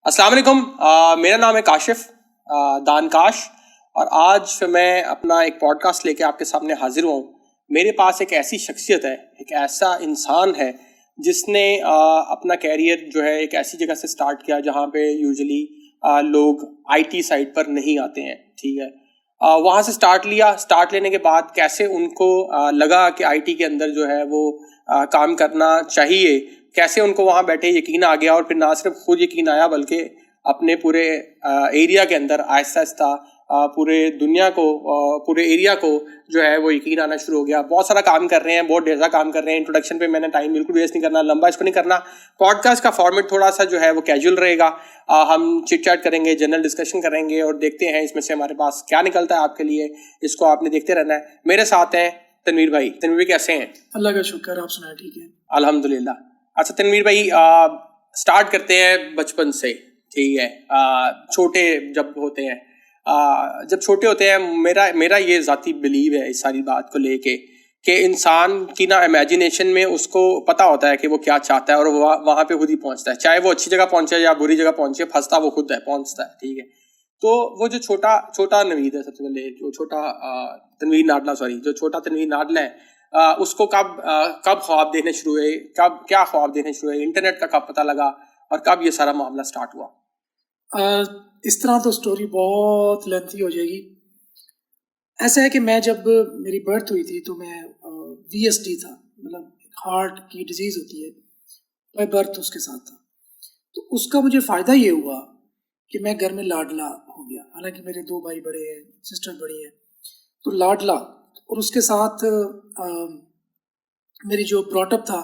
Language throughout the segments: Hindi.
अस्सलाम वालेकुम। मेरा नाम है काशिफ दानकाश और आज मैं अपना एक पॉडकास्ट लेके आपके सामने हाजिर हुआ हूँ। मेरे पास एक ऐसी शख्सियत है, एक ऐसा इंसान है जिसने अपना कैरियर जो है एक ऐसी जगह से स्टार्ट किया जहाँ पे यूजुअली लोग आईटी साइड पर नहीं आते हैं। ठीक है, वहाँ से स्टार्ट लेने के बाद कैसे उनको लगा कि आईटी के अंदर जो है वो काम करना चाहिए, कैसे उनको वहाँ बैठे यकीन आ गया और फिर ना सिर्फ खुद यकीन आया बल्कि अपने पूरे एरिया के अंदर आहिस्ता आहिस्ता पूरे दुनिया को पूरे एरिया को जो है वो यकीन आना शुरू हो गया। बहुत सारा काम कर रहे हैं, बहुत ढेर सारा काम कर रहे हैं। इंट्रोडक्शन पे मैंने टाइम बिल्कुल वेस्ट नहीं करना, लंबा इसको नहीं करना। पॉडकास्ट का फॉर्मेट थोड़ा सा जो है वो कैजुअल रहेगा। हम चिट चैट करेंगे, जनरल डिस्कशन करेंगे और देखते हैं इसमें से हमारे पास क्या निकलता है आपके लिए। इसको आपने देखते रहना है। मेरे साथ हैं तनवीर भाई। तनवीर भाई कैसे हैं? अल्लाह का शुक्र, आप सुनाए? ठीक है अल्हम्दुलिल्लाह। अच्छा तनवीर भाई, स्टार्ट करते हैं बचपन से। ठीक है, छोटे जब होते हैं जब छोटे होते हैं मेरा ये ज़ाती बिलीव है इस सारी बात को लेके कि इंसान की ना इमेजिनेशन में उसको पता होता है कि वो क्या चाहता है और वहाँ पे खुद ही पहुँचता है, चाहे वो अच्छी जगह पहुँचे या बुरी जगह पहुँचे, फंसता वो खुद है, पहुँचता है। ठीक है, तो वो जो छोटा नवीद है, सबसे पहले जो छोटा तनवीर नाडला, जो छोटा तनवीर नाडला है, उसको कब ख्वाब देखने शुरू हुए, क्या ख्वाब देखने शुरू हुए, इंटरनेट का कब पता लगा और कब ये सारा मामला स्टार्ट हुआ? इस तरह तो स्टोरी बहुत लेंथी हो जाएगी। ऐसा है कि मैं जब मेरी बर्थ हुई थी तो मैं VSD था, मतलब हार्ट की डिजीज़ होती है, मैं बर्थ उसके साथ था। तो उसका मुझे फ़ायदा ये हुआ कि मैं घर में लाडला हो गया। हालांकि मेरे 2 भाई बड़े हैं, सिस्टर बड़ी है, तो लाडला। और उसके साथ मेरी जो ब्रॉटअप था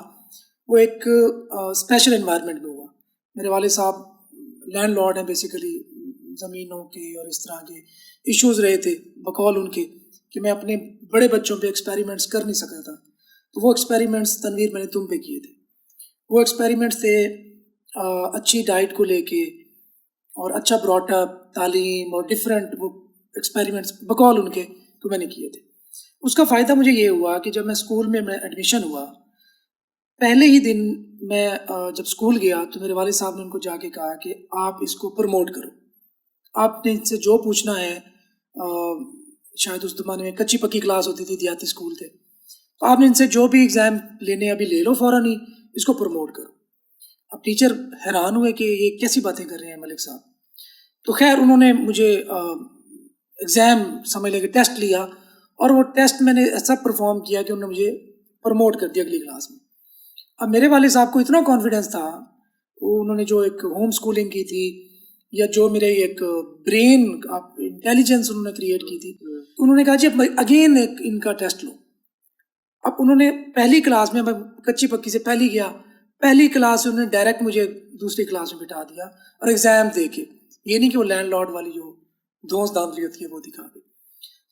वो एक स्पेशल एनवायरनमेंट में हुआ। मेरे वाले साहब लैंडलॉर्ड हैं बेसिकली, ज़मीनों के और इस तरह के इश्यूज़ रहे थे बकौल उनके कि मैं अपने बड़े बच्चों पे एक्सपेरिमेंट्स कर नहीं सका था। तो वो एक्सपेरिमेंट्स तनवीर मैंने तुम पे किए थे। वो एक्सपेरिमेंट्स थे अच्छी डाइट को लेके और अच्छा ब्रॉटअप, तालीम और डिफरेंट वो एक्सपेरिमेंट्स बकौल उनके तो मैंने किए थे। उसका फ़ायदा मुझे ये हुआ कि जब मैं स्कूल में मैं एडमिशन हुआ, पहले ही दिन मैं जब स्कूल गया तो मेरे वाले साहब ने उनको जाके कहा कि आप इसको प्रमोट करो, आपने इनसे जो पूछना है। शायद उस ज़माने में कच्ची पक्की क्लास होती थी, देहाती स्कूल थे, तो आपने इनसे जो भी एग्ज़ाम लेने अभी ले लो फ़ौरन ही, इसको प्रमोट करो। अब टीचर हैरान हुए कि ये कैसी बातें कर रहे हैं मलिक साहब। तो खैर उन्होंने मुझे एग्ज़ाम समझ लेके टेस्ट लिया और वो टेस्ट मैंने ऐसा परफॉर्म किया कि उन्होंने मुझे प्रमोट कर दिया अगली क्लास में। अब मेरे वाले साहब को इतना कॉन्फिडेंस था, उन्होंने जो एक होम स्कूलिंग की थी या जो मेरे एक ब्रेन इंटेलिजेंस उन्होंने क्रिएट की थी, तो उन्होंने कहा जी अब अगेन एक इनका टेस्ट लो। अब उन्होंने पहली क्लास में, मैं कच्ची पक्की से पहली गया, पहली क्लास से उन्होंने डायरेक्ट मुझे दूसरी क्लास में बिठा दिया और एग्ज़ाम दे के, ये नहीं कि वो लैंडलॉर्ड वाली जो धौंस धांधली होती है वो दिखा के।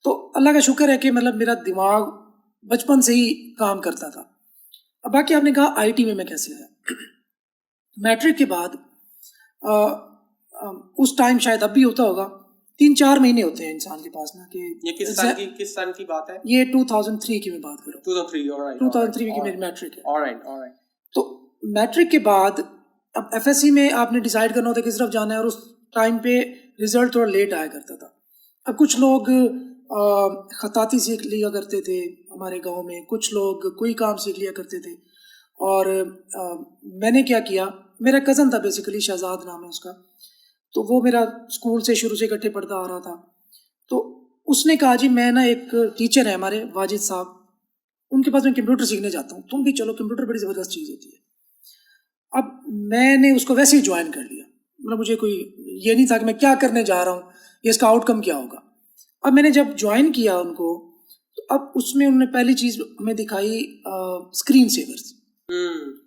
तो अल्लाह का शुक्र है कि मतलब मेरा दिमाग बचपन से ही काम करता था। अब बाकी आपने कहा आईटी में मैं कैसे आया। मैट्रिक के बाद उस टाइम शायद अब भी होता होगा, 3-4 महीने होते हैं इंसान के पास ना कि ये किस साल की बात है? ये 2003 की मैं बात कर रहा हूँ। 2003, ऑलराइट। 2003 की मेरी मैट्रिक है। ऑलराइट। तो मैट्रिक के बाद अब FSC में आपने डिसाइड करना होता है किस तरफ जाना है, और उस टाइम पे रिजल्ट थोड़ा लेट आया करता था। अब कुछ लोग खताती सीख लिया करते थे हमारे गांव में, कुछ लोग कोई काम सीख लिया करते थे। और मैंने क्या किया, मेरा कज़न था बेसिकली, शहजाद नाम है उसका, तो वो मेरा स्कूल से शुरू से इकट्ठे पढ़ता आ रहा था। तो उसने कहा जी मैं ना, एक टीचर है हमारे वाजिद साहब, उनके पास मैं कंप्यूटर सीखने जाता हूँ, तुम भी चलो, कंप्यूटर बड़ी ज़बरदस्त चीज़ होती है। अब मैंने उसको वैसे ही ज्वाइन कर लिया, मतलब मुझे कोई ये नहीं था कि मैं क्या करने जा रहा हूँ, ये इसका आउटकम क्या होगा। अब मैंने जब ज्वाइन किया उनको, तो अब उसमें उन्होंने पहली चीज़ हमें दिखाई स्क्रीन सेवर्स।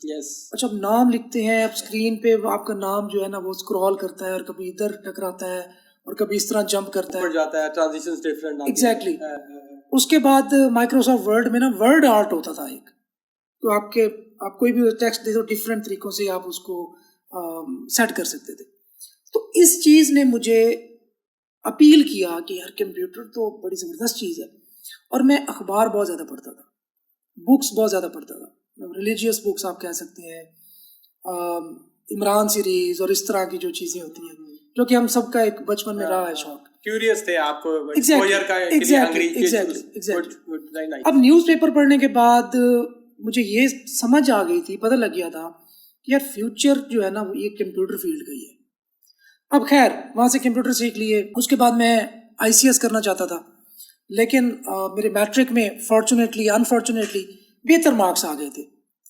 यस। अच्छा, अब नाम लिखते हैं, अब स्क्रीन पे आपका नाम जो है ना वो स्क्रॉल करता है और कभी इधर टकराता है और कभी इस तरह जंप करता है, जाता है, ट्रांजिशंस डिफरेंट। एग्जैक्टली। उसके बाद माइक्रोसॉफ्ट वर्ड में ना वर्ड आर्ट होता था एक, तो आप कोई भी टेक्स्ट दे दो, डिफरेंट तरीकों से आप उसको सेट कर सकते थे। तो इस चीज़ ने मुझे अपील किया कि यार कंप्यूटर तो बड़ी ज़बरदस्त चीज़ है। और मैं अखबार बहुत ज़्यादा पढ़ता था, बुक्स बहुत ज़्यादा पढ़ता था, रिलीजियस बुक्स आप कह सकते हैं, इमरान सीरीज और इस तरह की जो चीज़ें होती हैं, जो कि हम सबका एक बचपन में रहा है शौक। क्यूरियस थे आपको Exactly, का exactly, hungry, exactly, good, exactly. good, very nice. अब न्यूज़पेपर पढ़ने के बाद मुझे ये समझ आ गई थी, पता लग गया था कि यार फ्यूचर जो है ना वो ये कंप्यूटर फील्ड का ही है। अब खैर वहाँ से कंप्यूटर सीख लिए, उसके बाद मैं ICS करना चाहता था, लेकिन मेरे मैट्रिक में फॉर्चुनेटली अनफॉर्चुनेटली बेहतर मार्क्स आ गए थे।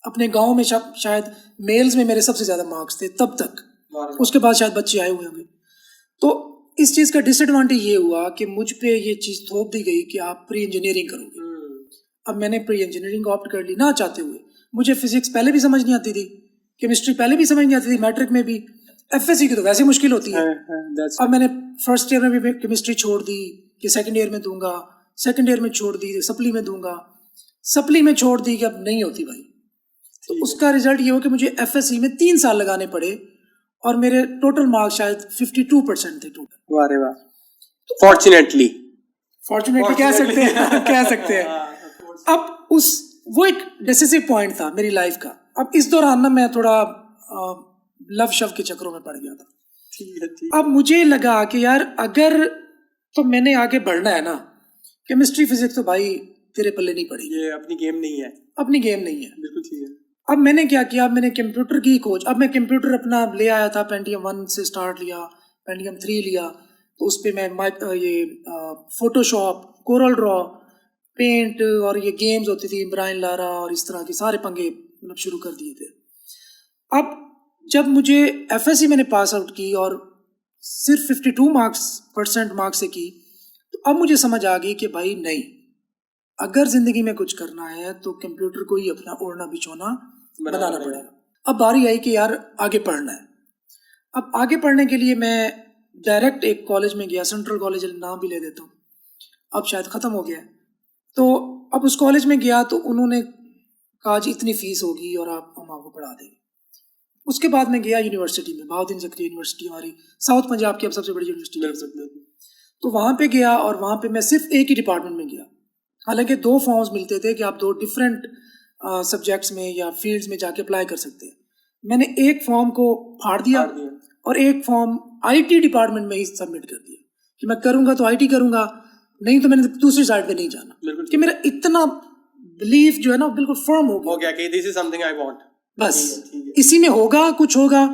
अपने गांव में शायद मेल्स में मेरे सबसे ज़्यादा मार्क्स थे तब तक, उसके बाद शायद बच्चे आए हुए होंगे। तो इस चीज़ का डिसएडवांटेज ये हुआ कि मुझ पे ये चीज़ थोप दी गई कि आप प्री इंजीनियरिंग करोगे। अब मैंने प्री इंजीनियरिंग ऑप्ट कर ली ना चाहते हुए। मुझे फिजिक्स पहले भी समझ नहीं आती थी, केमिस्ट्री पहले भी समझ नहीं आती थी, मैट्रिक में भी। FSC की तो वैसे मुश्किल होती है। अब मैंने फर्स्ट ईयर में भी केमिस्ट्री छोड़ दी कि सेकेंड ईयर में दूंगा, सेकेंड ईयर में छोड़ दी सप्ली में दूंगा, सप्ली में छोड़ दी कि अब नहीं होती भाई। तो उसका रिजल्ट ये हो कि मुझे FSC में 3 साल लगाने पड़े और मेरे टोटल मार्क्स शायद 52% थे टोटल। वाह रे वाह। फॉर्चुनेटली कह सकते हैं कह सकते हैं। अब वो एक डिसिसिव पॉइंट था मेरी लाइफ का। अब इस दौरान ना मैं थोड़ा लव शव के चक्रों में पड़ गया था। ठीक। अब मुझे लगा कि यार अगर तो मैंने आगे बढ़ना है ना, केमिस्ट्री फिजिक्स तो भाई तेरे पल्ले नहीं पड़ेगी, ये अपनी गेम नहीं है। बिल्कुल ठीक है। अब मैंने क्या किया, अब मैंने कंप्यूटर की खोज, अब मैं कंप्यूटर अपना ले आया था, पेंटियम 1 से स्टार्ट लिया, पेंटियम 3 लिया, तो उस पर मैं ये फोटोशॉप, कोरल ड्रॉ, पेंट और ये गेम्स होती थी ब्रायन लारा और इस तरह के सारे पंगे मतलब शुरू कर दिए थे। अब जब मुझे FSC मैंने पास आउट की और सिर्फ 52% मार्क्स से की, तो अब मुझे समझ आ गई कि भाई नहीं, अगर जिंदगी में कुछ करना है तो कंप्यूटर को ही अपना ओढ़ना बिछोना बनाना पड़ेगा। अब बारी आई कि यार आगे पढ़ना है। अब आगे पढ़ने के लिए मैं डायरेक्ट एक कॉलेज में गया, सेंट्रल कॉलेज, नाम भी ले देता हूँ, अब शायद ख़त्म हो गया है। तो अब उस कॉलेज में गया तो उन्होंने कहा जी इतनी फ़ीस होगी और हम आपको पढ़ा देंगे। उसके बाद मैं गया यूनिवर्सिटी में, बहाउद्दीन ज़करिया यूनिवर्सिटी, हमारी साउथ पंजाब की अब सबसे बड़ी यूनिवर्सिटी है। तो वहाँ पे गया और वहाँ पे मैं सिर्फ एक ही डिपार्टमेंट में गया। हालांकि 2 फॉर्म्स मिलते थे कि आप 2 डिफरेंट सब्जेक्ट्स में या फील्ड्स में जाके अप्लाई कर सकते हैं। मैंने एक फॉर्म को फाड़ दिया और एक फॉर्म IT डिपार्टमेंट में ही सबमिट कर दिया कि मैं करूँगा तो IT करूँगा, नहीं तो मैंने दूसरी साइड पे नहीं जाना। कि मेरा इतना बिलीफ जो है ना बिल्कुल फर्म हो गया कि this is something I want, बस इसी में होगा, कुछ होगा,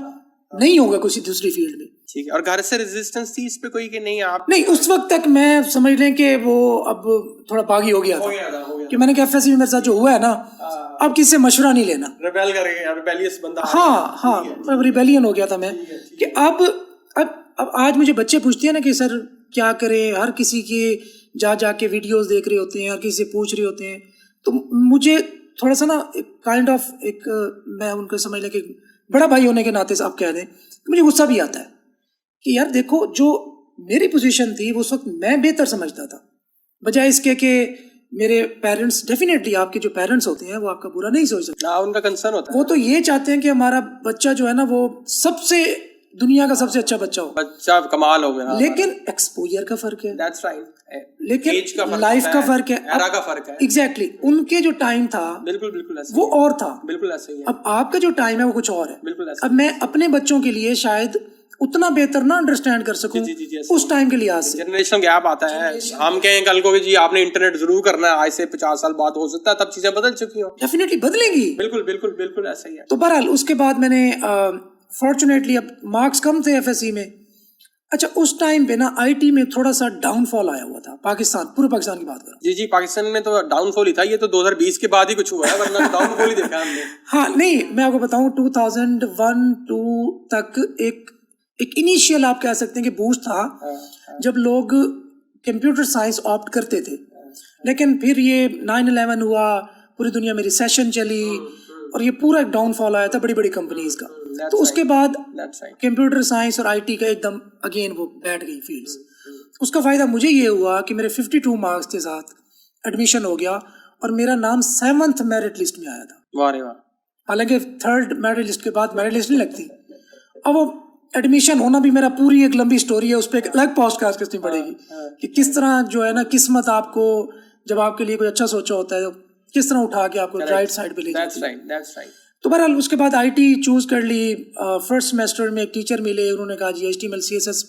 नहीं होगा किसी दूसरी फील्ड में। ठीक है। और घर से रेजिस्टेंस थी इस पे कोई कि नहीं आप? नहीं, उस वक्त तक मैं समझ लें कि वो अब थोड़ा बागी हो गया था कि मैंने कहा FSC में मेरे साथ जो हुआ है ना, अब किसी से मशवरा नहीं लेना। रिबेलियस बंदा। हाँ, रिबेलियन हो गया था मैं कि अब आज मुझे बच्चे पूछते हैं ना कि सर क्या करें, हर किसी के जाके वीडियोस देख रहे होते हैं, हर किसी से पूछ रहे होते हैं, तो मुझे थोड़ा सा ना काइंड ऑफ मैं उनको समझ लें कि बड़ा भाई होने के नाते आप कह दें, मुझे गुस्सा भी आता है कि यार देखो, जो मेरी पोजीशन थी उस वक्त मैं बेहतर समझता था, बजाय इसके कि मेरे पेरेंट्स, डेफिनेटली आपके जो पेरेंट्स होते हैं वो आपका बुरा नहीं सोच सकते, उनका कंसर्न होता है, वो तो ये चाहते हैं कि हमारा बच्चा जो है ना वो सबसे दुनिया का सबसे अच्छा बच्चा हो, बच्चा कमाल हो गया। लेकिन एक्सपोजर का फर्क है, दैट्स राइट, लेकिन लाइफ का फर्क है, एरा का फर्क है। एग्जैक्टली, उनके जो टाइम था बिल्कुल ऐसा वो और था, बिल्कुल ऐसा ही है। अब आपका जो टाइम है वो कुछ और है, बिल्कुल ऐसा। अब मैं अपने बच्चों के लिए शायद उतना बेहतर ना अंडरस्टैंड कर सकूं उस टाइम के लिहाज से। जनरेशन गैप आता है। हम कहें कल को कि जी आपने इंटरनेट जरूर करना है, आज से 50 साल बाद हो सकता है तब चीजें बदल चुकी हो। डेफिनेटली बदलेंगी, बिल्कुल ऐसा ही है। तो बहरहाल उसके बाद मैंने फॉर्चुनेटली, अब मार्क्स कम थे FSC में। अच्छा, उस टाइम पे ना IT में थोड़ा सा डाउनफॉल आया हुआ था, पाकिस्तान, पूरे पाकिस्तान की बात कर रहा हूं। जी पाकिस्तान में तो डाउनफॉल ही था, ये तो 2020 के बाद ही कुछ हुआ है, वरना डाउनफॉल ही देखा हमने। हाँ नहीं, मैं आपको बताऊं 2001-2 तक एक इनिशियल आप कह सकते हैं कि बूस्ट था, जब लोग कंप्यूटर साइंस ऑप्ट करते थे, लेकिन फिर ये 9/11 हुआ, पूरी दुनिया में रिसेशन चली और ये पूरा एक डाउनफॉल आया था बड़ी बड़ी कंपनीज का। तो उसके बाद कंप्यूटर साइंस और IT का एकदम अगेन वो बैठ गई फील्ड्स। उसका फायदा मुझे ये हुआ कि मेरे 52 मार्क्स के साथ एडमिशन हो गया और मेरा नाम 7th मेरिट लिस्ट में आया था। वाह रे वाह। हालांकि 3rd मेरिट लिस्ट के बाद मेरिट लिस्ट नहीं लगती। अब वो एडमिशन होना भी मेरा पूरी एक लंबी स्टोरी है, उस पर एक अलग पॉडकास्ट करनी पड़ेगी कि किस तरह जो है ना किस्मत आपको, जब आपके लिए कोई अच्छा सोचा होता है तो किस तरह उठा के आपको राइट साइड पे ले जाती है। तो बहरहाल उसके बाद आईटी चूज़ कर ली। फर्स्ट सेमेस्टर में एक टीचर मिले, उन्होंने कहा जी HTML CSS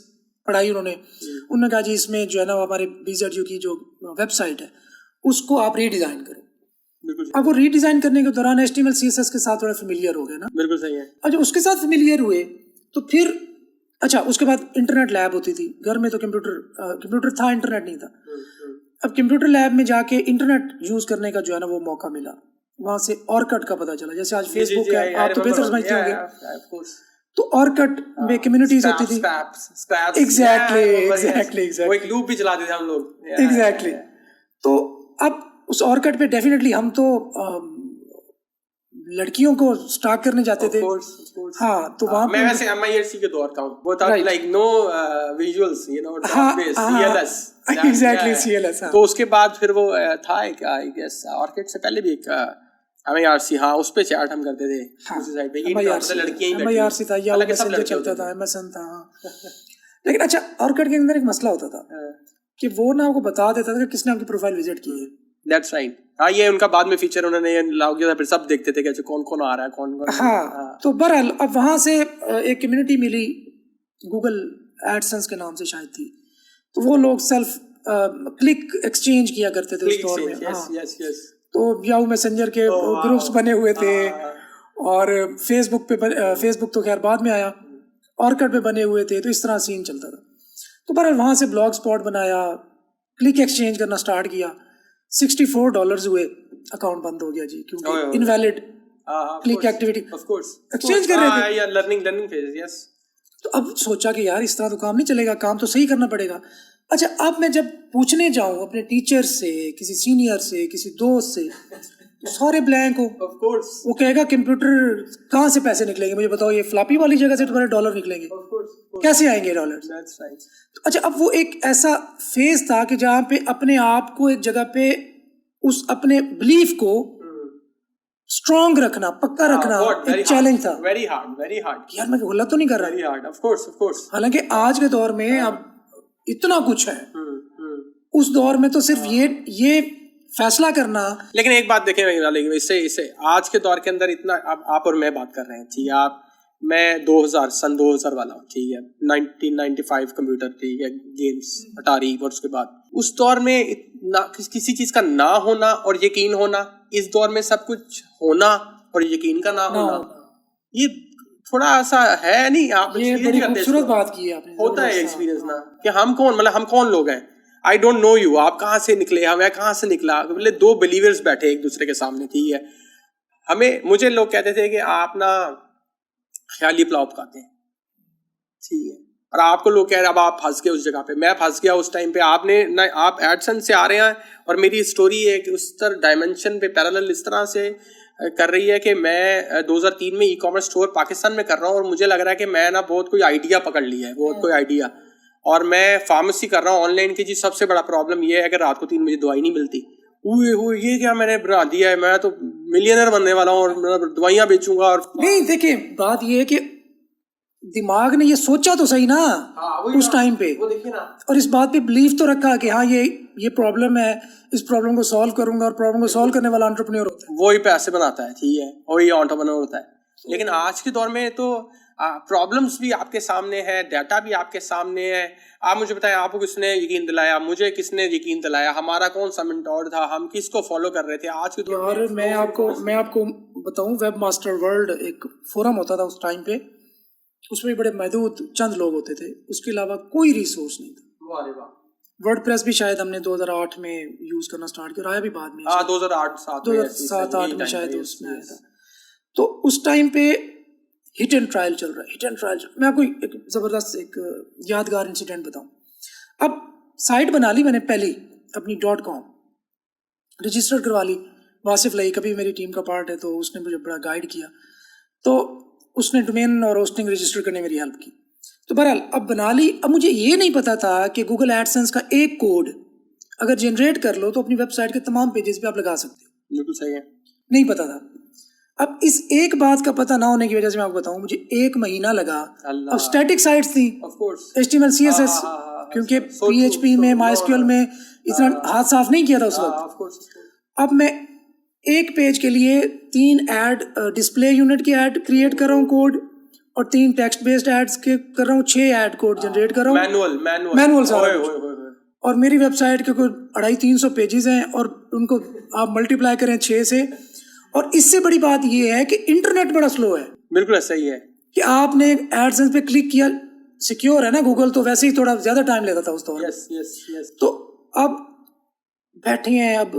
पढ़ाई उन्होंने कहा जी इसमें जो है ना हमारे BZU की जो वेबसाइट है उसको आप रीडिज़ाइन करो। अब वो रीडिज़ाइन करने के दौरान HTML CSS के साथ थोड़ा फेमिलियर हो गए ना। बिल्कुल सही है। और जब उसके साथ फेमिलियर हुए तो फिर अच्छा उसके बाद इंटरनेट लैब होती थी घर में, तो कंप्यूटर था, इंटरनेट नहीं था। अब कंप्यूटर लैब में जाके इंटरनेट यूज़ करने का जो है ना वो मौका मिला, वहाँ से ऑर्कट का पता चला। जैसे आज फेसबुक है, आप तो बेहतर समझते होंगे। तो ऑर्कट में कम्युनिटीज होती थी। एग्जैक्टली वो एक लूप भी चलाते थे हम लोग। एग्जैक्टली। तो अब उस ऑर्कट पे डेफिनेटली हम तो लड़कियों को स्टॉक करने जाते थे। हाँ, तो वहाँ मैं वैसे MIRC के दौर का हूँ। वो था like no visuals, you know, CLS। Exactly, CLS। तो उसके बाद फिर वो था एक, आई गेस ऑर्किड से पहले भी एक MIRC, हाँ, उस पे चैट हम करते थे। उसी साइड पे MIRC था, या मैसेंजर चलता था, MSN था। लेकिन अच्छा ऑर्किड के अंदर एक मसला होता था कि वो ना आपको बता देता था कि किसने आपकी प्रोफाइल विजिट की है। That's right। हाँ, ये उनका बाद में फीचर उन्होंने लागू किया था, फिर सब देखते थे कि कौन कौन आ रहा है, कौन कौन। हाँ, तो बहरहाल अब वहाँ से एक कम्युनिटी मिली, गूगल एडसेंस के नाम से शायद थी। तो वो लोग सेल्फ क्लिक एक्सचेंज किया करते थे उस दौर में। तो याहू मैसेंजर के ग्रुप्स बने हुए थे, और फेसबुक तो खैर बाद में आया, ऑर्किड पे बने हुए थे। तो इस तरह सीन चलता था। तो बहरहाल वहाँ से ब्लॉग स्पॉट बनाया, क्लिक एक्सचेंज करना स्टार्ट किया। $64 हुए, अकाउंट बंद हो गया जी, क्योंकि इनवैलिड क्लिक एक्टिविटी एक्सचेंज कर रहे थे। Learning phase, yes. तो अब सोचा कि यार इस तरह तो काम नहीं चलेगा, काम तो सही करना पड़ेगा। अच्छा, अब मैं जब पूछने जाऊं अपने टीचर से, किसी सीनियर से, किसी दोस्त से, तो सारे ब्लैंक हो। वो कहेगा कंप्यूटर कहाँ से पैसे निकलेंगे, मुझे बताओ, ये फ्लॉपी वाली जगह से तुम्हारे डॉलर निकलेंगे, कैसे आएंगे डॉलर? तो अच्छा, अब वो एक ऐसा फेज था कि जहाँ पे अपने आप को एक जगह पे उस अपने बिलीफ को स्ट्रॉन्ग रखना, पक्का रखना एक चैलेंज था। वेरी हार्ड यार मैं गलत तो नहीं कर रहा। Very hard, of course. हालांकि आज के दौर में अब इतना कुछ है, उस दौर में तो सिर्फ ये फैसला करना। लेकिन एक बात देखें, इससे आज के दौर के अंदर इतना, अब आप और मैं बात कर रहे हैं, ठीक है, मैं 2000 वाला हूँ, ठीक है, 1995 कंप्यूटर, ठीक है, गेम्स, अटारी, और उसके बाद उस दौर में किसी चीज का ना होना और यकीन होना, इस दौर में सब कुछ होना और यकीन का ना होना, ये थोड़ा सा है नहीं। आप ये बड़ी खूबसूरत बात की है आपने। होता है एक्सपीरियंस ना, कि हम कौन लोग हैं। आई डोंट नो यू, आप कहाँ से निकले, मैं कहाँ से निकला। बोले दो बिलीवर्स बैठे एक दूसरे के सामने, ठीक है, मुझे लोग कहते थे कि आप ना ख्याली पुलाव पकाते हैं, ठीक है, और आपको लोग कह रहे अब आप फंस गए उस जगह पे। मैं फंस गया उस टाइम पे। आप एडसेंस से आ रहे हैं, और मेरी स्टोरी एक उस तरह डायमेंशन पे पैरेलल इस तरह से कर रही है कि मैं 2003 में ई-कॉमर्स स्टोर पाकिस्तान में कर रहा हूँ, और मुझे लग रहा है कि मैं ना बहुत कोई आइडिया पकड़ लिया है, बहुत कोई आइडिया, और मैं फार्मेसी कर रहा हूँ ऑनलाइन की। जी सबसे बड़ा प्रॉब्लम ये है कि रात को 3 बजे दवाई नहीं मिलती। ये क्या मैंने बना दिया है, मैं तो मिलियनर बनने वाला हूँ और दवाइयाँ बेचूंगा। और नहीं, देखिए बात ये है कि दिमाग ने ये सोचा तो सही ना, उस टाइम पे, और इस बात पे बिलीव तो रखा कि हाँ ये प्रॉब्लम है, इस प्रॉब्लम को सॉल्व करूंगा, और प्रॉब्लम को सॉल्व करने वाला एंटरप्रेन्योर होता है, वही पैसे बनाता है, ठीक है, वही एंटरप्रेन्योर होता है। लेकिन आज के दौर में तो प्रॉब्लम्स भी आपके सामने है, डाटा भी आपके सामने है। आप मुझे बताएं, आपको किसने यकीन दिलाया, मुझे किसने यकीन दिलाया, हमारा कौन सा मेंटोर था, हम किसको फॉलो कर रहे थे आज के दौर में? मैं आपको बताऊं, वेब मास्टर वर्ल्ड एक फोरम होता था उस टाइम पे, उसमें बड़े महदूद चंद लोग होते थे, उसके अलावा कोई रिसोर्स नहीं था। वर्डप्रेस भी शायद हमने 2008 में यूज करना स्टार्ट किया, आया भी बाद में, 2007-8 में शायद उसमें आया था। तो उस टाइम पे हिट एंड ट्रायल चल रहा है। मैं आपको एक जबरदस्त एक यादगार इंसिडेंट बताऊं। अब साइट बना ली मैंने पहली अपनी .com, रजिस्टर करवा ली। वासिफ लई कभी मेरी टीम का पार्ट है, तो उसने मुझे बड़ा गाइड किया, तो उसने डोमेन और होस्टिंग रजिस्टर करने में मेरी हेल्प की। तो बहरहाल अब बना ली। अब मुझे ये नहीं पता था कि गूगल एडसेंस का एक कोड अगर जनरेट कर लो तो अपनी वेबसाइट के तमाम पेजेस पे आप लगा सकते हो। बिल्कुल सही है, नहीं पता था। अब इस एक बात का पता ना होने की वजह से मैं आपको बताऊं, मुझे 1 महीना लगा। अब स्टैटिक साइट्स थी, HTML CSS, क्योंकि PHP में MySQL में इतना हाथ साफ नहीं किया था उस वक्त। अब मैं एक पेज के लिए 3 ऐड डिस्प्ले यूनिट की ऐड क्रिएट कर रहा हूँ कोड, और 3 टेक्स्ट बेस्ड एड्स के कर रहा हूँ, 6 ऐड कोड जनरेट कर रहा हूँ, मैनुअल सारा कुछ। और मेरी वेबसाइट के कोई 250-300 पेजेस हैं, और उनको आप मल्टीप्लाई करें 6 से। और इससे बड़ी बात ये है कि इंटरनेट बड़ा स्लो है। बिल्कुल सही है कि आपने एडसेंस पे क्लिक किया, सिक्योर है ना गूगल, तो वैसे ही थोड़ा ज्यादा टाइम लेता था उस दौर। यस। तो अब बैठे हैं, अब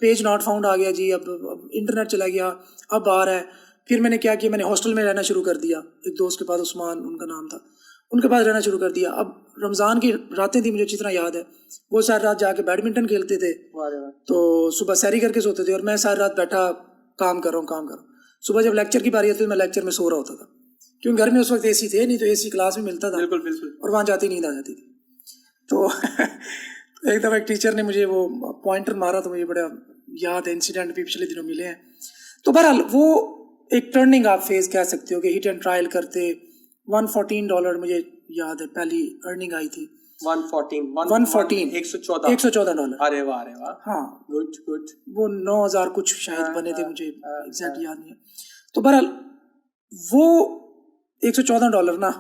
पेज नॉट फाउंड आ गया जी, अब इंटरनेट चला गया, अब आ रहा है। फिर मैंने क्या किया, मैंने हॉस्टल में रहना शुरू कर दिया, एक दोस्त के पास, उस्मान उनका नाम था, उनके पास रहना शुरू कर दिया। अब रमज़ान की रातें थी, मुझे अच्छी तरह याद है, वो सारी रात जाके बैडमिंटन खेलते थे, तो सुबह सैरी करके सोते थे, और मैं सारी रात बैठा काम कर रहा हूँ। सुबह जब लेक्चर की बारी आती थी, मैं लेक्चर में सो रहा होता था, क्योंकि घर में उस वक्त एसी थे नहीं, तो एसी क्लास में मिलता था। बिल्कुल। और वहाँ जाती नींद आ जाती थी। तो एक दफ़ा एक टीचर ने मुझे वो पॉइंटर मारा, तो मुझे बड़ा याद है, इंसिडेंट भी पिछले दिनों मिले हैं। तो बहरहाल वो एक टर्निंग आप फेज कह सकते हो कि हिट एंड ट्रायल करते $114 मुझे याद है पहली अर्निंग आई थी। 114 $114। अरे वाह हाँ, गुड। वो 9,000 कुछ शायद बने थे, मुझे एग्जैक्ट याद नहीं है। तो बहरहाल वो $114 ना,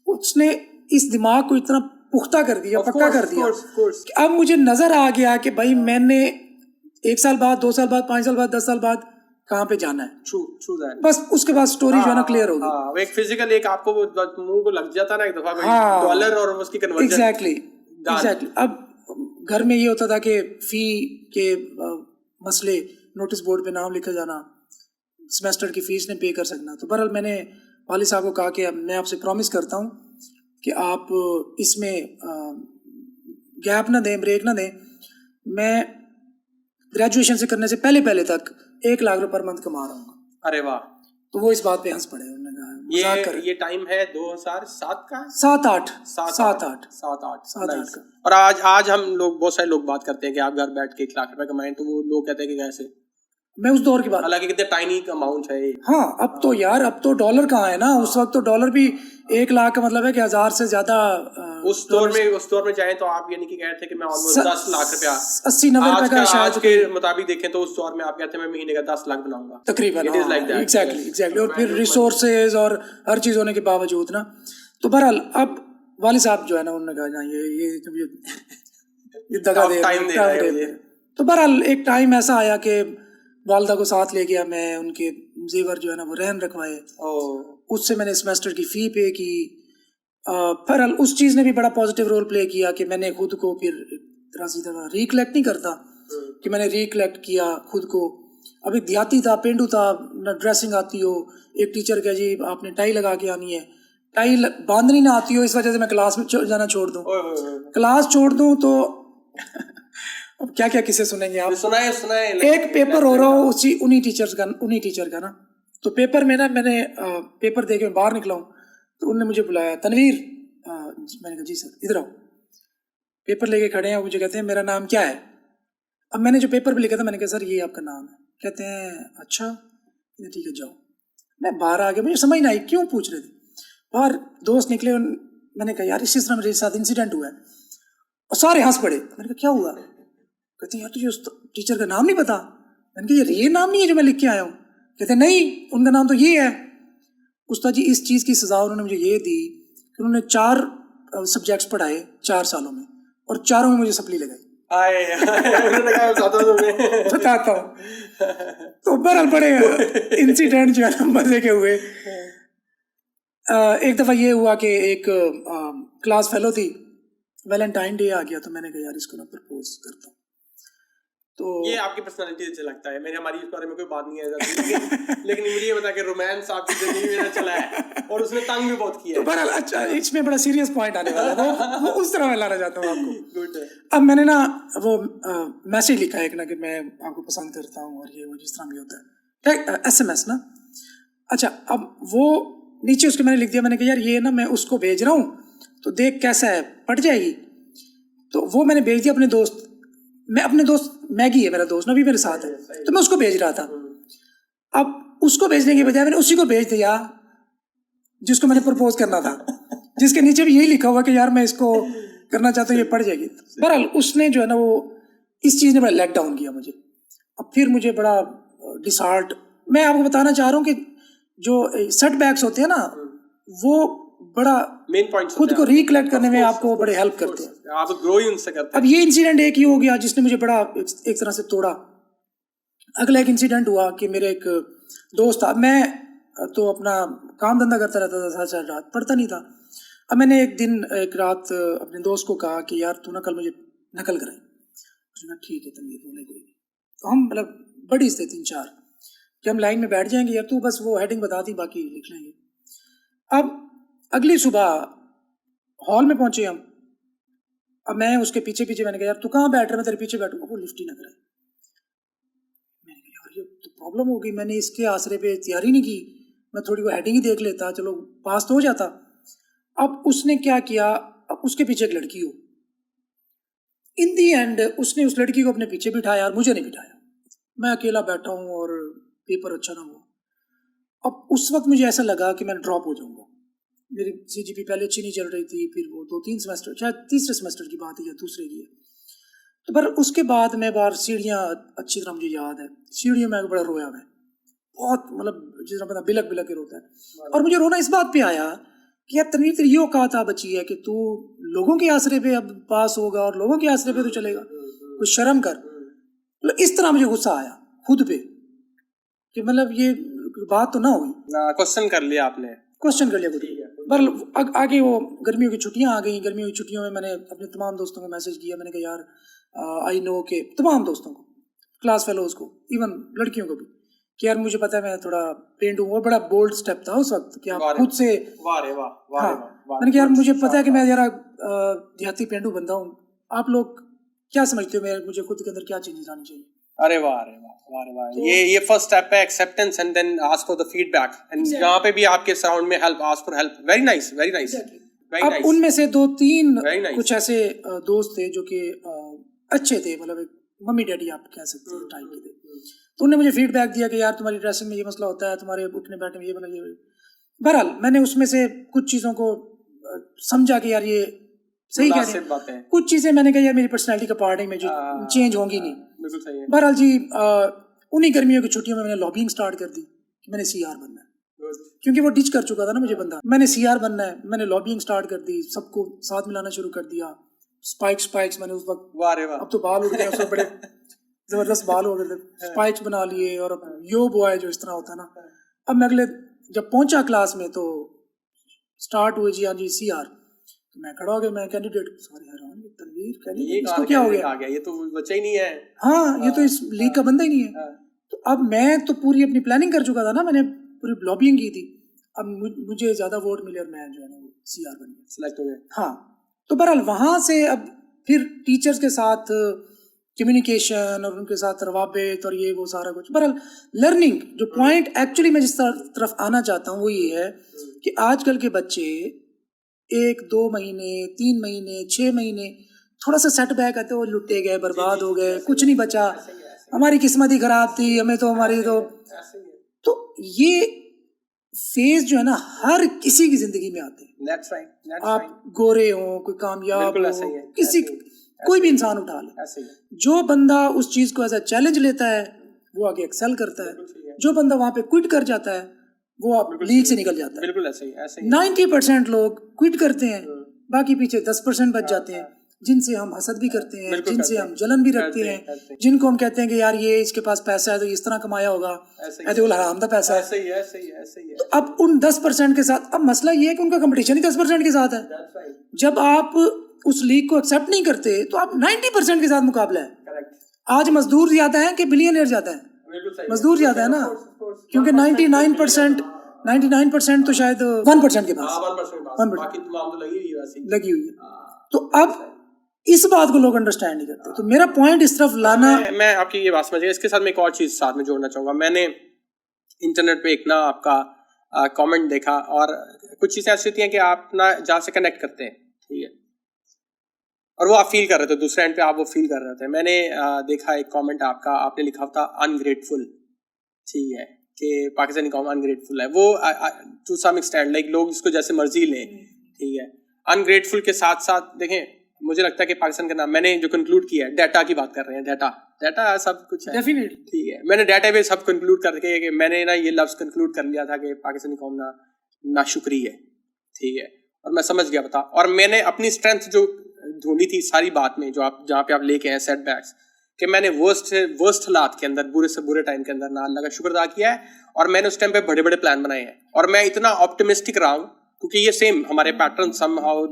उसने इस दिमाग को इतना पुख्ता कर दिया, पक्का कर दिया कि अब मुझे नजर आ गया कि भाई मैंने 1 साल बाद, 2 साल बाद, 5 साल बाद, 10 साल बाद कहाँ पे जाना है। True that. बस उसके बाद स्टोरी जो है ना क्लियर हो गई। एक फिजिकल एक आपको मुंह को लग जाता ना एक दफा, डॉलर और उसकी कन्वर्जन। एग्जैक्टली। अब घर में ये होता था कि फी के मसले, नोटिस बोर्ड पे नाम लिखा जाना, सेमेस्टर की फीस ने पे कर सकना। तो बहरहाल मैंने वालिद साहब को कहा कि मैं आपसे प्रॉमिस करता हूँ कि आप इसमें गैप ना दें, ब्रेक ना दें। मैं ग्रेजुएशन से करने से पहले तक 1 लाख रुपए पर मंथ कमा रहा हूँ। अरे वाह। तो वो इस बात पे हंस पड़े, उन्होंने कहा ये टाइम है 2007 का, 7-8 का। और आज हम लोग, बहुत सारे लोग बात करते हैं कि आप घर बैठ के 1 लाख रुपए कमाएं, तो वो लोग कहते हैं कि कैसे। मैं उस दौर की बात, हालांकि कितने टाइनी अमाउंट है ये। हाँ, अब तो यार, अब तो डॉलर कहाँ है ना, उस वक्त तो डॉलर भी 1 लाख का मतलब है कि 1000 से ज्यादा। उस दौर में जाएं तो आप यानी कि कह रहे थे कि मैं ऑलमोस्ट 10 लाख रुपया, 80-90 रुपए का शायद आज के मुताबिक देखें तो उस दौर में आप कहते हैं मैं महीने का 10 लाख बनाऊंगा तकरीबन। एग्जैक्टली। और फिर रिसोर्सेज और हर चीज होने के बावजूद ना। तो बहरहाल अब वालिद साहब जो है ना, उन्होंने कहा ये दगा दे। तो बहरहाल एक टाइम ऐसा आया कि वालदा को साथ ले गया मैं, उनके जेवर जो है ना वो रहन रखवाए, उससे मैंने सेमेस्टर की फ़ी पे की। बहरहाल उस चीज़ ने भी बड़ा पॉजिटिव रोल प्ले किया कि मैंने खुद को फिर तरह से रिकलेक्ट नहीं करता कि मैंने रिकलेक्ट किया खुद को। अभी देहाती था, पेंडू था, ना ड्रेसिंग आती हो, एक टीचर कहे जी आपने टाई लगा के आनी है, टाई बांधनी ना आती हो, इस वजह से मैं क्लास में जाना छोड़ दूँ, क्लास छोड़ दूँ। तो अब क्या क्या किसे सुनेंगे आप। सुनाए एक पेपर हो रहा हो उन्हीं टीचर का ना, तो पेपर में ना मैंने पेपर दे के बाहर निकला हूँ, तो उन्होंने मुझे बुलाया, तनवीर। मैंने कहा जी सर, इधर आओ। पेपर लेके खड़े हैं, मुझे कहते हैं मेरा नाम क्या है। अब मैंने जो पेपर पे लिखा था, मैंने कहा सर ये आपका नाम है। कहते हैं अच्छा ठीक है जाओ। मैं बाहर आ गया, मुझे समझ नहीं आई क्यों पूछ रहे थे। बाहर दोस्त निकले, मैंने कहा यार इसी तरह मेरे साथ इंसिडेंट हुआ है, और सारे हंस पड़े। मैंने कहा क्या हुआ। कहते हैं यार तुझे उस टीचर का नाम नहीं पता। मैंने कहा यार ये नाम नहीं है जो मैं लिख के आया हूँ। कहते नहीं, उनका नाम तो ये है। उस्ताद जी इस चीज़ की सज़ा उन्होंने मुझे ये दी कि उन्होंने 4 सब्जेक्ट्स पढ़ाए 4 सालों में, और चारों में मुझे सप्ली लगाई। बताता हूँ। तो बहरहाल बड़े इंसिडेंट जो है ना मजे के हुए। एक दफ़ा ये हुआ कि एक क्लास फेलो थी, वैलेंटाइन डे आ गया, तो मैंने कहा यार इसको ना प्रपोज करता हूँ। तो ये आपकी पर्सनालिटी से लगता है, हमारी इस बारे में कोई बात नहीं है लेकिन मुझे ये बता कि रोमांस आपकी जिंदगी में चला है और उसने तंग भी बहुत किया है। बहरहाल अच्छा, इसमें बड़ा सीरियस पॉइंट आने वाला है, वो उस तरह मैं लाना चाहता हूँ आपको। गुड। अब मैंने ना वो मैसेज लिखा एक ना कि मैं आपको पसंद करता हूँ, और ये वो जिस तरह भी होता है SMS ना। अच्छा, अब वो नीचे उसके मैंने लिख दिया, मैंने कहा यार ये ना मैं उसको भेज रहा हूँ, तो देख कैसा है, पट जाएगी। तो वो मैंने भेज दिया अपने दोस्त, अपने दोस्त मैगी है मेरा दोस्त ना, भी मेरे साथ है, तो मैं उसको भेज रहा था। अब उसको भेजने के बजाय मैंने उसी को भेज दिया जिसको मैंने प्रपोज करना था, जिसके नीचे भी यही लिखा हुआ कि यार मैं इसको करना चाहता हूँ, ये पड़ जाएगी। बहरहाल उसने जो है ना वो इस चीज़ ने बड़ा लेट डाउन किया मुझे। अब फिर मुझे बड़ा डिसहार्ट, मैं आपको बताना चाह रहा हूँ कि जो सेटबैक्स होते हैं ना वो बड़ा मेन पॉइंट खुद को रिकलेक्ट करने में आपको बड़े हेल्प करते हैं, आप ग्रो ही उनसे करते हैं। अब ये इंसिडेंट एक ही हो गया जिसने मुझे बड़ा एक तरह से तोड़ा। अगला एक इंसिडेंट हुआ कि मेरे एक दोस्त था, मैं तो अपना काम धंधा करता रहता था, साथ साथ रात पढ़ता नहीं था। अब मैंने एक रात अपने दोस्त को कहा कि यार तू ना कल मुझे नकल कराई। उसने कहा ठीक है तनवीर, बोले कोई नहीं। तो हम मतलब बड़ी थे 3-4 कि हम लाइन में बैठ जाएंगे यार, तू बस वो हेडिंग बता दी बाकी लिख लेंगे। अब अगली सुबह हॉल में पहुंचे हम। अब मैं उसके पीछे पीछे, मैंने कहा यार तू कहाँ बैठ रहा है, मैं तेरे पीछे बैठूंगा। वो लिफ्ट ही ना करे। मैंने कहा यार ये तो प्रॉब्लम हो गई, मैंने इसके आसरे पे तैयारी नहीं की, मैं थोड़ी वो हेडिंग ही देख लेता, चलो पास तो हो जाता। अब उसने क्या किया, अब उसके पीछे एक लड़की हो, इन दी एंड उसने उस लड़की को अपने पीछे बिठाया और मुझे नहीं बिठाया। मैं अकेला बैठा हूँ और पेपर अच्छा ना हुआ। अब उस वक्त मुझे ऐसा लगा कि मैं ड्रॉप हो जाऊंगा। मेरी CGP पहले अच्छी नहीं चल रही थी, फिर वो 2-3 सेमेस्टर, शायद तीसरे सेमेस्टर की बात है या दूसरे की है। तो पर उसके बाद मैं बाहर सीढ़ियाँ, अच्छी तरह मुझे याद है, सीढ़ियों में बड़ा रोया मैं, बहुत मतलब जिस तरह पता बिलक बिलक के रोता है। और मुझे रोना इस बात पे आया कि यार तनवीर तेरी ये औकात आ बची है कि तू लोगों के आसरे पे अब पास होगा और लोगों के आसरे पे तू चलेगा, कुछ शर्म कर। मतलब इस तरह मुझे गुस्सा आया खुद पे कि मतलब ये बात तो ना हुई, क्वेश्चन कर लिया आपने, क्वेश्चन कर लिया खुद को। पर आगे वो गर्मियों की छुट्टियां आ गई। गर्मियों की छुट्टियों में मैंने अपने तमाम दोस्तों को मैसेज किया। मैंने कहा यार आई नो के तमाम दोस्तों को, क्लास फेलोज को, इवन लड़कियों को भी, कि यार मुझे पता है मैं थोड़ा पेंट हूँ। वो बड़ा बोल्ड स्टेप था उस वक्त कि आप खुद से, हाँ मैंने कहा यार मुझे पता है कि मैं जरा देहाती पेंडू बंदा हूँ, आप लोग क्या समझते हो मुझे खुद के अंदर क्या चेंजेस आनी चाहिए। अरे वाह, अरे वाह, वाह, अरे वाह। ये फर्स्ट स्टेप है, acceptance and then ask for the feedback. And यहाँ पे भी आपके सराउंड में help, ask for help. Very nice, very nice. अब उनमें से 2-3 कुछ ऐसे दोस्त थे जो कि अच्छे थे, मतलब एक मम्मी डैडी आप कह सकते हैं टाइप के थे। तो उन्होंने मुझे फीडबैक दिया कि यार तुम्हारी ड्रेसिंग में ये मसला होता है, तुम्हारे उठने बैठने में ये बना ये। बहरहाल मैंने उसमें से कुछ चीज़ों को समझा कि यार ये सही कह रहे हैं, कुछ चीज़ें मैंने कहा यार मेरी पर्सनैलिटी का पार्ट है, मुझे चेंज होंगी नहीं। बहरहाल जी उन्हीं गर्मियों की छुट्टियों में मैंने लॉबिंग स्टार्ट कर दी कि मैंने CR बनना है, क्योंकि वो डिच कर चुका था ना मुझे बंदा। मैंने CR बनना है, मैंने लॉबिंग स्टार्ट कर दी, सबको साथ मिलाना शुरू कर दिया। स्पाइक्स मैंने उस वक्त, अब तो बाल उठ गए, उस वक्त बड़े जबरदस्त बाल हो गए थे, स्पाइक्स बना लिए। और अब यो बॉय जो इस तरह होता है ना। अब मैं अगले जब पहुंचा क्लास में तो स्टार्ट हुए जी, हाँ जी CR। तो मैं खड़ा हो गया, मैं कैंडिडेट, सॉरी हैरान, तनवीर कैंडिडेट, इसको क्या हो गया, ये तो बच्चा ही नहीं है। हाँ ये तो इस लीग का बंदा ही नहीं है। तो अब मैं तो पूरी अपनी प्लानिंग कर चुका था ना, मैंने पूरी लॉबिंग की थी। अब मुझे ज्यादा वोट मिले और मैं जो है ना वो CR बन गया, सिलेक्ट हो गया। हाँ तो बहरहाल वहाँ से अब फिर टीचर्स के साथ कम्युनिकेशन और उनके साथ रवाबित और ये वो सारा कुछ। बहरहाल लर्निंग जो पॉइंट एक्चुअली मैं जिस तरफ आना चाहता हूँ वो ये है कि आजकल के बच्चे 1-2 महीने 3 महीने 6 महीने थोड़ा सा सेटबैक आते, वो लुटे गए, बर्बाद हो गए, कुछ नहीं बचा, हमारी किस्मत ही खराब थी, हमें तो हमारी तो ये फेज जो है ना हर किसी की जिंदगी में आते हैं। आप गोरे हो, कोई कामयाब हो, किसी कोई भी इंसान उठा ले, जो बंदा उस चीज को एज अ चैलेंज लेता है वो आगे एक्सेल करता है। जो बंदा वहां पे क्विट कर जाता है वो आप लीग से निकल जाता है। बिल्कुल ऐसे ही 90% लोग क्विट करते हैं, बाकी पीछे 10% बच जाते हैं, जिनसे हम हसद भी करते हैं, जिनसे हम जलन भी रखते हैं, जिनको हम कहते हैं कि यार ये इसके पास पैसा है तो इस तरह कमाया होगा, ऐसे वो हराम दा पैसा है। तो अब उन 10% के साथ, अब मसला ये है कि उनका कंपटीशन ही 10% के साथ है। जब आप उस लीग को एक्सेप्ट नहीं करते तो आप 90% के साथ मुकाबला है। आज मजदूर ज्यादा है कि बिलियनियर ज्यादा है? मजदूर ज्यादा है ना, क्योंकि 99% तो शायद 1% के पास, 1% लगी हुई है। तो अब इस बात को लोग अंडरस्टैंड नहीं करते। तो मेरा पॉइंट इस तरफ लाना, मैं आपकी ये बात समझ गया। इसके साथ मैं एक और चीज साथ में जोड़ना चाहूंगा। मैंने इंटरनेट पे एक ना आपका कमेंट देखा और कुछ चीजें ऐसी होती हैं कि आप ना जहाँ से कनेक्ट करते हैं, ठीक है, और वो आप फील कर रहे थे, दूसरे एंड पे आप वो फील कर रहे थे। मैंने देखा एक कमेंट आपका, आपने लिखा था अनग्रेटफुल, ठीक है, कि पाकिस्तानी कौम अनग्रेटफुल है। वो टू सम एक्सटेंट लाइक लोग इसको जैसे मर्जी लें, ठीक है। अनग्रेटफुल के साथ साथ देखें, मुझे लगता है कि पाकिस्तान का नाम, मैंने जो कंक्लूड किया है, डाटा की बात कर रहे हैं, डाटा, डाटा सब कुछ है, डेफिनेटली। ठीक है। मैंने डाटा पे सब कंक्लूड करके कि मैंने ना ये लफ्ज़ कंक्लूड कर लिया था कि पाकिस्तानी कौम ना नाशुक्री है, ठीक है, और मैं समझ गया बता। और मैंने अपनी स्ट्रेंथ जो ढूंढी थी सारी बात में, जो आप जहाँ पे आप लेके आए सेटबैक्स, कि मैंने वर्स्ट हालात के अंदर, बुरे से बुरे टाइम के अंदर ना अल्लाह का शुक्र अदा किया है, और मैंने उस टाइम पे बड़े बड़े प्लान बनाए हैं, और मैं इतना ऑप्टिमिस्टिक रहा हूँ क्योंकि ये सेम हमारे पैटर्न समहाउ,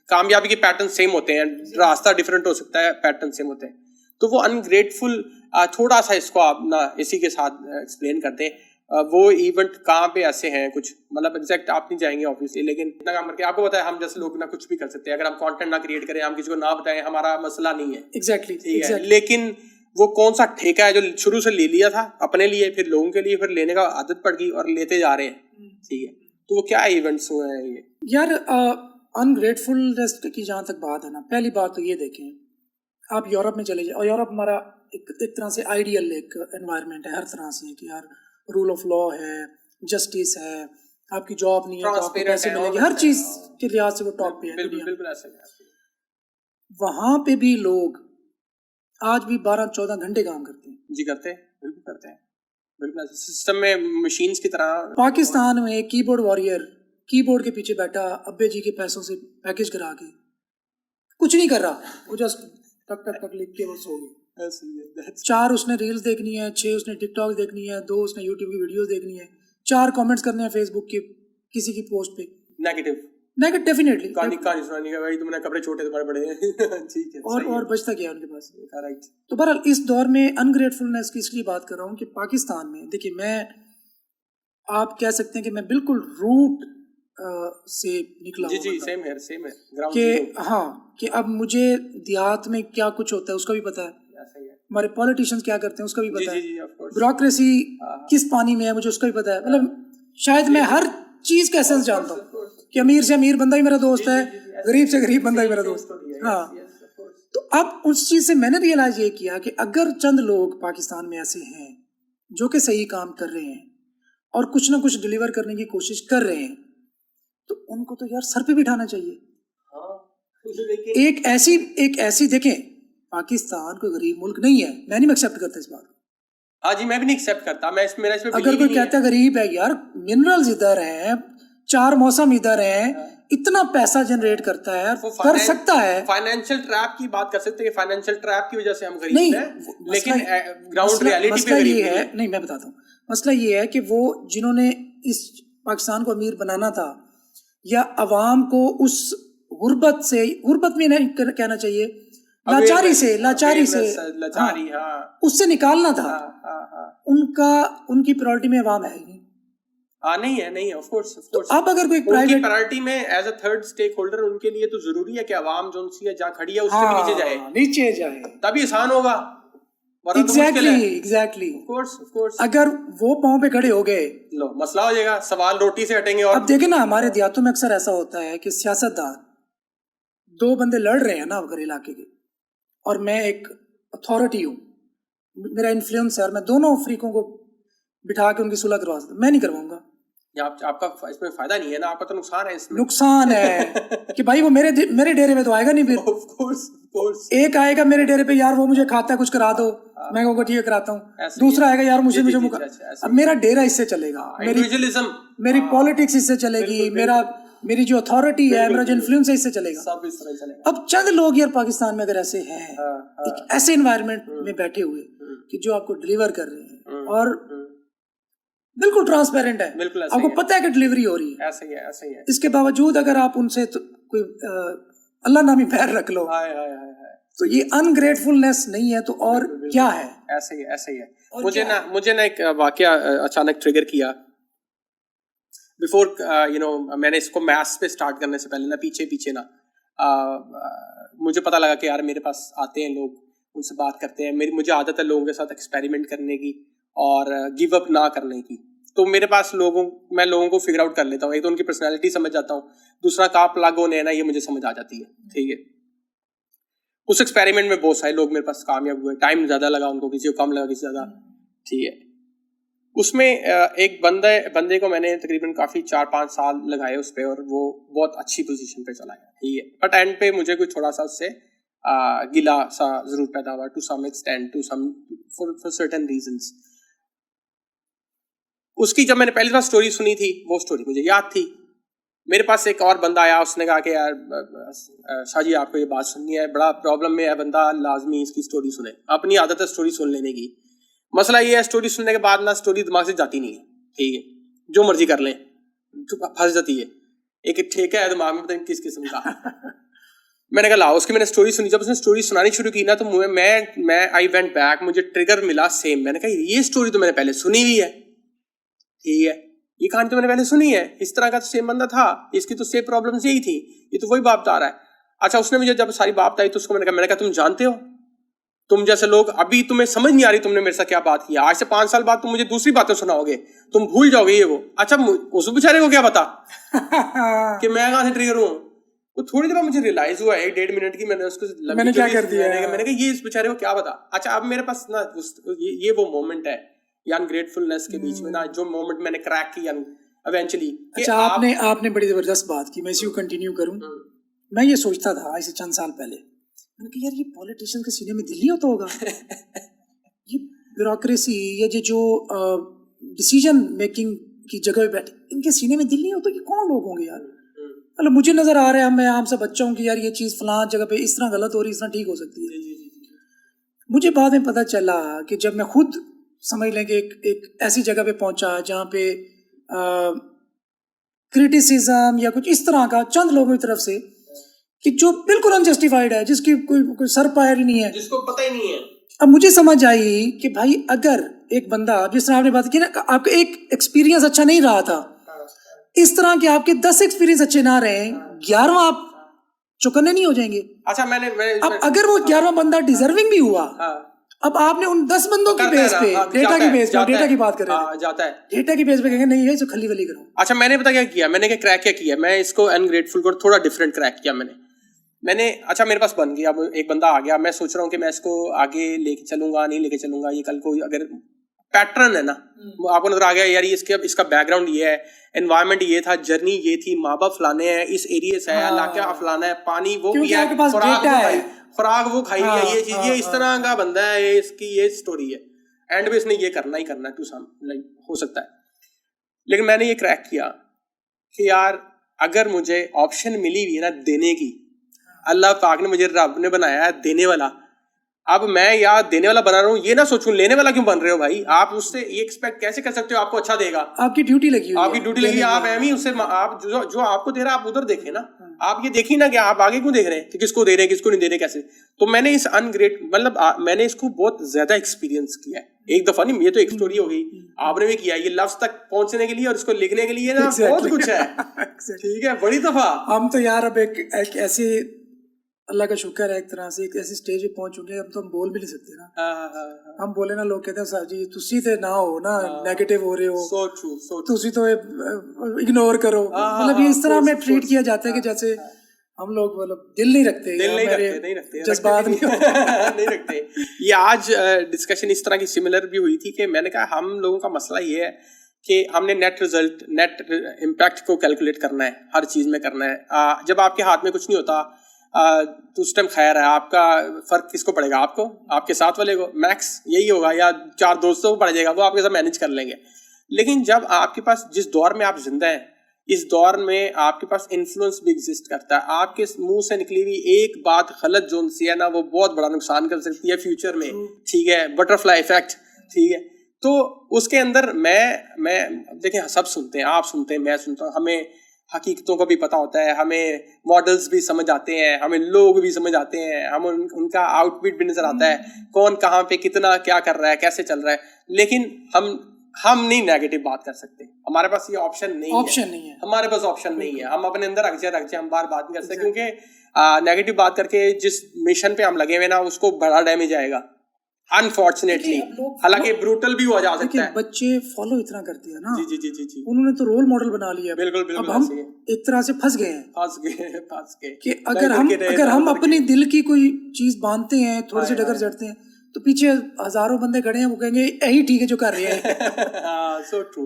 कामयाबी के पैटर्न सेम होते हैं, रास्ता डिफरेंट हो सकता है, पैटर्न सेम होते हैं। तो वो अनग्रेटफुल, थोड़ा सा इसको आप ना इसी के साथ एक्सप्लेन करते हैं। वो इवेंट कहाँ पे ऐसे हैं कुछ, मतलब एग्जैक्ट आप नहीं जाएंगे ऑब्वियसली, लेकिन इतना काम करके आपको पता है हम जैसे लोग ना कुछ भी कर सकते हैं। अगर हम कंटेंट ना क्रिएट करें, हम किसी को ना बताएं, हमारा मसला नहीं है, एग्जैक्टली, ठीक है। लेकिन वो कौन सा ठेका है जो शुरू से ले लिया था अपने लिए, फिर लोगों के लिए, फिर लेने का आदत पड़ गई और लेते जा रहे हैं, ठीक है। तो वो क्या इवेंट्स हुए हैं ये यार? अनग्रेटफुलनेस की जहाँ तक बात है ना, पहली बात तो ये देखें, आप यूरोप में चले जाए, और यूरोप हमारा एक तरह से आइडियल एक एनवायरनमेंट है हर तरह से, कि यार रूल ऑफ लॉ है, जस्टिस है, आपकी जॉब नहीं है तो आपको पैसे मिलेंगे, हर चीज़ के लिहाज से वो टॉप पे है। बिल्कुल ऐसे वहाँ पे भी लोग आज भी 12-14 घंटे काम करते हैं। जी करते हैं, बिल्कुल करते हैं, बिल्कुल सिस्टम में मशीन्स की तरह। पाकिस्तान में कीबोर्ड वॉरियर कीबोर्ड के पीछे बैठा, अब्बे जी के पैसों से पैकेज करा के कुछ नहीं कर रहा, वो जस्ट टक टक टक लिख के बस हो गया। 4 उसने रील्स देखनी है, 6 उसने टिकटॉक देखनी है, 2 उसने यूट्यूब की वीडियोस देखनी है, 4 कमेंट्स करने हैं फेसबुक के किसी की पोस्ट पे नेगेटिव, डेफिनेटली कहानी सुनानी है भाई, तुमने कपड़े छोटे तुम्हारे बड़े हैं ठीक है, और बचता क्या है उनके पास, राइट। तो बहरहाल इस दौर में अनग्रेटफुलनेस की इसलिए बात कर रहा हूँ कि पाकिस्तान में देखिए, मैं आप कह सकते हैं कि मैं बिल्कुल रूट से निकला जी जी, सेम है ग्राउंड कि हाँ, कि अब मुझे देहात में क्या कुछ होता है उसका भी पता है, हमारे पॉलिटिशियंस क्या करते हैं उसका भी पता है, ब्यूरोक्रेसी किस पानी में है मुझे उसका भी पता है। मतलब शायद मैं हर चीज का एसेंस जानता हूँ कि अमीर से अमीर बंदा ही मेरा दोस्त है, गरीब से गरीब बंदा ही मेरा दोस्त। हाँ, तो अब उस चीज से मैंने रियलाइज ये किया कि अगर चंद लोग पाकिस्तान में ऐसे हैं जो कि सही काम कर रहे हैं और कुछ ना कुछ डिलीवर करने की कोशिश कर रहे हैं, तो उनको तो यार सर पे बिठाना चाहिए। एक ऐसी देखें, पाकिस्तान कोई गरीब मुल्क नहीं है, मैं नहीं एक्सेप्ट करता इस बात को। हाँ जी, मैं भी नहीं एक्सेप्ट करता, मैं इसमें अगर कोई कहता है गरीब है, यार मिनरल्स इधर हैं, 4 मौसम इधर हैं, इतना पैसा जनरेट करता है, कर सकता है। फाइनेंशियल ट्रैप की बात कर सकते हैं, फाइनेंशियल ट्रैप की वजह से हम गरीब हैं, लेकिन ग्राउंड रियलिटी पे गरीब है नहीं। मैं बताता हूँ, मसला ये है कि वो जिन्होंने इस पाकिस्तान को अमीर बनाना था, या अवाम को उस गुर्बत में नहीं कहना चाहिए, लाचारी से उससे निकालना था। उनकी प्रायोरिटी में अवाम है ही नहीं है ऑफ कोर्स। तो अब अगर कोई प्राइवेट प्रायोरिटी में as a third stakeholder, उनके लिए तो जरूरी है कि अवाम जो सी है जहाँ खड़ी है उससे भी नीचे जाए, तभी आसान होगा। एग्जैक्टली ऑफ कोर्स अगर वो पाँव पे खड़े हो गए, लो मसला हो जाएगा, सवाल रोटी से हटेंगे। और अब देखे ना, हमारे देहातों में अक्सर ऐसा होता है कि सियासतदान 2 बंदे लड़ रहे हैं ना अगर इलाके के, और मैं एक अथॉरिटी हूँ, मेरा इन्फ्लुएंस है, और मैं दोनों अफ्रीकों को बिठा के उनकी सुलह करवा सकता, मैं नहीं करवाऊंगा। आपका इसमें फायदा नहीं है ना, आपका तो नुकसान है इसमें। नुकसान है कि भाई वो मेरे डेरे में तो आएगा नहीं, फिर ऑफ कोर्स एक आएगा मेरे डेरे पे, यार वो मुझे खाता है कुछ करा दो, मैं कहूँगा ठीक है कराता हूँ। दूसरा आएगा, यार मुझे अब मेरा डेरा इससे चलेगा, मेरी पॉलिटिक्स इससे चलेगी, मेरी जो अथॉरिटी है, मेरा जो इन्फ्लुएंस है इससे चलेगा, सब इस तरह चलेगा। अब चंद लोग यार पाकिस्तान में अगर ऐसे हैं, एक ऐसे एनवायरनमेंट में बैठे हुए कि जो आपको डिलीवर कर रहे हैं और बिल्कुल ट्रांसपेरेंट है, बिल्कुल आपको पता है कि डिलीवरी हो रही है, ऐसे ही है। इसके बावजूद अगर आप उनसे तो कोई अल्लाह नामी पैर रख लो, तो ये अनग्रेटफुलनेस नहीं है तो और क्या है? ऐसे ही है। मुझे ना एक वाकया अचानक ट्रिगर किया। बिफोर मैंने इसको मैथ्स पे स्टार्ट करने से पहले ना पीछे ना मुझे पता लगा कि यार मेरे पास आते हैं लोग, उनसे बात करते हैं, मुझे आदत है लोगों के साथ एक्सपेरिमेंट करने की और गिव अप ना करने की। तो मेरे पास मैं लोगों को फिगर आउट कर लेता हूँ, एक तो उनकी पर्सनैलिटी समझ जाता हूँ, दूसरा कहाँ प्लग होने है ना ये मुझे समझ आ जाती है, ठीक है। उस एक्सपेरिमेंट में बहुत सारे लोग मेरे पास कामयाब हुए, टाइम ज़्यादा लगा उनको, किसी को कम लगा, किसी ज़्यादा, ठीक है। उसमें एक बंदे को मैंने तकरीबन काफ़ी 4-5 साल लगाए उस पर, और वो बहुत अच्छी पोजीशन पे चला गया, ठीक है। बट एंड पे मुझे कुछ थोड़ा सा उससे गिला सा जरूर पैदा हुआ to some extent, to some for certain reasons. उसकी जब मैंने पहली बार स्टोरी सुनी थी, वो स्टोरी मुझे याद थी। मेरे पास एक और बंदा आया, उसने कहा कि यार शाह जी आपको ये बात सुननी है, बड़ा प्रॉब्लम में है बंदा, लाजमी इसकी स्टोरी सुने। अपनी आदत है स्टोरी सुन लेने की। मसला ये है स्टोरी सुनने के बाद ना स्टोरी दिमाग से जाती नहीं है, ठीक है, जो मर्जी कर लें फंस जाती है। एक ठेका है दिमाग में पता नहीं किस किस्म का। मैंने कहा लाओ, उसकी मैंने स्टोरी सुनी। जब उसने स्टोरी सुनानी शुरू की ना तो मैं आई वेंट बैक, मुझे ट्रिगर मिला सेम। मैंने कहा ये स्टोरी तो मैंने पहले सुनी हुई है, ठीक है, ये कहानी तो मैंने पहले सुनी है, इस तरह का तो सेम बंदा था, इसकी तो सेम प्रॉब्लम्स यही थी, ये तो वही बाप बता रहा है। अच्छा, उसने मुझे जब सारी बात बताई तो उसको मैंने कहा तुम जानते हो, तुम जैसे लोग अभी तुम्हें समझ नहीं आ रही तुमने मेरे साथ क्या बात किया, आज से 5 साल बाद तुम मुझे दूसरी बातें सुनाओगे, तुम भूल जाओगे ये वो। अच्छा, उस बेचारे को क्या पता कि मैं कहां से ट्रिगर हूं। वो थोड़ी देर बाद मुझे रियलाइज हुआ 1-1.5 मिनट की मैंने क्या कर दिया। मैंने कहा ये इस बेचारे को क्या पता। अच्छा, अब मेरे पास ना ये वो मोमेंट है या अनग्रेटफुलनेस के बीच में ना, जो मोमेंट मैंने क्रैक किया इवेंचुअली। अच्छा, आपने बड़ी जबरदस्त बात की, मैं इसी को कंटिन्यू करूं। मैं ये सोचता था ऐसे चंद साल पहले, मैंने कहा यार ये पॉलिटिशियन के सीने में दिल नहीं होता होगा। ये ब्यूरोक्रेसी या जो डिसीजन मेकिंग की जगह पे बैठे, इनके सीने में दिल नहीं होता कि कौन लोग होंगे यार। मतलब मुझे नजर आ रहा है, मैं आम सा बच्चा हूँ कि यार ये चीज़ फलां जगह पे इस तरह गलत हो रही है, इस तरह ठीक हो सकती है। मुझे बाद में पता चला कि जब मैं खुद समझ लें कि एक ऐसी जगह पे पहुंचा जहाँ पे क्रिटिसिज्म या कुछ इस तरह का चंद लोगों की तरफ से कि जो बिल्कुल अनजस्टिफाइड है, जिसकी कोई सर पैर ही नहीं है, जिसको पता ही नहीं है। अब मुझे समझ आई कि भाई अगर एक बंदा, जिस तरह आपने बात की ना, आपका एक एक्सपीरियंस अच्छा नहीं रहा था, इस तरह के आपके 10 एक्सपीरियंस अच्छे ना रहे, 11वां आप चौकन्ने नहीं हो जाएंगे। अच्छा, मैंने अब अगर वो 11वां बंदा डिजर्विंग भी हुआ, अब आपने उन 10 बंदों की बेस पे, डेटा की बेस पे, डेटा की बात कर रहे हैं, जाता है डेटा की बेस पे कहेंगे नहीं है तो खली वली करो। अच्छा, मैंने पता क्या किया, मैंने क्रैक क्या किया, मैं इसको अनग्रेटफुल को थोड़ा डिफरेंट क्रैक किया मैंने। अच्छा, मेरे पास बन गया, अब एक बंदा आ गया, मैं सोच रहा हूँ कि मैं इसको आगे लेके चलूंगा, नहीं लेके चलूंगा, ये कल को अगर पैटर्न है ना, आपको नजर आ गया यार ये इसका बैकग्राउंड ये है, एनवायरनमेंट ये था, जर्नी ये थी, माँ बाप फलाने हैं, इस एरिया से है, इलाका फलाना है, पानी वो पिया, खुराक वो खाई है, ये चीज, ये इस तरह का बंदा है, ये इसकी ये स्टोरी है, एंड में इसने ये करना ही करना है, टू सम लाइक हो सकता है। लेकिन मैंने ये क्रैक किया कि यार अगर मुझे ऑप्शन मिली हुई है ना देने की, अल्लाह पाक ने मुझे, रब ने बनाया है देने वाला, अब मैं या देने वाला बना रहा हूँ, ये ना सोचूं लेने वाला क्यों बन रहे हो भाई। आप उससे ये एक्सपेक्ट कैसे कर सकते हो आपको अच्छा देगा, आपकी ड्यूटी लगी हुई है, आपकी ड्यूटी लगी, आप एम ही उससे, आप जो आपको दे रहा है आप उधर देखें ना, आप ये देखिए ना कि आप आगे क्यों देख रहे हैं कि किसको दे रहे हैं किसको नहीं दे रहे कैसे। तो मैंने इस मैंने इसको बहुत ज्यादा एक्सपीरियंस किया है, एक दफा नहीं, ये तो एक स्टोरी हो गई, आपने भी किया, ये लफ्ज तक पहुंचने के लिए और इसको लिखने के लिए ना बहुत कुछ है, ठीक है, बड़ी दफा। हम तो यार अब एक ऐसे, अल्लाह का शुक्र है एक तरह से, एक ऐसी स्टेज पे पहुंच चुके हैं, अब तो हम बोल भी नहीं सकते ना। हम बोले ना, लोग कहते हैं सर जी तुसी ते ना हो ना, नेगेटिव हो रहे हो, so true. तुसी तो इग्नोर करो, मतलब ये इस तरह में ट्रीट किया जाता है कि जैसे हम लोग मतलब दिल नहीं रखते, जज्बात नहीं रखते। ये आज डिस्कशन इस तरह की सिमिलर भी हुई थी कि मैंने कहा हम लोगों का मसला ये है कि हमने नेट रिजल्ट, नेट इम्पैक्ट को कैलकुलेट करना है, हर चीज में करना है। जब आपके हाथ में कुछ नहीं होता तो उस टाइम खैर है, आपका फर्क किसको पड़ेगा, आपको, आपके साथ वाले को, मैक्स यही होगा, या 4 दोस्तों को पड़ जाएगा, वो आपके साथ मैनेज कर लेंगे। लेकिन जब आपके पास, जिस दौर में आप जिंदा हैं, इस दौर में आपके पास इन्फ्लुएंस भी एग्जिस्ट करता है, आपके मुंह से निकली हुई एक बात गलत जो सी है ना, वो बहुत बड़ा नुकसान कर सकती है फ्यूचर में, ठीक है, बटरफ्लाई इफेक्ट, ठीक है। तो उसके अंदर मैं देखिए, सब सुनते हैं, आप सुनते हैं, मैं सुनता हूँ, हमें हकीकतों का भी पता होता है, हमें मॉडल्स भी समझ आते हैं, हमें लोग भी समझ आते हैं, हम उनका आउटपुट भी नजर आता है, कौन कहाँ पे कितना क्या कर रहा है, कैसे चल रहा है। लेकिन हम नहीं नेगेटिव बात कर सकते, हमारे पास ये ऑप्शन नहीं है, हमारे पास ऑप्शन नहीं है, हम अपने अंदर रख जाए हम बार बात नहीं कर सकते, क्योंकि नेगेटिव बात करके जिस मिशन पे हम लगे हुए ना, उसको बड़ा डैमेज आएगा अनफॉर्चुनेटली, हालांकि ब्रूटल भी हो जा सकता है। बच्चे फॉलो इतना करते हैं ना, जी, उन्होंने तो रोल मॉडल बना लिया, बिल्कुल अब हम एक तरह से फंस गए कि अगर हम अपने दिल की कोई चीज बांधते हैं, थोड़े से डगर जड़ते हैं, तो पीछे हजारों बंदे खड़े हैं, वो कहेंगे यही ठीक है जो कर रहे हैं। So true.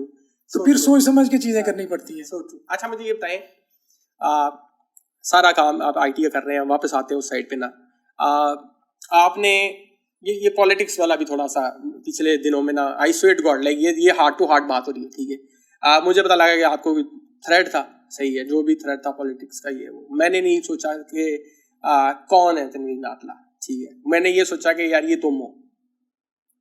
तो फिर सोच समझ के चीजें करनी पड़ती है। So true. अच्छा, मुझे ये बताएं, सारा काम आप IT का कर रहे हैं, वापस आते हैं उस साइड पे ना, आपने ये पॉलिटिक्स वाला भी थोड़ा सा पिछले दिनों में ना, आई स्वेट गॉड, लाइक ये हार्ट टू हार्ट बात हो रही है, ठीक है। मुझे पता लगा कि आपको थ्रेड था, सही है, जो भी थ्रेड था पॉलिटिक्स का, ये वो मैंने नहीं सोचा कि कौन है तनवीर नाटला, ठीक है। मैंने ये सोचा कि यार ये तुम हो,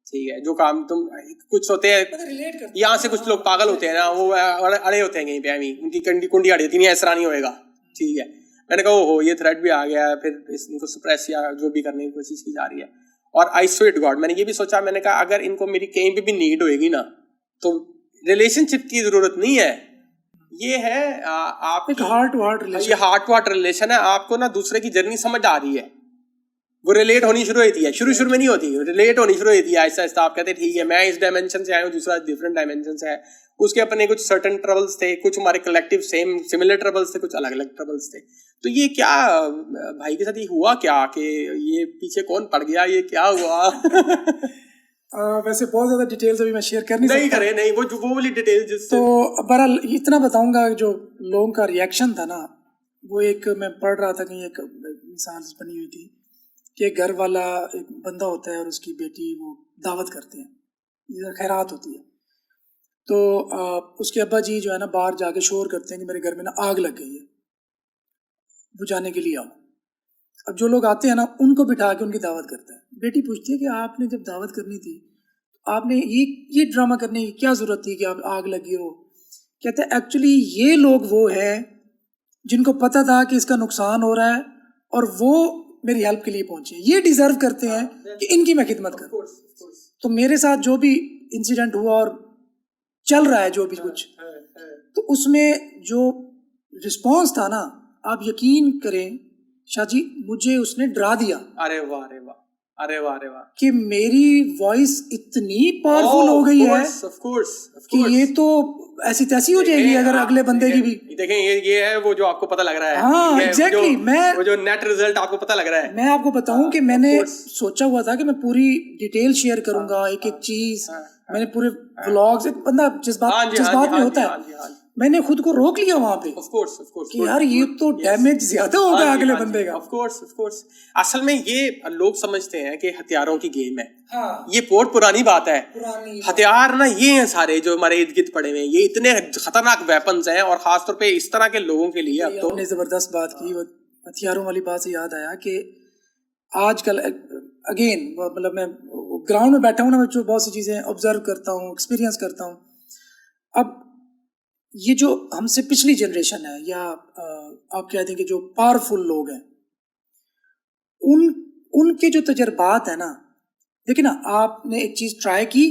ठीक है, जो काम तुम, कुछ होते हैं यहाँ से कुछ लोग पागल होते हैं ना, वो अड़े होते हैं कहीं पे, उनकी कुंडी अड़ी होती नहीं, ऐसा नहीं होएगा, ठीक है। मैंने कहा हो ये थ्रेड भी आ गया है, फिर इनको सप्रेस या जो भी करने की कोशिश की जा रही है। और आई स्वेट गॉड, मैंने ये भी सोचा, मैंने कहा अगर इनको मेरी कहीं पे भी नीड होएगी ना, तो रिलेशनशिप की जरूरत नहीं है, ये है आप हार्ट टू हार्ट रिलेशन, ये हार्ट टू हार्ट रिलेशन है। आपको ना दूसरे की जर्नी समझ आ रही है, वो रिलेट होनी शुरू होती है, शुरू में नहीं होती, रिलेट होनी शुरू होती है आहिस्ता आहिस्ता। आप कहते हैं ठीक है, मैं इस डायमेंशन से आया हूँ, दूसरा डिफरेंट डायमेंशन से है, उसके अपने कुछ सर्टेन ट्रबल्स थे, कुछ हमारे कलेक्टिव सिमिलर ट्रबल्स थे, कुछ अलग अलग ट्रबल्स थे। तो ये क्या भाई के साथ ये हुआ क्या कि ये पीछे कौन पड़ गया, ये क्या हुआ? वैसे बहुत ज्यादा डिटेल्स अभी मैं शेयर कर नहीं सकता, नहीं वो वाली डिटेल्स जिससे, तो बहरहाल इतना बताऊंगा, जो लोगों का रिएक्शन था ना, वो एक मैं पढ़ रहा था कहीं, एक मिसाल बनी हुई थी कि घर वाला एक बंदा होता है और उसकी बेटी वो दावत करते हैं, इधर खैरात होती है, तो उसके अब्बा जी जो है ना बाहर जाके शोर करते हैं कि मेरे घर में ना आग लग गई है, बुझाने के लिए आओ। अब जो लोग आते हैं ना उनको बिठा के उनकी दावत करता है। बेटी पूछती है कि आपने जब दावत करनी थी आपने ये ड्रामा करने की क्या जरूरत थी कि आप आग लगी हो? कहते हैं एक्चुअली ये लोग वो हैं जिनको पता था कि इसका नुकसान हो रहा है और वो मेरी हेल्प के लिए पहुंचे, ये डिजर्व करते हैं कि इनकी मैं खिदमत करूं। तो मेरे साथ जो भी इंसिडेंट हुआ और चल रहा है जो भी कुछ, तो उसमें जो रिस्पॉन्स था ना, आप यकीन करें शाहजी, मुझे उसने डरा दिया। अरे वाह अरे वाह अरे वाह अरे वाह, कि मेरी वॉइस इतनी पावरफुल हो गई है कि ये तो ऐसी तैसी हो जाएगी अगर अगले बंदे की भी देखें। ये है वो जो आपको पता लग रहा है। हाँ एग्जैक्टली, मैं वो जो नेट रिजल्ट आपको पता लग रहा है। मैं आपको बताऊं कि मैंने सोचा हुआ था कि मैं पूरी डिटेल शेयर करूंगा, एक एक चीज, मैंने पूरे व्लॉग्स, एक बंदा जज्बात में होता है, मैंने खुद को रोक लिया वहां पे ऑफ कोर्स कि यार ये तो डैमेज ज्यादा होगा अगले बंदे का। ऑफ कोर्स असल में ये लोग समझते हैं कि हथियारों की गेम है। हाँ, ये बहुत पुरानी बात है। हथियार ना ये हैं सारे जो हमारे इर्द गिर्द पड़े हुए हैं, ये इतने खतरनाक वेपन्स हैं, और खासतौर पे इस तरह के लोगों के लिए। अब तो जबरदस्त बात की, वो हथियारों वाली बात से याद आया कि आजकल अगेन मतलब मैं ग्राउंड में बैठा हूँ ना, मैं जो बहुत सी चीजें ऑब्जर्व करता हूँ, एक्सपीरियंस करता हूँ। अब ये जो हमसे पिछली जनरेशन है, या आप कह दें कि जो पावरफुल लोग हैं, उनके जो तजर्बात है ना, देखिए ना, आपने एक चीज ट्राई की,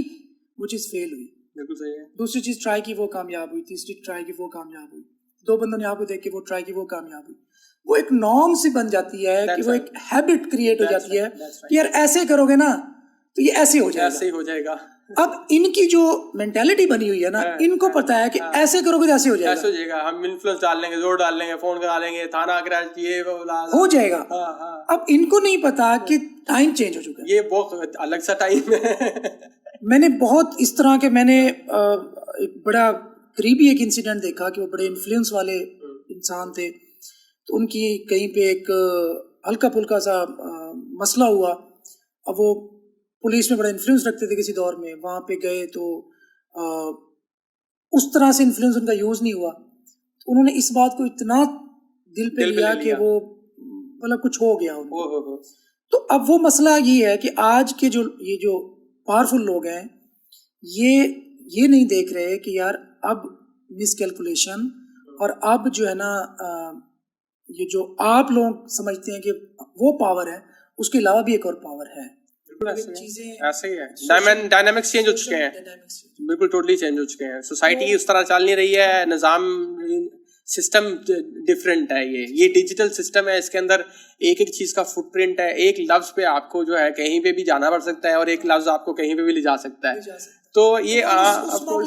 वो चीज फेल हुई, बिल्कुल सही है। दूसरी चीज ट्राई की, वो कामयाब हुई, तीसरी ट्राई की, वो कामयाब हुई, दो बंदों ने आपको देख के वो ट्राई की, वो कामयाब हुई। वो एक नॉर्म सी बन जाती है कि वो एक हैबिट क्रिएट हो जाती है कि यार ऐसे करोगे ना तो ये ऐसे हो जाएगा। अब इनकी जो मेंटालिटी बनी हुई है ना, इनको पता है कि ऐसे करोगे तो ऐसे हो जाएगा। हम इन्फ्लुएंस डाल लेंगे, जोर डाल लेंगे, फोन करा लेंगे, थाना क्रैश ये हो जाएगा। अब इनको नहीं पता कि टाइम चेंज हो चुका है, ये बहुत अलग सा टाइम है। मैंने बहुत इस तरह के, मैंने एक बड़ा करीबी एक इंसिडेंट देखा कि वो बड़े इन्फ्लुएंस वाले इंसान थे, तो उनकी कहीं पे एक हल्का फुल्का सा मसला हुआ। अब वो पुलिस में बड़ा इन्फ्लुएंस रखते थे किसी दौर में, वहाँ पे गए तो उस तरह से इन्फ्लुएंस उनका यूज़ नहीं हुआ, तो उन्होंने इस बात को इतना दिल पे लिया कि वो मतलब कुछ हो गया उनको। तो अब वो मसला ये है कि आज के ये जो पावरफुल लोग हैं, ये नहीं देख रहे कि यार अब मिसकैलकुलेशन, और अब जो है ना ये जो आप लोग समझते हैं कि वो पावर है, उसके अलावा भी एक और पावर है। चीजें ऐसे ही है, डायनामिक्स चेंज हो चुके हैं, बिल्कुल टोटली चेंज हो चुके हैं। सोसाइटी उस तरह चल नहीं रही है, निजाम सिस्टम डिफरेंट है। ये डिजिटल सिस्टम है, इसके अंदर एक एक चीज का फुटप्रिंट है। एक लफ्ज पे आपको जो है कहीं पे भी जाना पड़ सकता है, और एक लफ्ज आपको कहीं पे भी ले जा सकता है। तो ये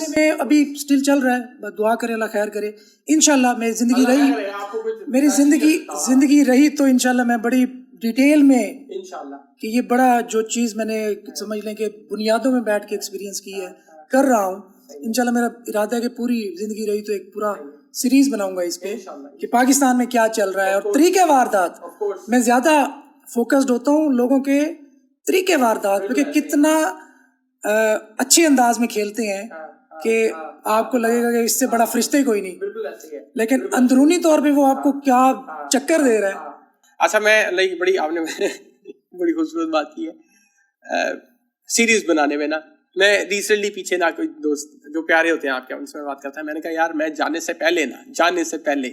में अभी स्टिल चल रहा है। दुआ करे, अल्लाह खैर करे। इंशाल्लाह मेरी जिंदगी रही तो इंशाल्लाह मैं बड़ी डिटेल में इंशाल्लाह कि ये बड़ा जो चीज़ मैंने समझ लें कि बुनियादों में बैठ के एक्सपीरियंस की है, कर रहा हूँ। इंशाल्लाह मेरा इरादा है कि पूरी जिंदगी रही तो एक पूरा सीरीज बनाऊंगा इस पे कि पाकिस्तान में क्या चल रहा है, और तरीके वारदात मैं ज़्यादा फोकस्ड होता हूँ लोगों के तरीके वारदात पे कि कितना अच्छे अंदाज में खेलते हैं कि आपको लगेगा कि इससे बड़ा फरिश्ता ही कोई नहीं, बिल्कुल ऐसे ही है। लेकिन अंदरूनी तौर पे वो आपको क्या चक्कर दे रहा है। अच्छा, मैं लाइक बड़ी आपने बड़ी खूबसूरत बात की है सीरीज बनाने में ना। मैं रिसेंटली पीछे ना कोई दोस्त जो प्यारे होते हैं आपके, उनसे मैं बात करता है, मैंने कहा यार मैं जाने से पहले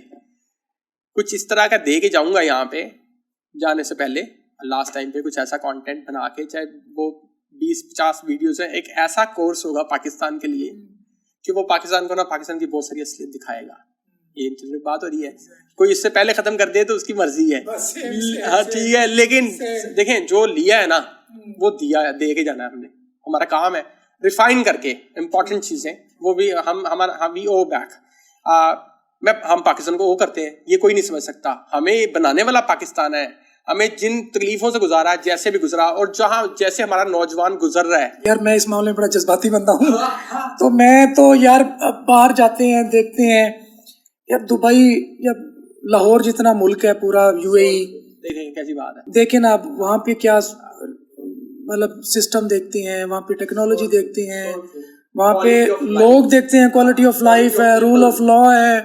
कुछ इस तरह का दे के जाऊंगा यहाँ पे, जाने से पहले लास्ट टाइम पे कुछ ऐसा कंटेंट बना के, चाहे वो 20-50 वीडियोस है, एक ऐसा कोर्स होगा पाकिस्तान के लिए कि वो पाकिस्तान को ना पाकिस्तान की बहुत सारी असलियत दिखाएगा। ये इंटरनेट बात हो रही है, कोई इससे पहले खत्म कर दे तो उसकी मर्जी है। हाँ ठीक है, लेकिन देखें जो लिया है ना वो दिया दे के जाना है हमने। हमारा काम है रिफाइन करके इम्पोर्टेंट चीजें, वो भी हम ओ बैक हम पाकिस्तान को वो करते हैं, ये कोई नहीं समझ सकता। हमें बनाने वाला पाकिस्तान है, हमें जिन तकलीफों से गुजारा जैसे भी गुजरा और जहाँ जैसे हमारा नौजवान गुजर रहा है। यार मैं इस मामले में बड़ा जज्बाती बंदा हूँ तो मैं तो यार बाहर जाते हैं देखते हैं यार, दुबई या लाहौर जितना मुल्क है पूरा यूएई, देखें कैसी बात है, देखें ना आप वहाँ पे क्या मतलब सिस्टम देखते हैं, वहाँ पे टेक्नोलॉजी देखते हैं, वहाँ पे लोग देखते हैं, क्वालिटी ऑफ लाइफ है, रूल ऑफ लॉ है।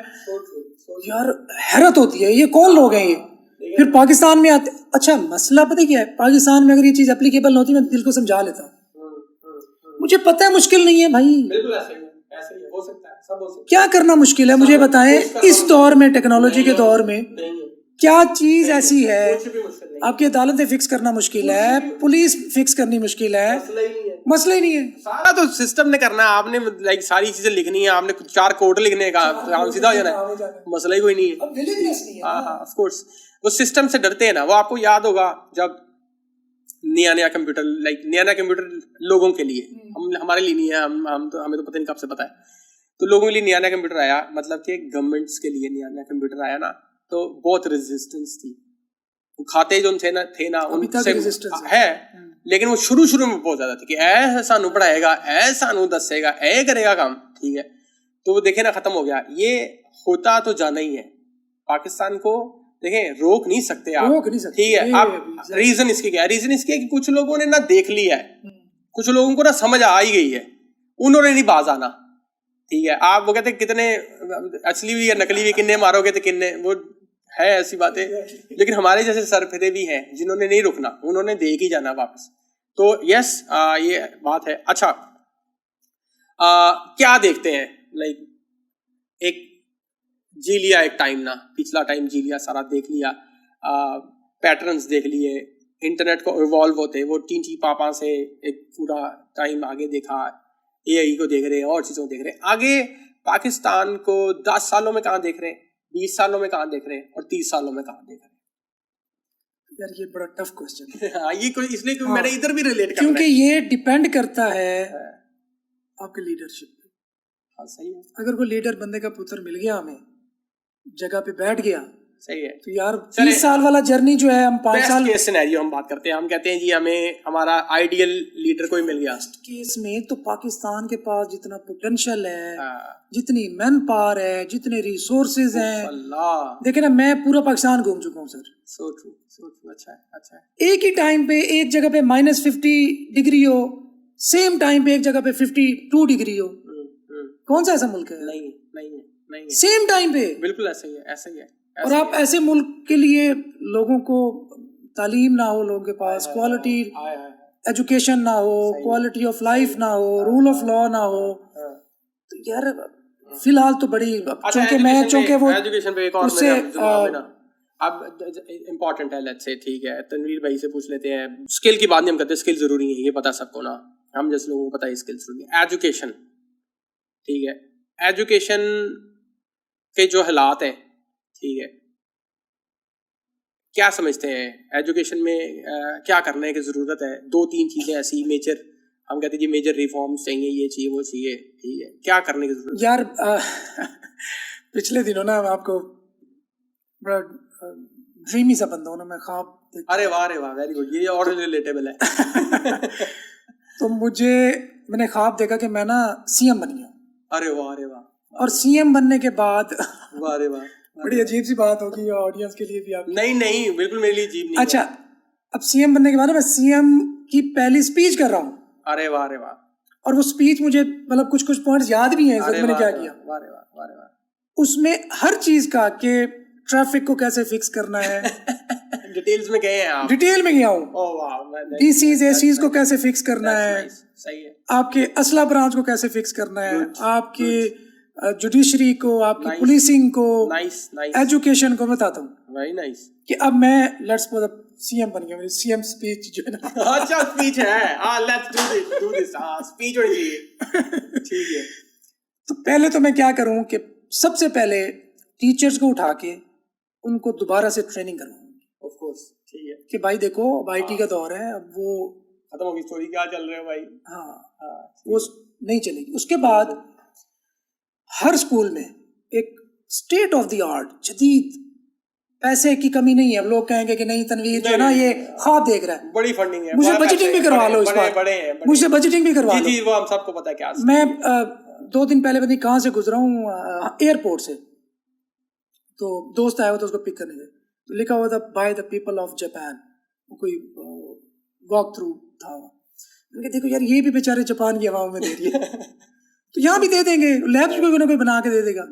यार हैरत होती है, ये कौन लोग हैं ये। फिर पाकिस्तान में आते, अच्छा मसला पता क्या है, पाकिस्तान में अगर ये चीज एप्लीकेबल न होती मैं दिल को समझा लेता। मुझे पता है मुश्किल नहीं है भाई, बिल्कुल ऐसे ही हो सकता है, सब हो सकता है। क्या करना मुश्किल है मुझे बताएं, इस दौर में, टेक्नोलॉजी के दौर में क्या चीज ऐसी है। आपकी अदालतें फिक्स करना मुश्किल है, पुलिस फिक्स करनी मुश्किल है, मसला ही नहीं है। सारा तो सिस्टम ने करना है, आपने लाइक सारी चीजें लिखनी है, आपने 4 कोड लिखने का काम सीधा हो जाना है, मसला ही कोई नहीं है। हाँ हाँ ऑफ कोर्स, वो सिस्टम से डरते हैं ना। वो आपको याद होगा जब नया कंप्यूटर, लाइक नया कंप्यूटर लोगों के लिए, हमारे लिए नहीं है, हम तो हमें तो पता नहीं कब से पता है, तो लोगों के लिए नया कंप्यूटर आया, मतलब कि गवर्नमेंट्स के लिए नया कंप्यूटर आया ना, तो बहुत रेजिस्टेंस थी। वो खाते जो थे ना उनसे है, लेकिन वो शुरू में बहुत ज्यादा थी कि ऐ सानू पढ़ाएगा, ऐ सानू दसेगा, ऐ करेगा काम, ठीक है। तो वो देखे ना खत्म हो गया। ये होता तो जाना ही है, पाकिस्तान को देखें रोक नहीं सकते आप, ठीक है। आप रीजन इसकी क्या है? रीजन इसकी है कि कुछ लोगों ने ना देख लिया है, कुछ लोगों को ना समझ आ ही गई है, उन्होंने नहीं बाज आना, ठीक है। आप वो कहते कितने असली भी या नकली भी किन्ने मारोगे तो किन्ने, वो है ऐसी बातें, लेकिन हमारे जैसे सरफिरे भी हैं जिन्होंने नहीं रुकना, उन्होंने देख ही जाना वापस। तो यस ये बात है। अच्छा क्या देखते हैं, लाइक एक जी लिया, एक टाइम ना, पिछला टाइम जी लिया, सारा देख लिया, पैटर्न्स देख लिए, इंटरनेट को इवॉल्व होते वो टी पापा से एक पूरा टाइम आगे देखा, एआई को देख रहे हैं और चीज़ों को देख रहे हैं। आगे पाकिस्तान को 10 सालों में कहाँ देख रहे हैं, 20 सालों में कहाँ देख रहे हैं, और 30 सालों में कहाँ देख रहे हैं? यार ये बड़ा टफ क्वेश्चन है। हाँ, ये कोई इसलिए क्योंकि मैंने इधर भी रिलेट करना क्योंकि ये डिपेंड करता है आपके लीडरशिप पे। हाँ सही है, अगर कोई लीडर बंदे का पुत्र मिल गया, हमें जगह पे बैठ गया, सही है, तो यार 30 साल वाला जर्नी जो है, हम 5 साल केस सिनेरियो हम बात करते हैं, हम कहते हैं जी हमें हमारा आइडियल लीडर कोई मिल गया। केस में तो पाकिस्तान के पास जितना पोटेंशियल है, जितनी मैन पावर है, जितने रिसोर्सेज हैं, देखे ना, मैं पूरा पाकिस्तान घूम चुका हूँ सर। So true. अच्छा है। एक ही टाइम पे एक जगह पे -50 डिग्री हो, सेम टाइम पे एक जगह पे 52 डिग्री हो, कौन सा ऐसा मुल्क है? नहीं सेम टाइम पे, बिल्कुल ऐसा ही है। और आप ऐसे मुल्क के लिए लोगों को तालीम ना हो, लोगों के पास क्वालिटी एजुकेशन ना हो, क्वालिटी ऑफ लाइफ ना हो, रूल ऑफ लॉ ना हो, तो यार फिलहाल तो बड़ी, चूंकि वो एजुकेशन पे एक और उससे अब इम्पोर्टेंट है, लेट्स से, ठीक है, तनवीर भाई से पूछ लेते हैं। स्किल की बात नहीं हम करते, स्किल जरूरी है, ये पता सबको ना, हम जैसे लोगों को पता है स्किल जरूरी है। एजुकेशन, ठीक है, एजुकेशन के जो हालात हैं, ठीक है, क्या समझते हैं एजुकेशन में क्या करने की ज़रूरत है? 2-3 चीज़ें ऐसी मेजर, हम कहते हैं जी मेजर रिफॉर्म्स चाहिए, ये चाहिए वो चाहिए, ठीक है, क्या करने की ज़रूरत यार? पिछले दिनों ना आपको बड़ा ड्रीमी सा बंदा हूं ना मैं, ख्वाब। अरे वाह वेरी गुड, ये और रिलेटेबल है। तो मैंने ख्वाब देखा कि मैं ना सीएम बन गया। अरे वाह। और सीएम बनने के बाद वाह बड़ी अजीब सी बात होगी ऑडियंस के लिए भी, आप नहीं बिल्कुल मेरे लिए अजीब नहीं। अच्छा, अब सीएम बनने के बाद मैं सीएम की पहली स्पीच कर रहा हूँ, अरे वाह, अरे वाह, और वो स्पीच मुझे मतलब कुछ कुछ पॉइंट्स याद भी हैं, अरे मैंने वाह, क्या अरे किया वाह, अरे वाह, अरे वाह। उसमें हर चीज का कि ट्रैफिक को कैसे फिक्स करना है डिटेल्स में गए हैं आप? डिटेल में गया हूँ। ओह वाह, डीसीज एसीज को कैसे फिक्स करना है, सही है, आपके असला ब्रांच को कैसे फिक्स करना है, Good, आपकी जुडिशरी को, आपकी Nice, पुलिसिंग को, नाइस नाइस, एजुकेशन को बताता हूँ वेरी नाइस। कि अब मैं लेट्स सपोज सीएम बन गया, मेरी सीएम स्पीच जो है ना अच्छा स्पीच है, हाँ लेट्स डू दिस, हाँ स्पीच होनी चाहिए, ठीक है। तो पहले तो मैं क्या करूँ कि सबसे पहले टीचर्स को उठा के उनको दोबारा से ट्रेनिंग करवाऊँ। ऑफ कोर्स, ठीक है कि भाई देखो अब आईटी का दौर है, अब वो खत्म होगी स्टोरी, क्या चल रहे हो भाई? हाँ वो नहीं चलेगी। उसके बाद हर स्कूल में एक स्टेट ऑफ द आर्ट जदीद, पैसे की कमी नहीं है। अब लोग कहेंगे कि नहीं तनवीर जो है ना ये ख्वाब देख रहा है, बड़ी फंडिंग है, मुझे बड़ा बजटिंग भी पैसे, करवा लो इस बड़े बार, बड़े हैं, मुझसे बजटिंग भी करवा लो। जी वो हम सबको पता है क्या। मैं 2 दिन पहले पता नहीं कहाँ से गुजरा हूँ, एयरपोर्ट से, तो दोस्त आया हुआ था उसको पिक करने गए, तो लिखा हुआ था by the people of Japan, कोई वॉक थ्रू था। मैंने कहा देखो यार ये भी बेचारे जापान की हवाओं में दे रही है तो यहाँ भी दे देंगे, लैब्स भी कोई ना कोई बना के दे देगा।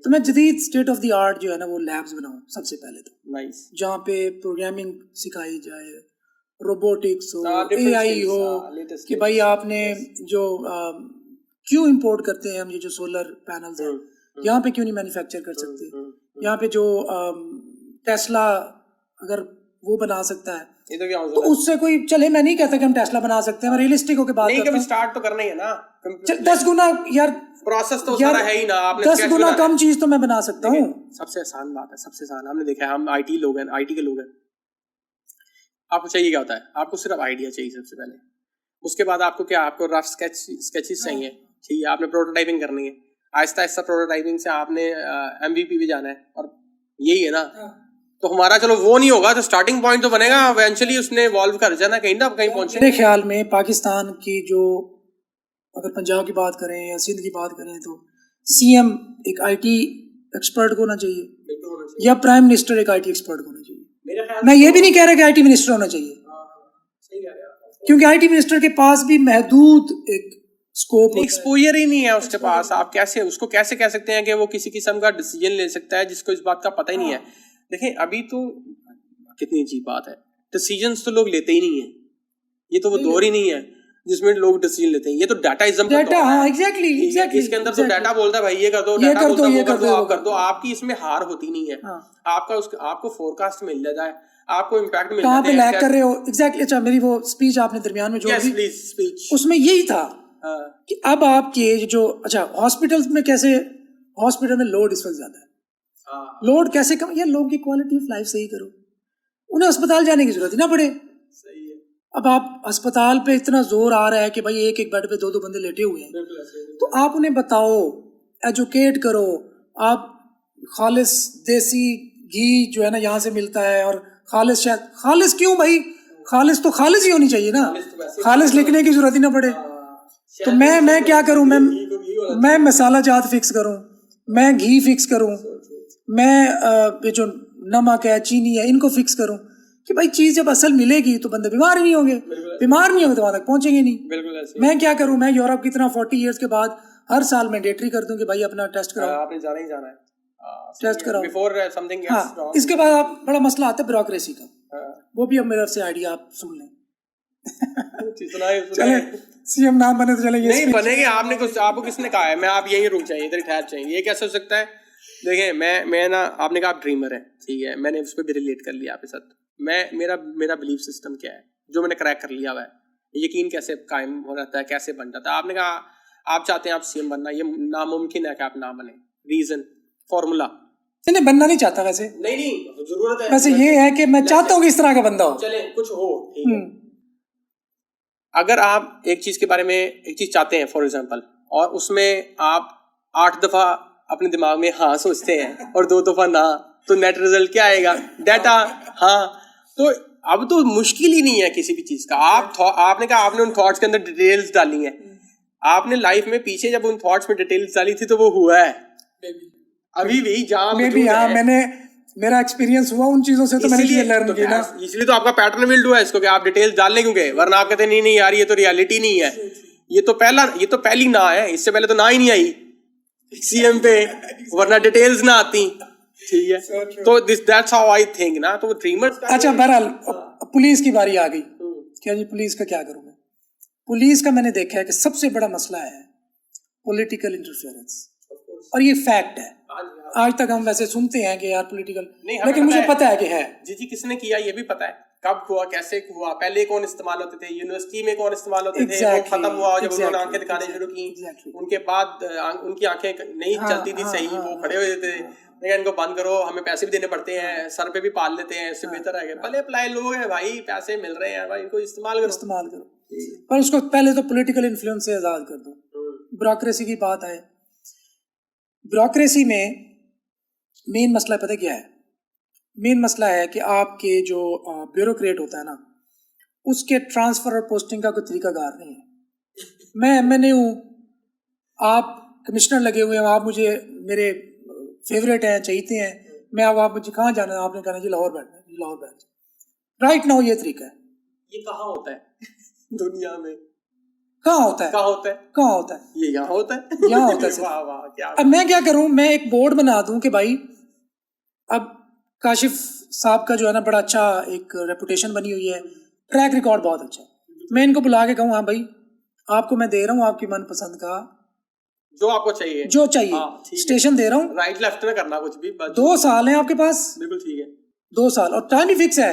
तो मैं जदीद स्टेट ऑफ द आर्ट जो है ना वो लैब्स बनाऊँ सबसे पहले तो, नाइस, जहाँ पे प्रोग्रामिंग सिखाई जाए, रोबोटिक्स हो, different एआई skills, हो, latest कि skills, भाई आपने जो क्यों इंपोर्ट करते हैं हम ये जो सोलर पैनल्स हैं, यहाँ पे क्यों नहीं मैन्युफैक्चर कर सकते? यहाँ पे जो टेस्ला अगर वो बना सकता है ये तो क्या तो उससे कोई चले, मैं नहीं कहता कि हम टेस्ला बना सकते हैं, मैं रियलिस्टिक होकर बात नहीं, करता कभी हूँ। स्टार्ट तो करना ही है ना, 10 गुना यार प्रोसेस तो यार, सारा है ही ना, आपने 10 गुना कम चीज तो मैं बना सकता हूँ। सबसे आसान बात है, सबसे आसान, हमने देखा है, हम आईटी लोग हैं, आईटी के लोग हैं। आपको चाहिए क्या होता है? आपको सिर्फ आइडिया चाहिए सबसे पहले, उसके बाद आपको क्या, आपको रफ स्केचेस चाहिए, ठीक है, आपने प्रोटोटाइपिंग करनी है, आहिस्ता आहिस्ता प्रोटोटाइपिंग से आपने एमवीपी भी जाना है, और यही है ना। तो हमारा चलो वो नहीं होगा तो स्टार्टिंग पॉइंट तो बनेगा, इवेंचुअली उसने इवॉल्व कर जाना, कहीं ना कहीं पहुंचे। मेरे ख्याल में पाकिस्तान की जो, अगर पंजाब की बात करें या सिंध की बात करें, तो सीएम एक आईटी एक्सपर्ट होना चाहिए या प्राइम मिनिस्टर एक आईटी एक्सपर्ट होना चाहिए। मैं ये भी नहीं कह रहा कि आईटी मिनिस्टर होना चाहिए, क्योंकि आईटी मिनिस्टर के पास भी महदूद एक स्कोप, एक्सपोजर ही नहीं है उसके पास। आप कैसे उसको कैसे कह सकते हैं कि वो किसी किस्म का डिसीजन ले सकता है जिसको इस बात का पता ही नहीं है? देखिए अभी तो कितनी अजीब बात है, डिसीजंस तो लोग लेते ही नहीं है, ये तो वो दौर ही नहीं है जिसमें लोग डिसीजन लेते हैं, ये तो डाटाइज्म का डाटा, हाँ एग्जैक्टली, इसके अंदर तो डाटा बोलता है भाई ये कर दो, डाटा बोलता है वो कर दो, आप कर दो, आपकी इसमें हार होती नहीं है। आपको फोरकास्ट मिल जाता है, आपको इम्पैक्ट मिल जाता है, कहाँ पे लैग कर रहे हो एग्जैक्टली। अच्छा मेरी वो स्पीच आपने दरमियान में जोड़ दी, उसमें यही था कि अब आपके जो, अच्छा हॉस्पिटल्स में कैसे, हॉस्पिटल में लोड इस वक्त ज्यादा है, लोड कैसे कम, यार लोगों की क्वालिटी ऑफ लाइफ सही करो, उन्हें अस्पताल जाने की जरूरत ही ना पड़े। सही है। अब आप अस्पताल पे इतना जोर आ रहा है कि भाई एक एक बेड पे 2-2 बंदे लेटे हुए हैं, तो आप उन्हें बताओ, एजुकेट करो, आप खालिस देसी घी जो है ना यहाँ से मिलता है, और खालिस शायद, खालिस क्यों भाई, खालिस तो खालिस ही होनी चाहिए ना, खालिस लिखने की जरूरत ही ना पड़े। तो मैं क्या करूं, मैं मसाला जात फिक्स करूं, मैं घी फिक्स करूं, मैं ये जो नमक है, चीनी है, इनको फिक्स करूं कि भाई चीज जब असल मिलेगी तो बंदे बीमार नहीं होंगे, बीमार नहीं होंगे तो वहां तक पहुंचेंगे नहीं। मैं क्या करूं, मैं यूरोप की तरह 40 इयर्स के बाद हर साल मैंडेटरी कर दूं कि भाई अपना टेस्ट कराओ, आपने जाना ही जाना है, टेस्ट कराओ बिफोर समथिंग गेट्स रॉन्ग। इसके बाद आप, बड़ा मसला आता है ब्यूरोक्रेसी का, वो भी अब मेरे से आइडिया आप सुन लें। चले सीएम नाम बने तो चले, ये नहीं बनेंगे, आपने कुछ, आपको किसने कहा है? मैं आप यहीं रुक जाइए, इधर ठहर जाइए, ये कैसे हो सकता है? देखिए मैं ना, आपने कहा आप ड्रीमर हैं, ठीक है, मैंने उस पर भी रिलेट कर लिया आपके साथ। मेरा बिलीफ सिस्टम क्या है जो मैंने क्रैक कर लिया हुआ है, यकीन कैसे कायम हो जाता है, कैसे बन जाता है? आपने कहा आप चाहते हैं आप सीएम बनना, ये नामुमकिन है कि आप ना बने, रीजन, फॉर्मूला? नहीं बनना नहीं चाहता, वैसे नहीं जरूरत है, वैसे ये है कि मैं चाहता हूँ कि इस तरह का बंदा हो, चले कुछ हो, ठीक है। अगर आप एक चीज के बारे में एक चीज चाहते हैं फॉर एग्जांपल, और उसमें आप 8 दफा अपने दिमाग में हाँ सोचते हैं और 2 दफा ना, तो नेट रिजल्ट क्या आएगा? डाटा हाँ। तो अब तो मुश्किल ही नहीं है किसी भी चीज का। आपने कहा आपने उन थॉट्स के अंदर डिटेल्स डाली हैं, आपने लाइफ में पीछे जब उन थॉट्स में डिटेल्स डाली थी तो वो हुआ है अभी भी जहाँ हाँ, मैंने मेरा एक्सपीरियंस हुआ उन चीजों से, तो मैंने ये लर्न किया ना। इसलिए तो आपका पैटर्न बिल्ड हुआ है इसको कि आप डिटेल्स डालने क्यों गए, वरना आप कहते नहीं नहीं यार ये तो रियलिटी नहीं है, ये तो पहली ना है, इससे पहले तो ना ही नहीं आई सीएम पे, वरना डिटेल्स ना आती। ठीक है, तो दैट्स हाउ आई थिंक ना। तो ड्रीमर्स। अच्छा, बहरहाल पुलिस की बारी आ गई। क्या जी, पुलिस का क्या करूं मैं? पुलिस का मैंने देखा है कि सबसे बड़ा मसला है पॉलिटिकल इंटरफेरेंस, और ये फैक्ट है। आज तक हम वैसे सुनते हैं कि यार पॉलिटिकल, लेकिन मुझे पता है कि है। जी किसने किया ये भी पता है, कब हुआ, कैसे हुआ, पहले कौन इस्तेमाल होते थे, यूनिवर्सिटी में कौन इस्तेमाल होते थे, वो खत्म हुआ जब उन्होंने आंखें दिखाने शुरू की, उनके बाद उनकी आंखें नहीं चलती थी सही, वो खड़े हो जाते थे, इनको बंद करो, हमें पैसे भी देने पड़ते हैं, सर पे भी पाल लेते हैं, इससे बेहतर है भले अप्लाई लोग हैं भाई, पैसे मिल रहे हैं भाई, इनको इस्तेमाल करो। पर उसको पहले तो पॉलिटिकल इन्फ्लुएंस से आजाद कर दो। ब्यूरोक्रेसी की बात है, ब्यूरोक्रेसी में मेन मसला पता क्या है? मेन मसला है कि आपके जो ब्यूरोक्रेट होता है ना, उसके ट्रांसफर और पोस्टिंग का कोई तरीकाकार नहीं है। मैं एमएनए हूँ, आप कमिश्नर लगे हुए हैं, आप मुझे मेरे फेवरेट हैं, चाहते हैं, मैं अब आप मुझे कहाँ जाना है, आपने कहना जी लाहौर बैठना है, लाहौर बैठ। राइट नाउ ये तरीका है। ये कहाँ होता है दुनिया में? कहाँ होता है? कहाँ होता है? कहाँ होता है? ये यहाँ होता है। यहाँ होता है। वाह वाह, क्या। अब मैं क्या करूं, मैं एक बोर्ड बना दूं कि भाई, अब काशिफ साहब का जो है ना बड़ा अच्छा एक रेपुटेशन बनी हुई है, ट्रैक रिकॉर्ड बहुत अच्छा है, मैं इनको बुला के कहूँ हाँ भाई आपको मैं दे रहा हूँ आपकी मनपसंद का जो आपको चाहिए, जो चाहिए, स्टेशन दे रहा हूँ, राइट लेफ्ट में करना कुछ भी, 2 साल है आपके पास। बिल्कुल ठीक है, 2 साल, और टाइम भी फिक्स है।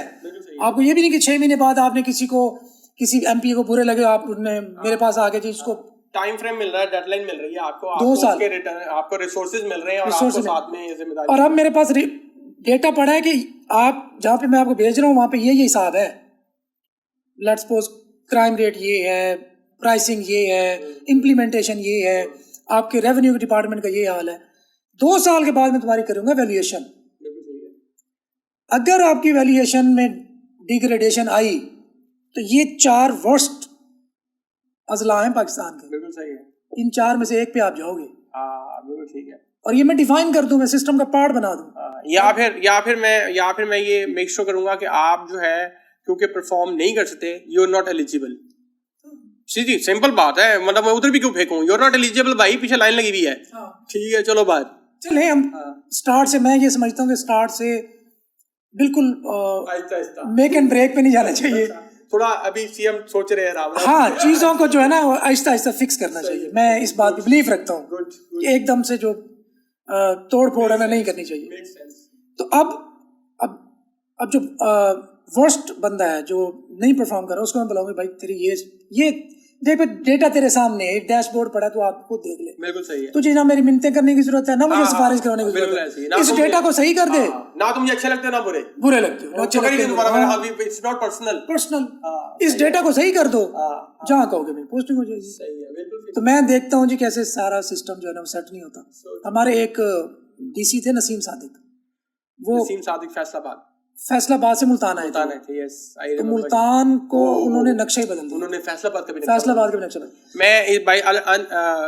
आपको ये भी नहीं कि 6 महीने बाद आपने किसी एमपी को बुरे लगे, आपने मेरे पास आके जी इसको टाइम फ्रेम मिल रहा है, डेडलाइन मिल रही है आपको, 2 साल के रिटर्न, आपको रिसोर्सेज मिल रहे हैं, और आपको साथ में ये जिम्मेदारी। और अब मेरे पास डेटा पड़ा है कि आप जहाँ पे मैं आपको भेज रहा हूँ वहाँ पे ये हिसाब है, लेट्स सपोज क्राइम रेट ये है, प्राइसिंग ये है, इम्प्लीमेंटेशन ये है, आपके रेवेन्यू डिपार्टमेंट का ये हाल है। 2 साल के बाद मैं तुम्हारी करूँगा वैल्यूएशन। अगर आपकी वैल्यूएशन में डिग्रेडेशन आई तो ये 4 वर्स्ट अजला हैं पाकिस्तान के। बिल्कुल सही है। इन 4 में से एक पे आप जाओगे। बिल्कुल ठीक है। और ये मैं डिफाइन कर दूं, मैं सिस्टम का पार्ट बना दूं। या फिर मैं ये मेक श्योर करूंगा कि आप जो है क्योंकि परफॉर्म नहीं कर सकते, यू आर नॉट एलिजिबल। सीधी सिंपल बात है, मतलब मैं उधर भी क्यों फेंकूं, यू आर नॉट एलिजिबल भाई, पीछे लाइन लगी हुई है। ठीक है, चलो बात चले हम स्टार्ट से, मैं ये समझता हूँ कि स्टार्ट से बिल्कुल मेक एंड ब्रेक पे नहीं जाना चाहिए। थोड़ा अभी सीएम सोच रहे हैं, हाँ, चीजों को जो है ना आहिस्ता आहिस्ता फिक्स करना चाहिए। मैं इस बात पे बिलीव रखता हूँ कि एकदम से जो तोड़ फोड़ है ना नहीं करनी चाहिए। तो अब जो वर्स्ट बंदा है जो नहीं परफॉर्म कर रहा, उसको मैं बुलाऊंगा भाई तेरी ये देख डेटा तेरे सामने है, एक डैशबोर्ड पड़ा है, तो आप खुद देख ले। बिल्कुल सही है। तुझे ना मेरी मिन्नतें करने की जरूरत है, ना मुझे सिफारिश कराने की जरूरत है। इस डेटा को सही कर दे। ना तुम मुझे अच्छे लगते हो ना बुरे लगते हो, अच्छे लगते हो, इट्स नॉट पर्सनल। इस डेटा को सही कर दो, जहाँ कहोगे मेरी पोस्टिंग हो जाएगी। सही है, बिल्कुल। तो मैं देखता हूँ जी कैसे सारा सिस्टम जो है ना वो सेट नहीं होता। हमारे एक डीसी थे नसीम सादिक, वो फैसलाबाद से मुल्तान आए थे। तो मुल्तान को उन्होंने नक्शा ही बदल दिया, उन्होंने फैसलाबाद का भी नक्शा बदल। मैं भाई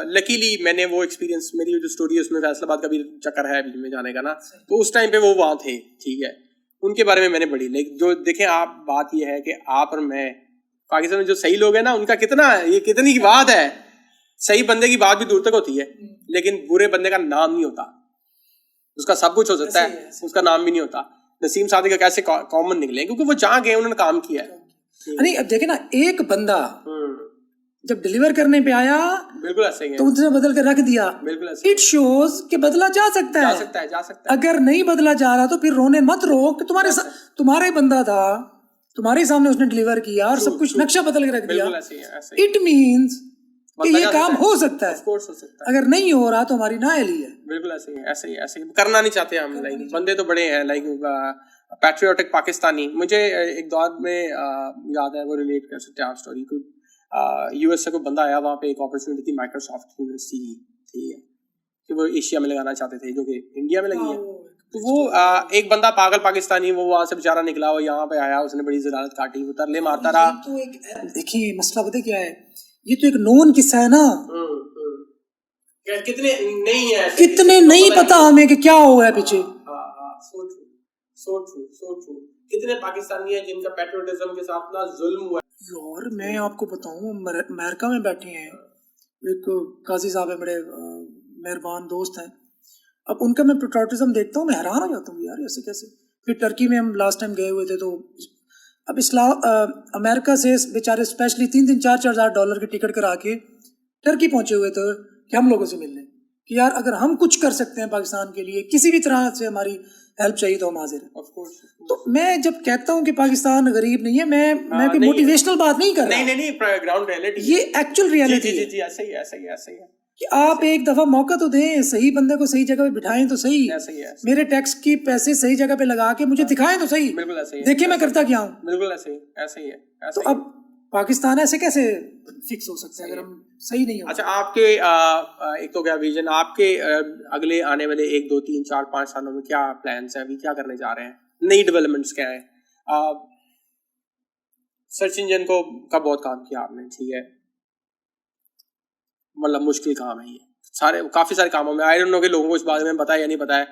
लकीली मैंने वो एक्सपीरियंस, मेरी जो स्टोरी है उसमें फैसलाबाद का भी चक्कर है अभी में जाने का ना, तो उस टाइम पे वो वहाँ थे। ठीक है, उनके बारे में मैंने पढ़ी। लेकिन जो देखें आप, बात ये है कि आप और मैं, पाकिस्तान में जो सही लोग हैं ना उनका कितनी की बात है। सही बंदे की बात भी दूर तक होती है, लेकिन बुरे बंदे का नाम नहीं होता। उसका सब कुछ हो सकता है, उसका नाम भी नहीं होता। नसीम सादिक का कैसे कॉमन निकले, क्योंकि वो जहाँ गए उन्होंने काम किया है। नहीं, अब देखे ना, एक बंदा जब डिलीवर करने पे आया, बिल्कुल ऐसे ही, तो उसने बदल के रख दिया। बिल्कुल ऐसे। इट शोज कि बदला जा सकता है। अगर नहीं बदला जा रहा तो फिर रोने मत रो कि तुम्हारा ही बंदा था, तुम्हारे सामने उसने डिलीवर किया और सब कुछ नक्शा बदल के रख दिया। इट मीन्स कि ये काम हो सकता है। अगर नहीं हो रहा तो हमारी नाअहली है। बिल्कुल ऐसे ही करना नहीं चाहते हम। लाइक बंदे तो बड़े हैं, लाइक पैट्रियोटिक पाकिस्तानी। मुझे एक दौर में याद है, वो रिलेट कर सकते हैं आप स्टोरी को। यूएस से कोई बंदा आया, वहाँ पे एक अपॉर्चुनिटी थी माइक्रोसॉफ्ट यूनिवर्सिटी की, ठीक है, कि वो एशिया में लगाना चाहते थे, जो कि इंडिया में लगी है। तो वो एक बंदा पागल पाकिस्तानी, वो वहाँ से बेचारा निकला, वो यहाँ पे आया, उसने बड़ी ज़लालत काटी, वो तरले मारता रहा। देखिए मसला पता क्या है, ये तो एक नोन किस्सा है ना। कितने नहीं है, कितने नहीं पता हमें कि क्या हुआ है पीछे। So true, so true. कितने पाकिस्तानी हैं जिनका पेट्रोलिज्म के साथ ना जुल्म हुआ है। यार मैं आपको बताऊं, अमेरिका में बैठे हैं, एक काजी साहब है, बड़े मेहरबान दोस्त हैं। अब उनका मैं पेट्रोलिज्म देखता हूँ, मैं हैरान हो जाता हूँ, यार ऐसे कैसे। फिर टर्की में हम लास्ट टाइम गए हुए थे, तो अब अमेरिका से बेचारे स्पेशली 3-4 हज़ार डॉलर की टिकट करा के टर्की पहुंचे हुए थे कि हम लोगों से मिलने, कि यार अगर हम कुछ कर सकते हैं पाकिस्तान के लिए, किसी भी तरह से हमारी हेल्प चाहिए तो हम हाजिर हैं। Of course. तो मैं जब कहता हूँ कि पाकिस्तान गरीब नहीं है, मैं कोई मोटिवेशनल बात नहीं कर रहा। नहीं, ग्राउंड रियलिटी, ये एक्चुअल रियलिटी है जी, ऐसा ही है कि आप एक दफा मौका तो दें, सही बंदे को सही जगह पे बिठाएं तो सही। ऐसा ही है। मेरे टैक्स की पैसे सही जगह पे लगा के मुझे दिखाएं तो सही। बिल्कुल ऐसा ही है। देखिए मैं करता क्या हूँ। बिल्कुल ऐसा ही है। तो अब पाकिस्तान ऐसे कैसे फिक्स हो सकता है अगर हम सही नहीं हो। अच्छा, आपके एक तो क्या विजन, आपके अगले आने वाले 1, 2, 3, 4, 5 सालों में क्या प्लान्स हैं, अभी क्या करने जा रहे हैं, नई डेवलपमेंट्स क्या है? सर्च इंजन का बहुत काम किया आपने, ठीक है, मतलब मुश्किल काम है ये, काफी सारे कामों में। आई डोंट नो कि लोगों को इस बारे में पता है या नहीं पता है।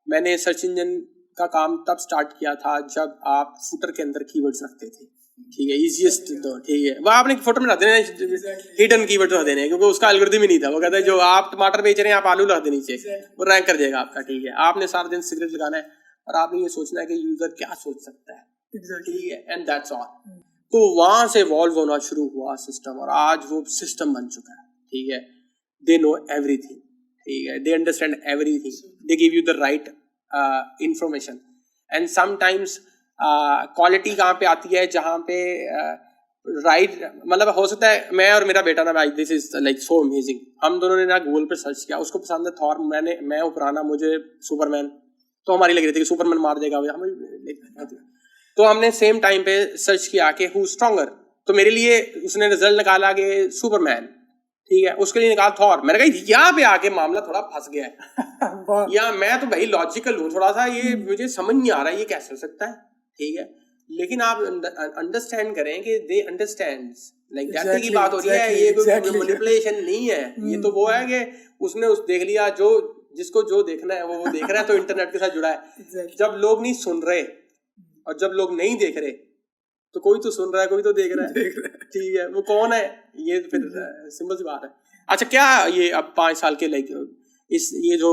मैंने सर्च इंजन का काम तब स्टार्ट किया था जब आप फुटर के अंदर कीवर्ड्स रखते थे, ठीक है, इजीएस्ट, तो ठीक है, वो आपने फोटो में रख देना, हिडन कीवर्ड रख देने, क्योंकि उसका एल्गोरिथम ही नहीं था। वो कहता है जो आप टमाटर बेच रहे हैं, आप आलू रख दे नीचे, वो रैंक कर देगा आपका, ठीक है। आपने सारा दिन सिगरेट लगाना है और आपने ये सोचना है कि यूजर क्या सोच सकता है, ठीक है, एंड दैट्स ऑल। तो वहां से इवॉल्व होना शुरू हुआ सिस्टम, और आज वो सिस्टम बन चुका है, ठीक है। दे नो एवरीथिंग, ठीक है, they understand everything, they give you the right information, and sometimes quality कहाँ पे आती है, जहाँ पे राइट, मतलब हो सकता है मैं और मेरा बेटा ना भाई, this is like so amazing, हम दोनों ने ना गूगल पे सर्च किया, उसको पसंद है थॉर, मैं वो पुराना, मुझे सुपरमैन, तो हमारी लग रही थी कि सुपरमैन मार देगा, तो हमने सेम टाइम पे सर्च किया कि हु स्ट्रॉन्गर, तो मेरे लिए उसने रिजल्ट निकाला कि सुपरमैन, ठीक है, उसके लिए निकाल थॉर। मैंने कहा यहाँ पे आके मामला थोड़ा फंस गया है या मैं तो भाई लॉजिकल हूँ थोड़ा सा, ये मुझे समझ नहीं आ रहा है ये कैसे हो सकता है, ठीक है, लेकिन आप अंडरस्टैंड करें कि दे अंडरस्टैंड, लाइक दैट की बात हो रही है, ये कोई मैनिपुलेशन नहीं है, ये तो वो है कि उसने देख लिया, जो जिसको जो देखना है वो देख रहा है, तो इंटरनेट के साथ जुड़ा है। जब लोग नहीं सुन रहे और जब लोग नहीं देख रहे, तो कोई तो सुन रहा है, कोई तो देख रहा है, ठीक है, वो कौन है, ये फिर सिंपल सी बात है। अच्छा, क्या ये अब 5 साल के लाइक ये जो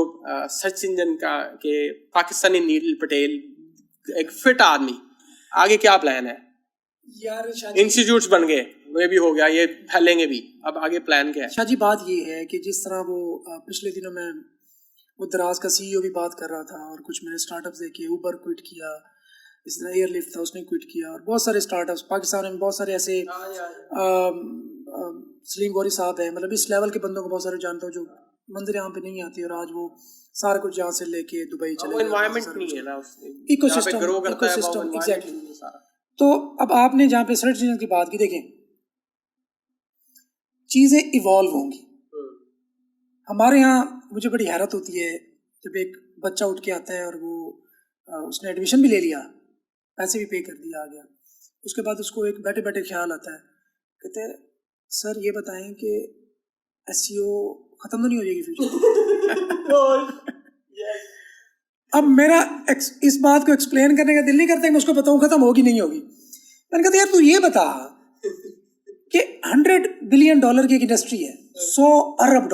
सर्च इंजन का के पाकिस्तानी नील पटेल एक फिट आदमी, आगे क्या प्लान है यार? इंस्टीट्यूट्स बन गए, वो भी हो गया, ये फैलेंगे भी, अब आगे प्लान क्या है? शाह जी, बात ये है कि जिस तरह वो पिछले दिनों में वो दराज का सीईओ भी बात कर रहा था, और कुछ मैंने स्टार्टअप्स देखे, ऊबर क्विट किया, इस तरह एयरलिफ्ट था उसने क्विट किया, और बहुत सारे स्टार्टअप्स पाकिस्तान में, बहुत सारे ऐसे, सलीम गौरी साहब है, मतलब इस लेवल के बंदों को बहुत सारे जानता हूँ जो मंदिर यहाँ पे नहीं आती, और आज वो सारा कुछ यहाँ से लेके दुबई चले गए। एनवायरनमेंट नहीं है ना, इकोसिस्टम एग्जैक्टली। तो अब आपने जहाँ पे सर्च इंजन की बात की, देखें चीजें इवॉल्व होंगी। हमारे यहाँ मुझे बड़ी हैरत होती है जब एक बच्चा उठ के आता है और वो उसने एडमिशन भी ले लिया, पैसे भी पे कर दिया, आ गया, उसके बाद उसको एक बैठे बैठे ख्याल आता है, कहते हैं सर ये बताएं कि एसईओ खत्म तो नहीं हो जाएगी फ्यूचर? अब मेरा इस बात को एक्सप्लेन करने का दिल नहीं करता कि मैं उसको बताऊं खत्म होगी नहीं होगी। मैंने कहा यार तू ये बता कि $100 बिलियन की एक इंडस्ट्री है, $100 अरब,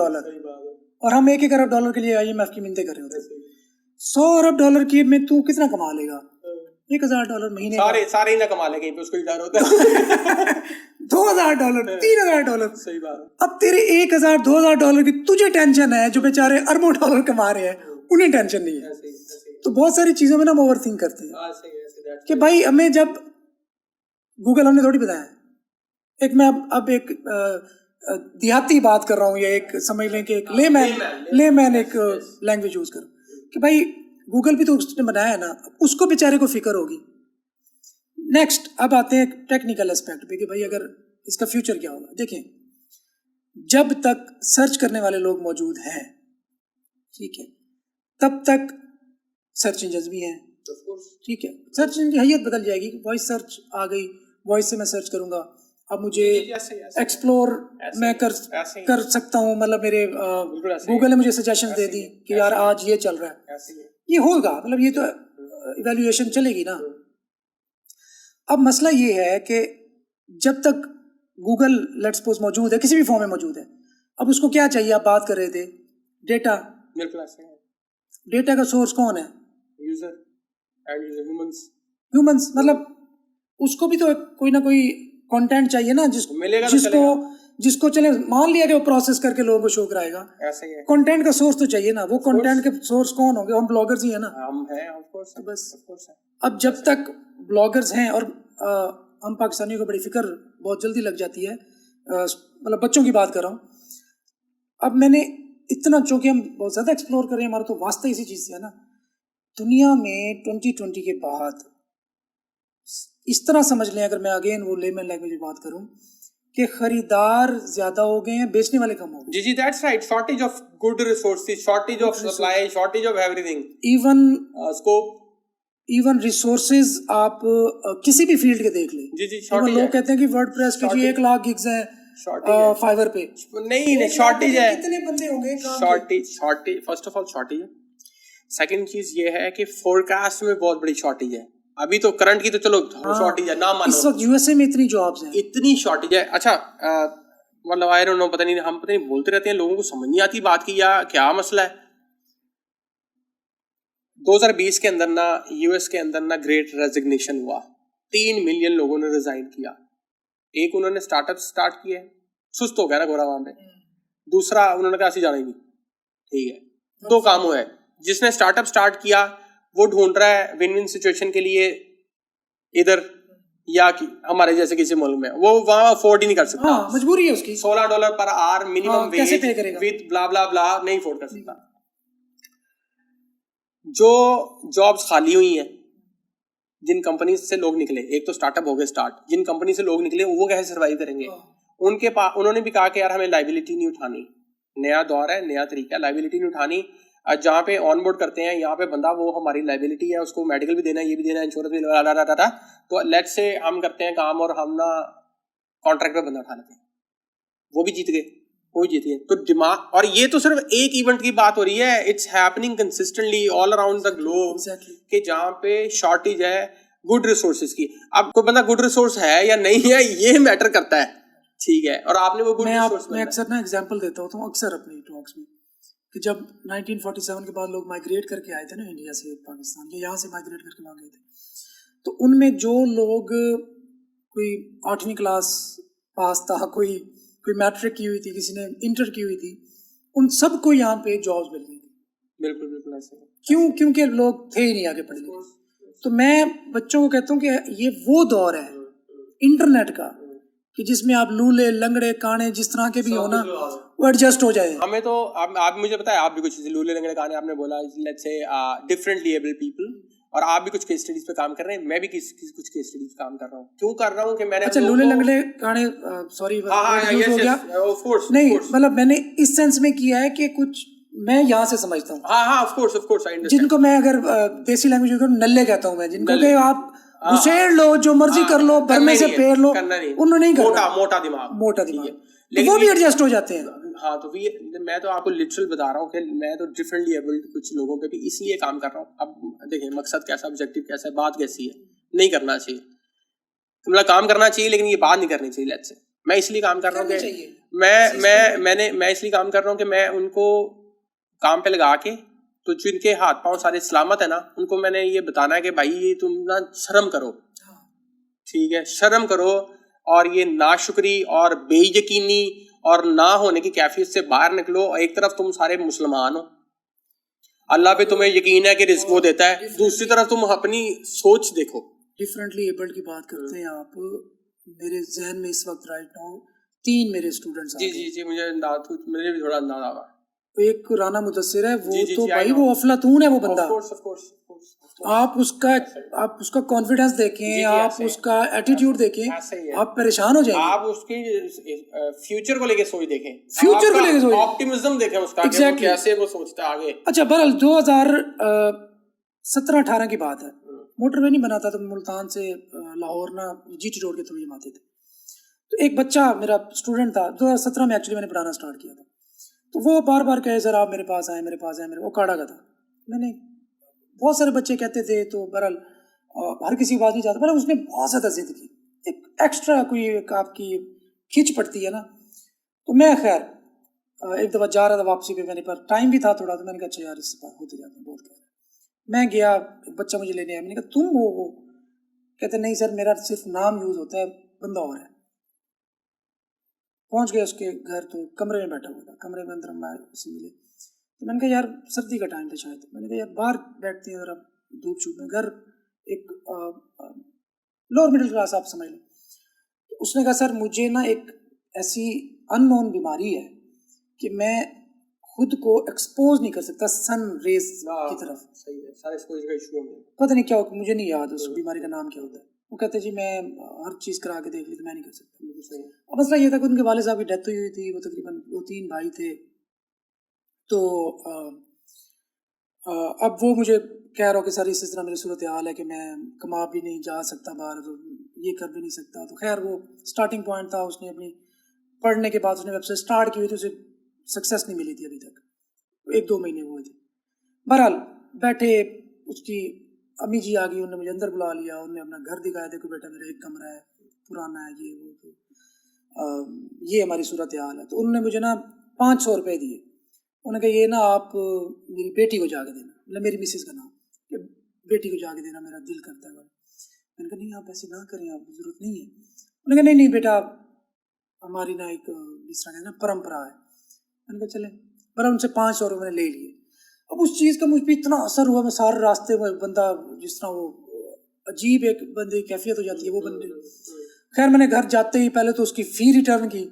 और हम $1 अरब के लिए IMF की मिन्नतें कर रहे होते हैं। $100 अरब की में तू कितना कमा लेगा? $1,000 महीने, सारे ही ना कमा लेंगे, उसको ही डर होता है। $2,000, $3,000, सही बात। अब तेरे $1,000-2,000 की तुझे टेंशन है, जो बेचारे अरबों डॉलर कमा रहे हैं उन्हें टेंशन नहीं है। तो बहुत सारी चीजों में ना हम ओवर थिंक करते हैं कि भाई हमें जब गूगल हमने थोड़ी बताया, एक मैं अब एक देहाती बात कर रहा हूँ, या एक समझ लें कि एक लेमैन एक लैंग्वेज यूज कर, कि भाई गूगल भी तो उसने बनाया है ना, उसको बेचारे को फिक्र होगी। नेक्स्ट अब आते हैं टेक्निकल एस्पेक्ट पे कि भाई अगर इसका फ्यूचर क्या होगा। देखें, जब तक सर्च करने वाले लोग मौजूद हैं, ठीक है, तब तक सर्च इंजन भी हैं, ठीक है। सर्च इंजन की हैयत बदल जाएगी, वॉइस सर्च आ गई, वॉइस से मैं सर्च करूंगा, अब मुझे एक्सप्लोर मैं कर सकता हूँ, मतलब मेरे गूगल ने मुझे सजेशन दे दी कि यार आज ये चल रहा है, ये होगा, मतलब ये तो इवैल्यूएशन चलेगी ना। अब मसला ये है कि जब तक गूगल लेट्स सपोज मौजूद है, किसी भी फॉर्म में मौजूद है, अब उसको क्या चाहिए, आप बात कर रहे थे डेटा, डेटा का सोर्स कौन है, यूजर एंड ह्यूमंस, मतलब उसको भी तो कोई ना कोई कंटेंट चाहिए ना, जिसको चले, मान लिया कि वो प्रोसेस करके लोगों को शो कराएगा, ऐसे ही है। कंटेंट का सोर्स तो चाहिए ना, वो कंटेंट के सोर्स कौन होंगे, हम ब्लॉगर्स ही है ना, हम हैं ऑफ कोर्स, तो बस अब जब तक ब्लॉगर्स हैं, और हम पाकिस्तानियों को बड़ी फिक्र बहुत जल्दी लग जाती है, मतलब बच्चों की बात कर रहा हूँ। अब मैंने इतना, चूंकि हम बहुत ज़्यादा एक्सप्लोर कर रहे हैं, हमारा तो वास्ता इसी चीज़ से है ना, दुनिया में 2020 के बाद इस तरह समझ लें, अगर मैं अगेन वो लेमन लैंग्वेज में बात करूं, कि खरीदार ज्यादा हो गए हैं, बेचने वाले कम हो गए। जी that's right, shortage of good resources, shortage of supply, shortage of everything, even scope, even resources आप किसी भी फील्ड के देख लें। जी लोग कहते हैं कि वर्डप्रेस के जी 1 लाख गिग्स हैं फाइवर पे, नहीं शॉर्टेज है, कितने बंदे होंगे, shortage first of all shortage है। सेकंड चीज ये है कि फोरकास्ट में बहुत बड़ी शॉर्टेज है। अभी तो करंट की तो चलो शॉर्टेज है, ना मानो इस वक्त यूएसए में इतनी जॉब्स हैं, इतनी शॉर्टेज है। अच्छा मतलब आई डोंट नो, पता नहीं बोलते रहते हैं, लोगों को समझ नहीं आती बात की या क्या मसला है। 2020 के अंदर ना यूएस के अंदर ना ग्रेट रेजिग्नेशन हुआ, 3 मिलियन लोगों ने रिजाइन किया। एक उन्होंने स्टार्टअप स्टार्ट किए, सुस्त हो गया ना गोरा वहां पे। दूसरा उन्होंने कहा जाना ही नहीं, ठीक है, 2 काम हुए। जिसने स्टार्टअप स्टार्ट किया वो ढूंढ रहा है विन विन सिचुएशन के लिए इधर या कि हमारे जैसे किसी मुल्क में, वो वहां अफोर्ड ही नहीं कर सकता, मजबूरी है उसकी, $16 per hour minimum wage with blah blah blah नहीं अफोर्ड कर सकता। जो जॉब्स खाली हुई हैं, जिन कंपनी से लोग निकले, एक तो स्टार्टअप हो गए स्टार्ट, जिन कंपनी से लोग निकले वो कैसे सर्वाइव करेंगे, उनके पास उन्होंने भी कहा कि यार हमें लाइबिलिटी नहीं उठानी, नया दौर है, नया तरीका, लाइबिलिटी नहीं उठानी। जहाँ पे ऑनबोर्ड करते हैं यहाँ पे बंदा, वो हमारी लाइबिलिटी है, उसको मेडिकल भी देना है, ये भी देना है, इंश्योरेंस भी देना, तो लेट्स से हम करते हैं काम और हम ना कॉन्ट्रैक्ट पे बंदा उठा लेते हैं, वो भी जीत गए, कोई जीत गए। तो दिमाग, और ये तो सिर्फ एक इवेंट की बात हो रही है, it's happening consistently all around the globe, कि जहाँ पे शॉर्टेज है गुड रिसोर्सेज की। अब कोई बंदा गुड रिसोर्स है या नहीं है ये मैटर करता है, ठीक है, और आपने वो गुड रिसोर्स, मैं अक्सर ना एग्जांपल देता हूँ तो अक्सर अपनी टॉक्स में, कि जब 1947 के बाद लोग माइग्रेट करके आए थे ना इंडिया से पाकिस्तान, या यहाँ से माइग्रेट करके वहाँ गए थे, तो उनमें जो लोग कोई 8वीं क्लास पास था, कोई मैट्रिक की हुई थी, किसी ने इंटर की हुई थी, उन सबको यहाँ पे जॉब्स मिल गई थी। बिल्कुल ऐसे। क्यों? क्योंकि लोग थे ही नहीं आगे पढ़े लिखे। तो मैं बच्चों को कहता हूँ कि ये वो दौर है इंटरनेट का, कि जिसमें आप लूले लंगड़े काने जिस तरह के भी हो ना, वो एडजस्ट हो जाए। हमें तो आप मुझे पता है, आप भी कुछ लूले लंगड़े काने आपने बोला, let's say differently abled people, और आप भी कुछ केस स्टडीज पे काम कर रहे हैं, मैं भी कुछ केस स्टडीज पे काम कर रहा हूँ। क्यों कर रहा हूँ कि मैंने, अच्छा लूले लंगड़े काने, सॉरी हो गया, नहीं मतलब मैंने इस सेंस में किया है कि कुछ मैं यहाँ से समझता हूँ, ऑफ कोर्स आई अंडरस्टैंड, जिनको मैं अगर देसी लैंग्वेज में नल्ले कहता हूँ मैं, जिनको कि आप घुसेड़ लो, जो मर्जी कर लो, भरने से पेड़ लो, उन्होंने नहीं करना, मोटा दिमाग, तो वो भी एडजस्ट हो जाते हैं। हाँ, तो मैं तो आपको लिटरल बता रहा हूँ कि मैं तो डिफरेंटली एबल्ड कुछ लोगों पे भी इसलिए काम कर रहा हूँ। अब देखिए मकसद कैसा, ऑब्जेक्टिव कैसा है, बात कैसी है, नहीं करना चाहिए, मतलब काम करना चाहिए लेकिन ये बात नहीं करनी चाहिए। लेट्स से मैं इसलिए काम कर रहा हूँ कि मैं इसलिए काम कर रहा हूँ कि मैं उनको काम पे लगा के, तो जिनके हाथ पांव सारे सलामत है ना, उनको मैंने ये बताना है कि भाई ये तुम ना शर्म करो, ठीक है, शर्म करो, और ये नाशुक्री और बेयकीनी और ना होने की कैफियत से बाहर निकलो। एक तरफ तुम सारे मुसलमान हो, अल्लाह पे तुम्हें यकीन है कि रिस्क वो देता है, दूसरी तरफ तुम अपनी सोच देखो। डिफरेंटली एबल्ड की बात करते हैं आप, मेरे जहन में इस वक्त राइट नाउ 3 मेरे स्टूडेंट्स जी मुझे भी थोड़ा अंदाजा आवा। एक राना मुदस्सिर है, वो तो भाई वो अफलातून है वो बंदा, आप उसका कॉन्फिडेंस देखें, आप उसका एटीट्यूड देखें, आप परेशान हो जाएंगे। आप उसकी फ्यूचर को लेके सोच देखें, फ्यूचर को लेके सोच, ऑप्टिमिज्म देखें उसका, एग्जैक्टली कैसे वो सोचता है आगे। अच्छा बहरहाल 2017-18 की बात है, मोटरवे नहीं बनाता था मुल्तान से लाहौर ना, जीटी रोड के थ्रू हम आते थे, तो एक बच्चा मेरा स्टूडेंट था, 2017 में एक्चुअली मैंने पढ़ाना स्टार्ट किया था, तो वो बार बार कहे सर आप मेरे पास आए, वो काड़ा का था, मैंने बहुत सारे बच्चे कहते थे, तो बहरहाल हर किसी की बात नहीं चाहता, पर उसने बहुत ज़्यादा जिद की, एक एक्स्ट्रा कोई एक आपकी खिंच पड़ती है ना। तो मैं खैर एक दफ़ा जा रहा था वापसी पे, मैंने पर टाइम भी था थोड़ा, तो मैंने कहा अच्छा यार इससे बात होते जाते हैं, बहुत कह रहा है। मैं गया, एक बच्चा मुझे लेने आया, मैंने कहा तुम हो वो? कहते नहीं सर, मेरा सिर्फ नाम यूज़ होता है, बंदा और है। पहुंच गया उसके घर, तो कमरे में बैठा हुआ था, कमरे में अंदर हम उससे मिले। तो मैंने कहा यार सर्दी का टाइम था शायद, मैंने कहा यार बाहर बैठते हैं ज़रा धूप छूप में, घर एक लोअर मिडिल क्लास आप समझ लें। तो उसने कहा सर मुझे ना एक ऐसी अननोन बीमारी है कि मैं खुद को एक्सपोज नहीं कर सकता सन रेज की तरफ। सही है, सारे एक्सपोजर का इशू है। पता नहीं क्या हो, मुझे नहीं याद उस बीमारी का नाम क्या होता है। वो कहते जी मैं हर चीज़ करा के देख ली, तो मैं नहीं कर सकता। अब मसला ये था कि उनके वालिद साहब की डेथ हुई थी, वो तकरीबन 2-3 भाई थे। तो अब वो मुझे कह रहा हो कि सर इस तरह मेरी सूरत हाल है कि मैं कमा भी नहीं जा सकता बाहर, तो ये कर भी नहीं सकता। तो खैर वो स्टार्टिंग पॉइंट था, उसने अपनी पढ़ने के बाद उसने वेबसाइट स्टार्ट की हुई थी, उसे सक्सेस नहीं मिली थी अभी तक, 1-2 महीने हुए थे। बहरहाल बैठे, उसकी अम्मी जी आ गई, उन्होंने मुझे अंदर बुला लिया, उन्होंने अपना घर दिखाया, देखो बेटा मेरा एक कमरा है, पुराना है, ये वो, तो ये हमारी सूरत हाल है। तो उन्होंने मुझे ना 500 रुपये दिए। उन्होंने कहा ये ना आप मेरी बेटी को जाके देना, मतलब मेरी मिसेस का नाम, कि बेटी को जाके देना, मेरा दिल करता है। मैंने कहा नहीं आप ऐसे ना करें, आप ज़रूरत नहीं है। उन्होंने कहा नहीं नहीं बेटा, हमारी ना एक जिस तरह ना परंपरा है। मैंने कहा चले, पर उनसे 500 रुपये मैंने ले लिए। अब उस चीज़ का मुझ पर इतना असर हुआ, मैं सारे रास्ते में बंदा जिस तरह वो अजीब एक बंदे की कैफियत हो जाती है वो बंदे। खैर मैंने घर जाते ही पहले तो उसकी फ़ी रिटर्न की,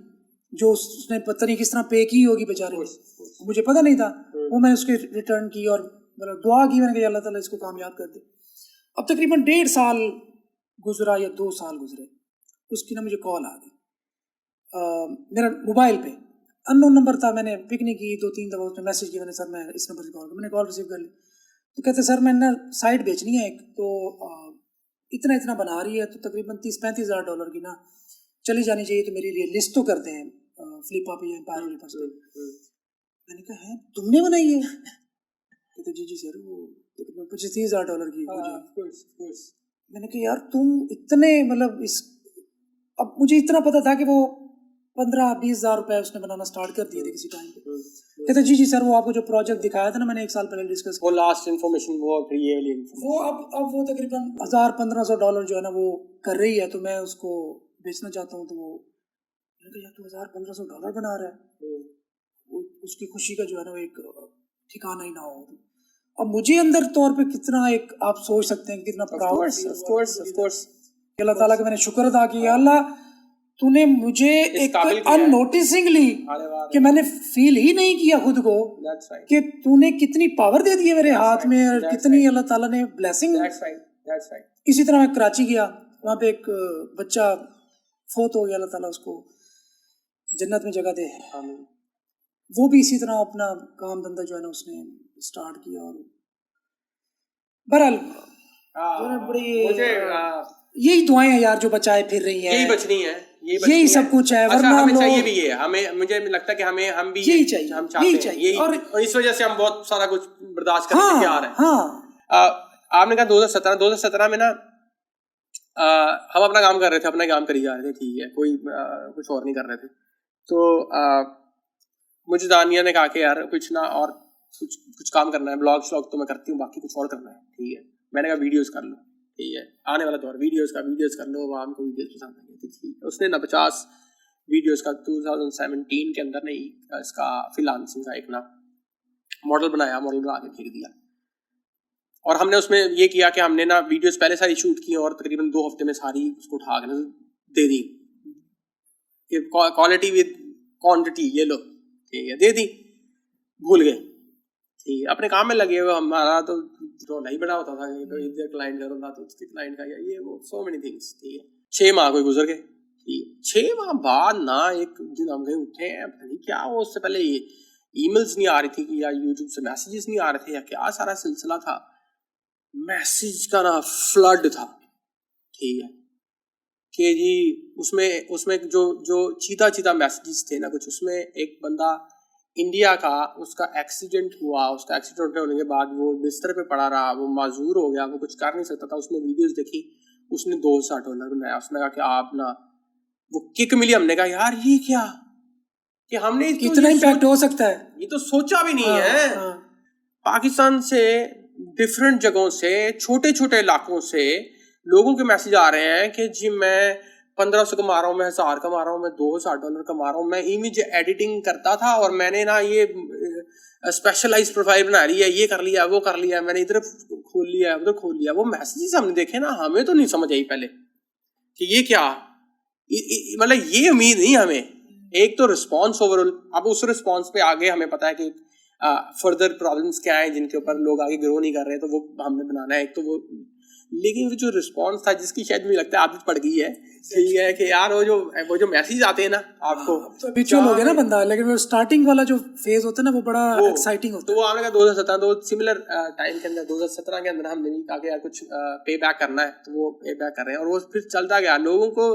जो उसने पता नहीं किस तरह पे की होगी बेचारे ने, मुझे पता नहीं था। वो मैंने उसकी रिटर्न की और मतलब दुआ की, मैंने कहा अल्लाह ताला इसको कामयाब कर दे। अब तकरीबन 1.5 साल गुजरा या 2 साल गुजरे, उसकी ना मुझे कॉल आ गई मेरा मोबाइल पे, अननोन नंबर था, मैंने पिक नहीं की। 2-3 दफ़ा उसने मैसेज किया, मैंने सर मैं इस नंबर से कॉल कर, मैंने कॉल रिसीव कर ली। तो कहते सर मैंने ना साइट बेचनी है एक, तो इतना इतना बना रही है, तो तकरीबन 30-35 हज़ार डॉलर की ना चली जानी चाहिए, तो मेरे लिए लिस्ट तो करते हैं फ्लिपकार्ट या एम्पायर फ्लिपर्स पे। मैंने कहा है तुमने बनाई है? कहते जी सर वो तकरीबन 25-30 हज़ार डॉलर की। मैंने कहा यार तुम इतने मतलब इस, अब मुझे इतना पता था कि वो 15-20 हज़ार रुपये उसने बनाना स्टार्ट कर दिए थे किसी टाइम पे। कहते जी सर वो आपको जो प्रोजेक्ट दिखाया था ना मैंने 1 साल पहले डिस्कस, वो लास्ट इन्फॉर्मेशन वो ये वाली वो अब वो तकरीबन $1,000-1,500 डॉलर जो है ना वो कर रही है, तो मैं उसको बेचना चाहता हूँ। तो वो मैंने कहा यार तू $1,000-1,500 डॉलर बना रहा है, उसकी खुशी का जो है ना वो एक ठिकाना ही ना हो। अब मुझे अंदर तौर पे कितना एक आप सोच सकते हैं कितना प्राउड, ऑफ कोर्स अल्लाह ताला का मैंने शुक्र अदा किया, अल्लाह तूने मुझे एक अननोटिसिंगली कि मैंने फील ही नहीं किया खुद को कि तूने कितनी पावर दे दी है मेरे हाथ में, और कितनी अल्लाह ताला ने ब्लेसिंग। इसी तरह मैं कराची गया, वहाँ पे एक बच्चा फोत हो गया, अल्लाह ताला उसको जन्नत में जगह दे। वो भी इसी तरह अपना काम धंधा जो है ना उसने स्टार्ट किया। और बहरहाल बड़ी यही दुआएं हैं यार जो बचाए फिर रही हैं, यही बचनी है, यही सब कुछ है। वरना हमें चाहिए भी है, हमें मुझे लगता है कि हम भी यही चाहिए, हम चाहते हैं यही, और इस वजह से हम बहुत सारा कुछ बर्दाश्त करने के तैयार हैं। आपने कहा 2017 में ना हम अपना काम कर रहे थे, अपना काम करी जा रहे थे, ठीक है, कोई कुछ और नहीं कर रहे थे। तो मुझे दानिया ने कहा कि यार कुछ ना और कुछ काम करना है, ब्लॉग तो मैं करती हूँ, बाकी कुछ और करना है, ठीक है। मैंने कहा वीडियोस कर लो, ठीक है, आने वाला दौर वीडियोस कर लो, वहाँ हमको वीडियोस पसंद आई थी, ठीक है। उसने ना 50 वीडियोस का 2017 के अंदर नहीं इसका फ्रीलांसिंग का एक ना मॉडल बनाया, मॉडल बना के फेंक दिया। और हमने उसमें ये किया कि हमने ना वीडियोस पहले सारी शूट की और तकरीबन 2 हफ्ते में सारी उसको उठा के दे दी, क्वालिटी विद क्वांटिटी, ये लो, ठीक है, दे दी, भूल गए, ठीक है, अपने काम में लगे हुए। हमारा तो रोना ही बड़ा होता था, तो इधर क्लाइंट का रोना, तो उसके क्लाइंट का ये वो सो मेनी थिंग्स, ठीक है। 6 माह कोई गुजर गए, ठीक है। 6 माह बाद ना एक दिन हम कहीं उठे हैं, पता नहीं क्या, वो उससे पहले ये ईमेल्स नहीं आ रही थी कि या यूट्यूब से मैसेजेस नहीं आ रहे थे या क्या सारा सिलसिला था, मैसेज का ना फ्लड था, ठीक है, कि जी उसमें जो चीता मैसेजेस थे ना कुछ, उसमें एक बंदा इंडिया का उसका एक्सीडेंट हुआ, उसका एक्सीडेंट होने के बाद वो बिस्तर पे पड़ा रहा, वो माजूर हो गया, वो कुछ कर नहीं सकता था। उसने वीडियोस देखी, उसने $200 बनाया। उसने कहा कि आप ना, वो किक मिली। हमने कहा यार ये क्या, कि हमने तो कितना इम्पैक्ट हो सकता है, ये तो सोचा भी नहीं है। हाँ। पाकिस्तान से डिफरेंट जगहों से, छोटे छोटे इलाकों से लोगों के मैसेज आ रहे हैं कि जी मैं 1500 कमा रहा हूँ, मैं 1000 कमा रहा हूँ, मैं $200 कमा रहा हूँ, मैं इमेज एडिटिंग करता था और मैंने ना ये स्पेशलाइज प्रोफाइल बना ली है, ये कर लिया, वो कर लिया, मैंने इधर खोल लिया, उधर खोल लिया। वो मैसेजेस हमने देखे ना, हमें तो नहीं समझ आई पहले कि ये क्या, मतलब ये उम्मीद नहीं हमें। एक तो रिस्पॉन्स ओवरऑल, अब उस रिस्पॉन्स पे आगे हमें पता है कि फर्दर प्रॉब्लम्स क्या हैं जिनके ऊपर लोग आगे ग्रो नहीं कर रहे हैं, तो वो हमने बनाना है। एक तो वो, लेकिन वो जो रिस्पॉन्स था जिसकी शायद मुझे लगता है आदत पड़ गई है, सही है कि यार वो जो मैसेज आते हैं ना आपको, तो हैबिचुअल हो गया ना बंदा, लेकिन वो स्टार्टिंग वाला जो फेज होता है ना वो बड़ा एक्साइटिंग होता है। तो वो आपने कहा 2017, तो सिमिलर टाइम के अंदर 2017 के अंदर हमने भी कहा कि यार कुछ पे बैक करना है, तो वो पे बैक कर रहे हैं। और वो फिर चलता गया, लोगों को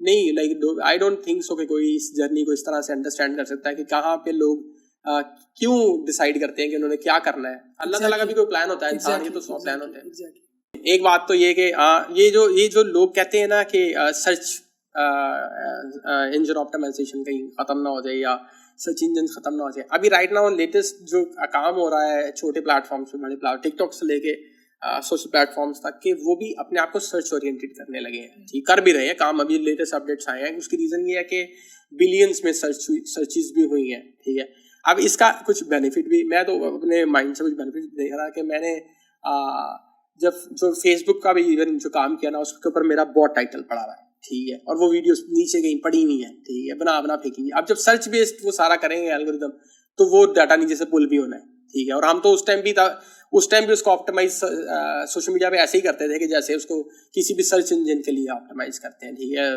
नहीं, like I don't think so कि कोई इस जर्नी को इस तरह से अंडरस्टैंड कर सकता है कि कहाँ पे लोग क्यों डिसाइड करते हैं कि उन्होंने क्या करना है। अल्लाह ताला का भी कोई प्लान होता है, इंसान के तो 100 प्लान होते हैं। एक बात तो ये कि ये जो लोग कहते हैं ना कि सर्च इंजन ऑप्टिमाइजेशन कहीं खत्म ना हो जाए या सर्च इंजन खत्म ना हो जाए। अभी राइट नाउ लेटेस्ट जो काम हो रहा है छोटे प्लेटफॉर्म्स पे, बड़े प्लेटफॉर्म, टिकटॉक से लेके सोशल प्लेटफॉर्म्स तक के, वो भी अपने आप को सर्च ओरिएंटेड करने लगे हैं। ठीक, कर भी रहे हैं काम, अभी लेटेस्ट अपडेट्स आए हैं। उसकी रीजन ये है कि बिलियंस में सर्चेस भी हुई हैं। ठीक है, अब इसका कुछ बेनिफिट भी, मैं तो अपने माइंड से कुछ बेनिफिट देख रहा कि मैंने जब जो फेसबुक का भी इवन जो काम किया ना, उसके ऊपर मेरा बॉट टाइटल पड़ा हुआ है। ठीक है, और वो वीडियोस नीचे कहीं पड़ी हुई है। ठीक है, बना फेंकी। अब जब सर्च बेस्ड वो सारा करेंगे एल्गोरिदम, तो वो डाटा नीचे से पुल भी होना है। ठीक है, और हम तो उस टाइम भी उसको ऑप्टिमाइज सोशल मीडिया पे ऐसे ही करते थे कि जैसे उसको किसी भी सर्च इंजन के लिए ऑप्टिमाइज करते हैं। ठीक है,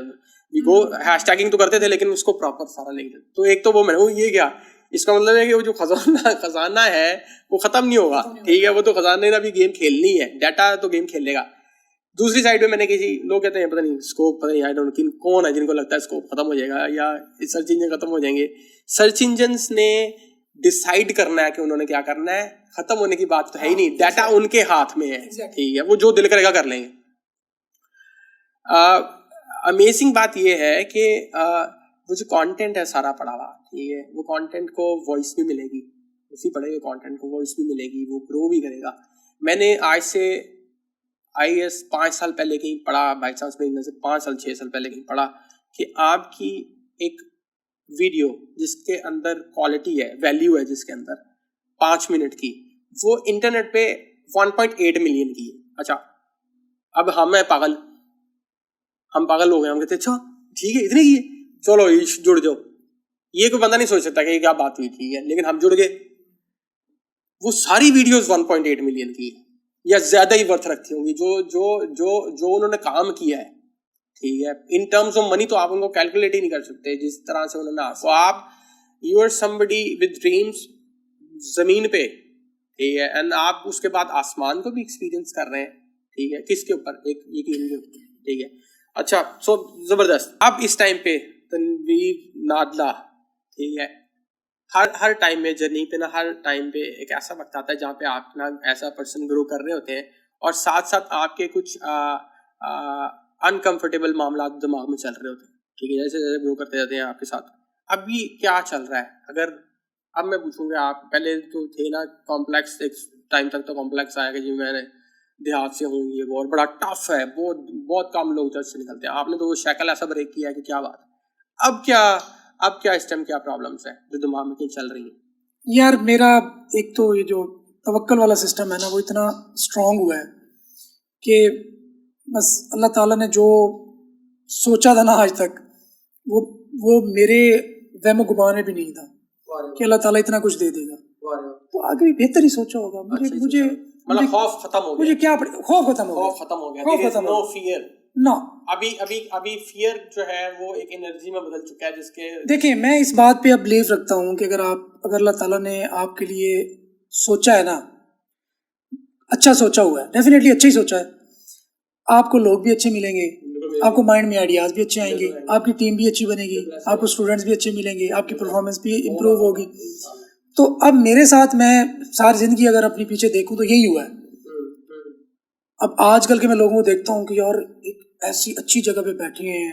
वो हैशटैगिंग तो करते थे लेकिन उसको प्रॉपर सारा लिख देते। तो एक तो वो मैंने, वो ये क्या, इसका मतलब है कि वो जो खजाना है वो खत्म नहीं होगा। ठीक है, वो तो खजाने ने भी गेम खेलनी है, डाटा तो गेम खेलेगा। दूसरी साइड पे मैंने किसी लोग कहते हैं पता नहीं स्कोप, पता नहीं आई डोंट नो कौन है जिनको लगता है स्कोप खत्म हो जाएगा या सर्च इंजन खत्म हो जाएंगे। सर्च इंजन्स ने डिसाइड करना है कि उन्होंने क्या करना है। खत्म होने की बात तो है ही नहीं, डाटा उनके हाथ में है। ठीक है, वो जो दिल करेगा कर लेंगे। अमेजिंग बात ये है कि वो जो कंटेंट है सारा पड़ा हुआ, ठीक है, वो कंटेंट को वॉइस भी मिलेगी, उसी पड़े हुए कंटेंट को वॉइस भी मिलेगी, वो ग्रो भी करेगा। मैंने आज से IAS 5 साल पहले कहीं पढ़ा, बाई चांस में से 5 साल 6 साल पहले कहीं पढ़ा कि आपकी एक वीडियो जिसके अंदर क्वालिटी है, वैल्यू है, जिसके अंदर 5 मिनट की, वो इंटरनेट पे 1.8 मिलियन की है। अच्छा, अब हम है पागल, हम पागल हो गए, हम कहते अच्छा ठीक है इतनी की है, चलो जुड़ जाओ। ये कोई बंदा नहीं सोच सकता कि क्या बात हुई। ठीक है, लेकिन हम जुड़ गए। वो सारी वीडियोस 1.8 मिलियन की है या ज्यादा ही वर्थ रखती होंगी जो जो जो जो उन्होंने काम किया है। ठीक है, इन टर्म्स ऑफ मनी तो आप उनको कैलकुलेट ही नहीं कर सकते जिस तरह से उन्होंने आपको, आप you are somebody with dreams जमीन पे। ठीक है, एंड आप उसके बाद आसमान को भी एक्सपीरियंस कर रहे हैं। ठीक है, किसके ऊपर, एक यकीन के ऊपर। ठीक है, अच्छा, सो जबरदस्त। अब इस टाइम पे तनवीर नादला, ठीक है, हर टाइम में जर्नी पे ना, हर टाइम पे एक ऐसा वक्त आता है जहाँ पे आप ना ऐसा पर्सन ग्रो कर रहे होते हैं और साथ साथ आपके कुछ अनकंफर्टेबल मामला दिमाग में चल रहे होते हैं। ठीक है, जैसे जैसे ग्रो करते जाते हैं आपके साथ। अभी क्या चल रहा है, अगर अब मैं पूछूंगा, आप पहले तो थे ना कॉम्प्लेक्स, एक टाइम तक तो कॉम्प्लेक्स आया कि जी मैंने देहात से हूँ, ये बहुत बड़ा टफ है, बहुत कम लोग जज से निकलते हैं। आपने तो वो शक्ल ऐसा ब्रेक किया है कि क्या बात। अब क्या इस टाइम क्या प्रॉब्लम्स है जो दिमाग में कहीं चल रही है? यार मेरा एक तो ये जो तवक्कल वाला सिस्टम है ना, वो इतना स्ट्रांग हुआ है कि बस अल्लाह ताला ने जो सोचा था ना आज तक, वो मेरे वहम गुमान में भी नहीं था कि अल्लाह ताला इतना कुछ दे देगा। तो आगे भी बेहतर ही सोचा होगा। मुझे मतलब खौफ खत्म हो गया। मुझे क्या खौफ खत्म हो गया। खौफ खत्म, नो फियर ना। अभी फियर जो है वो एक एनर्जी में बदल चुका है जिसके, देखिए मैं इस बात पे अब बिलीव रखता हूँ कि अगर अल्लाह ताला ने आपके लिए सोचा है ना, अच्छा सोचा हुआ है, डेफिनेटली अच्छा ही सोचा है। आपको लोग भी अच्छे मिलेंगे, आपको माइंड में आइडियाज भी अच्छे आएंगे, आपकी टीम भी अच्छी बनेगी, आपको स्टूडेंट्स भी अच्छे मिलेंगे, आपकी परफॉर्मेंस भी इम्प्रूव होगी। तो अब मेरे साथ मैं सारी जिंदगी अगर अपनी पीछे देखूं तो यही हुआ है। अब आजकल के मैं लोगों को देखता हूँ कि यार एक ऐसी अच्छी जगह पे बैठे हैं,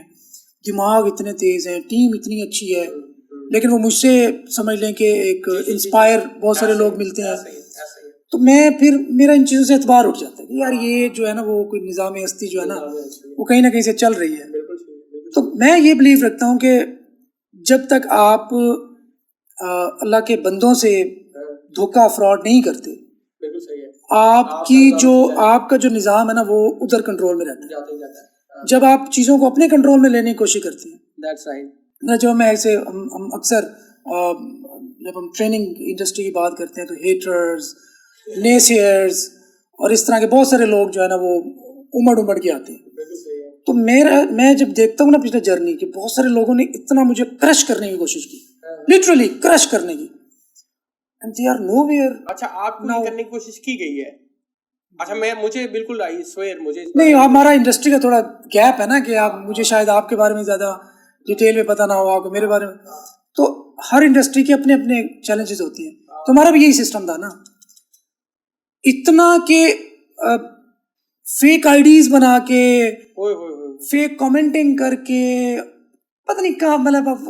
दिमाग इतने तेज हैं, टीम इतनी अच्छी है, लेकिन वो मुझसे समझ लें कि एक इंस्पायर बहुत सारे लोग मिलते हैं, तो मैं फिर मेरा इन चीज़ों से एतबार उठ जाता है कि यार ये जो है ना वो कोई निज़ाम हस्ती जो है ना वो कहीं ना कहीं से चल रही है। तो मैं ये बिलीव रखता हूँ कि जब तक आप अल्लाह के बंदों से धोखा फ्रॉड नहीं करते, आपका जो निज़ाम है ना वो उधर कंट्रोल में रहता है। जब आप चीज़ों को अपने कंट्रोल में लेने की कोशिश करते हैं, That's right. जो मैं ऐसे हम अक्सर जब हम ट्रेनिंग इंडस्ट्री की बात करते हैं तो हेटर्स, नेसेयर्स और इस तरह के बहुत सारे लोग जो है ना वो उमड़ के आते हैं। तो मैं जब देखता हूँ ना पिछले जर्नी के बहुत सारे लोगों ने इतना मुझे क्रश करने की कोशिश की, लिटरली क्रश करने की, एंड दे आर नोवेयर। अच्छा, आपको करने की कोशिश की गई है? अच्छा, मुझे बिल्कुल आई स्वेयर मुझे नहीं, हमारा इंडस्ट्री का थोड़ा गैप है ना कि आप मुझे शायद आपके बारे में ज़्यादा डिटेल में पता ना हो, आपको मेरे बारे में, तो हर इंडस्ट्री के अपने अपने चैलेंजेस होती हैं। तो हमारा भी यही सिस्टम था ना, इतना के फेक आईडीज बना के, फेक कमेंटिंग करके, पता नहीं कहाँ, मतलब अब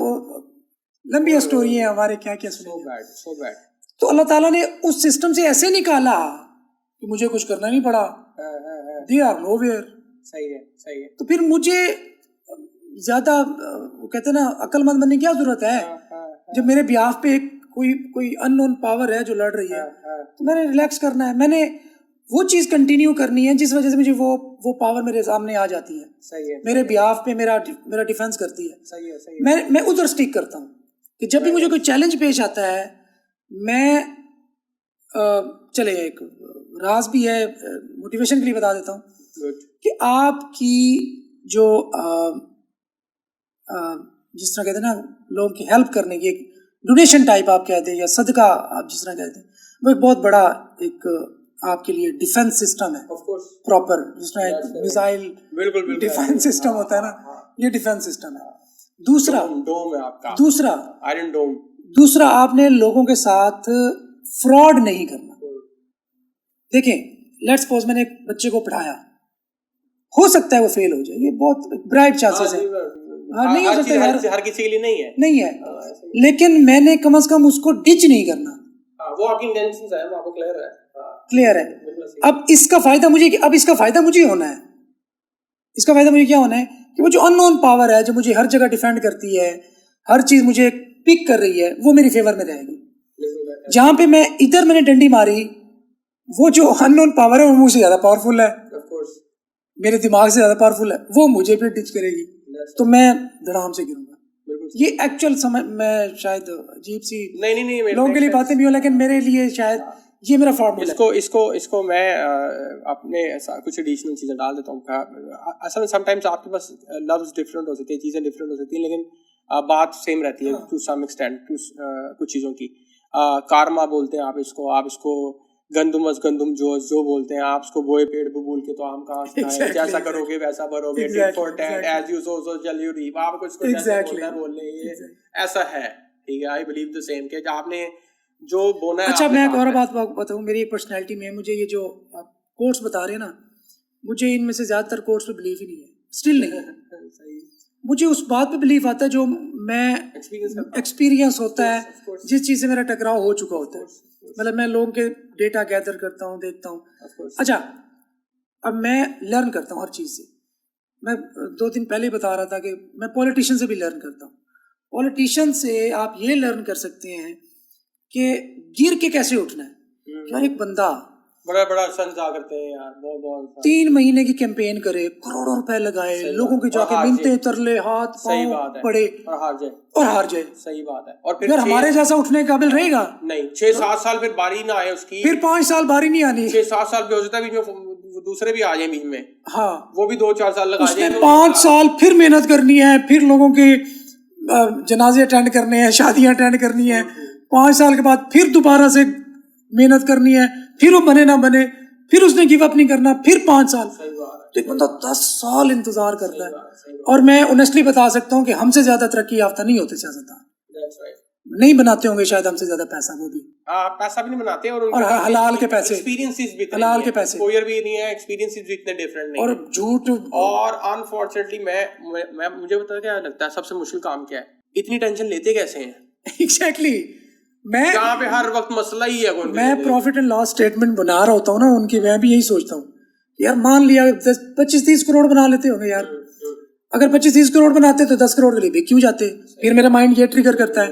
लंबी स्टोरी है हमारे, क्या क्या सुने। so bad. तो अल्लाह ताला ने उस सिस्टम से ऐसे निकाला कि मुझे कुछ करना नहीं पड़ा। They are nowhere. सही है। तो फिर मुझे ज्यादा वो कहते हैं ना अक्लमंद बनने की क्या जरूरत है? जब मेरे बिहाफ पे कोई अननोन पावर है जो लड़ रही है, तो मैंने रिलैक्स करना है, मैंने वो चीज कंटिन्यू करनी है जिस वजह से मुझे वो पावर मेरे सामने आ जाती है। सही है। मेरे बिहाफ पे मेरा डिफेंस करती है। सही है। मैं उधर स्टिक करता हूँ कि जब भी मुझे कोई चैलेंज पेश आता है, मैं चले एक राज भी है, मोटिवेशन के लिए बता देता हूँ कि आपकी जो जिस तरह कहते हैं ना लोगों की हेल्प करने की, एक डोनेशन टाइप आप कहते हैं या सदका आप जिस तरह कहते हैं, वो एक बहुत बड़ा एक आपके लिए डिफेंस सिस्टम है प्रॉपर, जिस तरह एक मिसाइल डिफेंस सिस्टम होता है ना, ये डिफेंस सिस्टम है। दूसरा डोम है आपका, दूसरा आयरन डोम। दूसरा, आपने लोगों के साथ फ्रॉड नहीं करना। देखें, लेट्स सपोज मैंने एक बच्चे को पढ़ाया, हो सकता है वो फेल हो जाए, ये बहुत ब्राइट चांसेस है, नहीं हो सकता हर किसी के लिए नहीं है, लेकिन मैंने कम से कम उसको डिच नहीं करना। वो आपकी इंटेंशंस है, वो आपको क्लियर है। अब इसका फायदा मुझे होना है। इसका फायदा मुझे क्या होना है कि वो जो अननोन पावर है जो मुझे हर जगह डिफेंड करती है, हर चीज मुझे पिक कर रही है, वो मेरी फेवर में रहेगी। जहां पे मैंने डंडी मारी, वो जो अननोन पावर है वो मुझसे ज्यादा पावरफुल है, मेरे दिमाग से ज्यादा पावरफुल है, वो मुझे फिर डिच करेगी, तो मैं धड़ाम से गिरूंगा। ये एक्चुअल समझ, मैं शायद अजीब सी नहीं लोगों के लिए बातें भी हो, लेकिन मेरे लिए शायद ये मेरा फॉर्मूला है। इसको मैं अपने कुछ एडिशनल चीजें डाल देता हूँ। असल में समटाइम्स आपके पास लव्स डिफरेंट हो सकते हैं, चीजें डिफरेंट हो सकती हैं, लेकिन बात सेम रहती है टू सम एक्सटेंट, कुछ चीजों की। कारमा बोलते हैं आप इसको गंदुम जो बोलते हैं आप इसको, बोए पेड़ बबूल के तो आम कहाँ से खाएं, जैसा करोगे वैसा भरोगे, tit for tat, as you sow shall you reap. आपको इसको जैसे बोलने ये ऐसा है, ठीक है। आई बिलीव द सेम कि आपने जो बोना है। अच्छा, मैं एक और बात बताऊं, मेरी पर्सनैलिटी में मुझे ये जो आप कोट्स बता रहे हैं ना, मुझे इनमें से ज्यादातर कोट्स पे बिलीव ही नहीं है, स्टिल नहीं है। मुझे उस बात पे बिलीव आता है जो मैं एक्सपीरियंस होता है, जिस चीज से मेरा टकराव हो चुका होता है। मतलब मैं लोगों के डेटा गैदर करता हूँ, देखता हूँ। अच्छा, अब मैं लर्न करता हूँ हर चीज से। मैं 2 दिन पहले बता रहा था कि मैं पॉलिटिशियन से भी लर्न करता हूँ। पॉलिटिशियन से आप ये लर्न कर सकते हैं कि गिर के कैसे उठना है। यार एक बंदा बड़ा संजा करते हैं यार, बहुत 3 महीने की कैंपेन करे, करोड़ों रुपए लगाए, लोगों के जाके मिलते तरले, हाथ पांव पड़े और हार जाए। सही बात है। और फिर यार हमारे जैसा उठने के काबिल रहेगा नहीं। 6-7 साल फिर बारी ना आए उसकी, फिर 5 साल बारी नहीं आनी, 6-7 साल भी हो जाता है, बीच में दूसरे भी आ जाए बीच में। हाँ, वो भी 2-4 साल लगा उसने 5 साल फिर मेहनत करनी है, फिर लोगों के जनाजे अटेंड करने हैं, शादियां अटेंड करनी है, 5 साल के बाद फिर दोबारा से मेहनत करनी है, फिर वो बने ना बने, फिर उसने गिव अप नहीं करना, फिर 5 साल। तो एक बंदा 10 साल इंतजार करता है। और मैं ऑनेस्टली बता सकता हूँ कि हमसे ज्यादा तरक्की याफ्ता नहीं होते सियासतदान। नहीं बनाते होंगे शायद हमसे ज्यादा पैसा वो भी, पैसा भी नहीं बनाते और हलाल के पैसे, एक्सपीरियंसेस भी हलाल के पैसे, कोई भी नहीं है, एक्सपीरियंसेस भी इतने डिफरेंट नहीं, और झूठ। और अनफॉर्चुनेटली मैं मुझे पता क्या लगता है सबसे मुश्किल काम क्या है, इतनी टेंशन लेते कैसे हैं? एग्जैक्टली मैं यहाँ पे हर वक्त मसला ही है। मैं प्रॉफिट एंड लॉस स्टेटमेंट बना रहा होता हूँ ना उनकी, मैं भी यही सोचता हूँ यार, मान लिया 25-30 करोड़ बना लेते होंगे यार, अगर 25-30 करोड़ बनाते तो 10 करोड़ के लिए बिक क्यों जाते? फिर मेरा माइंड ये ट्रिगर करता है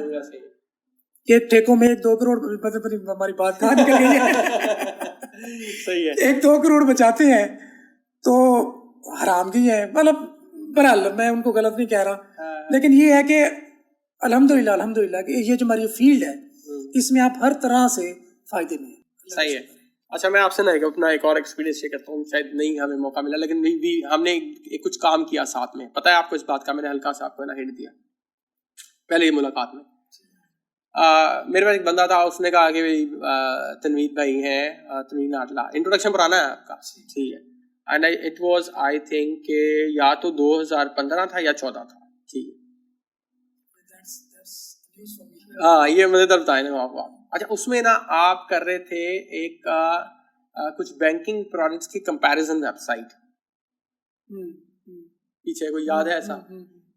कि ठेकों में 1-2 करोड़, मतलब हमारी बात कहाँ निकल गई है सही है, 1-2 करोड़ बचाते हैं तो हराम की है, मतलब बहरहाल मैं उनको गलत नहीं कह रहा, लेकिन ये है कि अल्हम्दुलिल्लाह कि ये जो हमारी फील्ड है इसमें आप हर तरह से फायदे में। सही है। अच्छा, मैं आपसे ना अपना एक और एक्सपीरियंस शेयर करता हूँ, शायद नहीं हमें मौका मिला, लेकिन भी हमने कुछ काम किया साथ में। पता है आपको इस बात का? मैंने हल्का सा आपको ना हिंट दिया पहले ही मुलाकात में। मेरे पास एक बंदा था, उसने कहा कि भाई तनवीर भाई हैं, तनवीर नाटला, इंट्रोडक्शन पुराना है आपका, ठीक है, and it was I think या तो 2015 था या 14 था, ठीक है। हाँ, ये मुझे तब बताए ना आपको। अच्छा, उसमें ना आप कर रहे थे एक कुछ बैंकिंग प्रोडक्ट्स की कंपैरिजन वेबसाइट, पीछे कोई याद है ऐसा?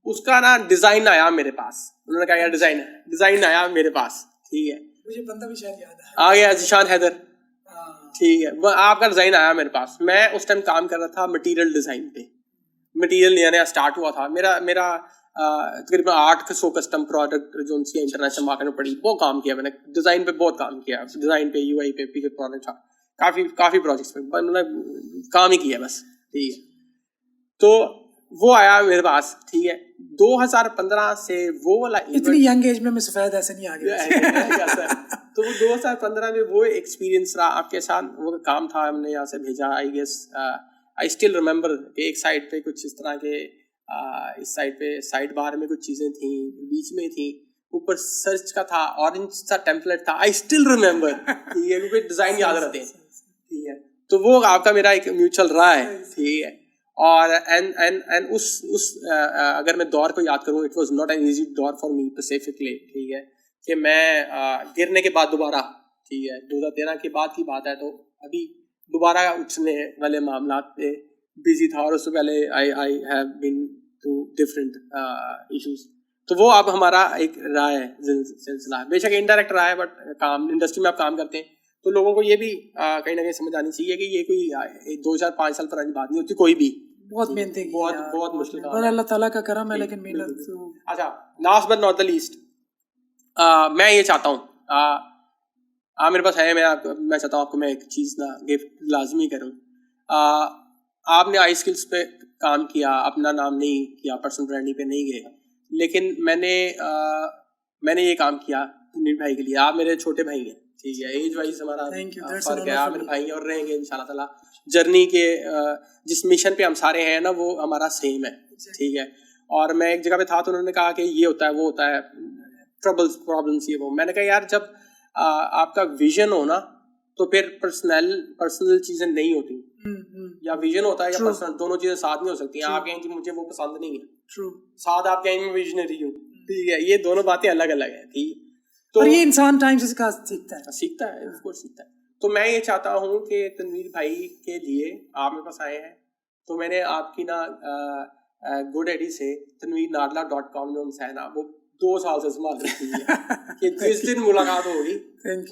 उसका ना डिजाइन आया मेरे पास, उन्होंने कहा यार डिजाइन आया मेरे पास, ठीक है, मुझे बंदा भी शायद याद है, आ गया जिशान हैदर, ठीक है, वो आपका डिजाइन आया मेरे पास। मैं उस टाइम काम कर रहा था मटेरियल डिजाइन पे, मटेरियल नया नया स्टार्ट हुआ था, मेरा तकरीबन 800 कस्टम प्रोडक्ट जो उनकी इंटरनेशनल मार्केट में पड़ी, वो काम किया मैंने, डिजाइन पे बहुत काम किया, डिजाइन पे, यूआई पे, पीके प्रोडक्ट, काफी प्रोजेक्ट्स पे मतलब काम ही किया बस, ठीक है। तो वो आया मेरे पास, ठीक है, 2015 से वो वाला इतनी यंग एज में मैं सफेद ऐसे नहीं आ गया तो वो 2015 में वो एक्सपीरियंस रहा आपके साथ, वो काम था, हमने यहाँ से भेजा, I guess I still remember एक साइड पे कुछ इस तरह के इस साइड पे साइड बार में कुछ चीजें थी, बीच में थी, ऊपर सर्च का था, ऑरेंज सा टेम्पलेट था, आई स्टिल रिमेम्बर, ठीक है, क्योंकि डिजाइन याद रहते हैं, ठीक है। तो वो आपका मेरा एक म्यूचुअल रहा है, ठीक है। और एंड उस अगर मैं दौर को याद करूँ, it was not an easy दौर फॉर मी स्पेसिफिकली, ठीक है, कि मैं गिरने के बाद दोबारा, ठीक है, 2013 के बाद की बात है, तो अभी दोबारा उठने वाले मामला पे बिजी था, और उससे पहले I have been to different issues. तो वो अब हमारा एक रहा है सिलसिला, बेशक इनडायरेक्ट रहा है, बट काम इंडस्ट्री में आप काम करते हैं तो लोगों को ये भी कहीं ना कहीं समझ आनी चाहिए कि ये कोई 2-4-5 साल पुरानी बात नहीं होती, कोई भी बहुत मेहनत, बहुत मुश्किल काम है, अल्लाह ताला का करम है, लेकिन मेहनत। अच्छा, last but not the least, मैं ये चाहता हूँ, मेरे पास है, मैं चाहता हूँ आपको मैं एक चीज़ ना गिफ्ट लाजमी करूँ। आपने आई स्किल्स पे काम किया, अपना नाम नहीं किया, पर्सनल ब्रांडिंग पे नहीं गए, लेकिन मैंने ये काम किया तनवीर भाई के लिए। आप मेरे छोटे भाई हैं, ठीक है, एज वाइज हमारा फर्क है, आप मेरे भाई और रहेंगे इंशाल्लाह ताला। जर्नी के जिस मिशन पे हम सारे हैं ना, वो हमारा सेम है, ठीक है। और मैं एक जगह पे था तो उन्होंने कहा कि ये होता है, वो होता है, प्रॉब्लम्स ये वो। मैंने कहा यार, जब आपका विजन हो ना, तो फिर पर्सनल चीजें नहीं होती, या विजन होता है या पर्सनल, दोनों चीजें साथ नहीं हो सकती। आप कहें कि मुझे वो पसंद नहीं है, साथ आप कहें मैं विजनरी हूँ, ठीक है, ये दोनों बातें अलग अलग है, ठीक। तो और ये इंसान टाइम से सीखता है, ऑफ कोर्स सीखता है। तो मैं ये चाहता हूँ कि तनवीर भाई के लिए आप मेरे पास आए हैं, तो मैंने आपकी ना GoDaddy से tanveernadla.com जो है ना, वो 2 साल से संभाल रखी है कि जिस दिन मुलाकात होगी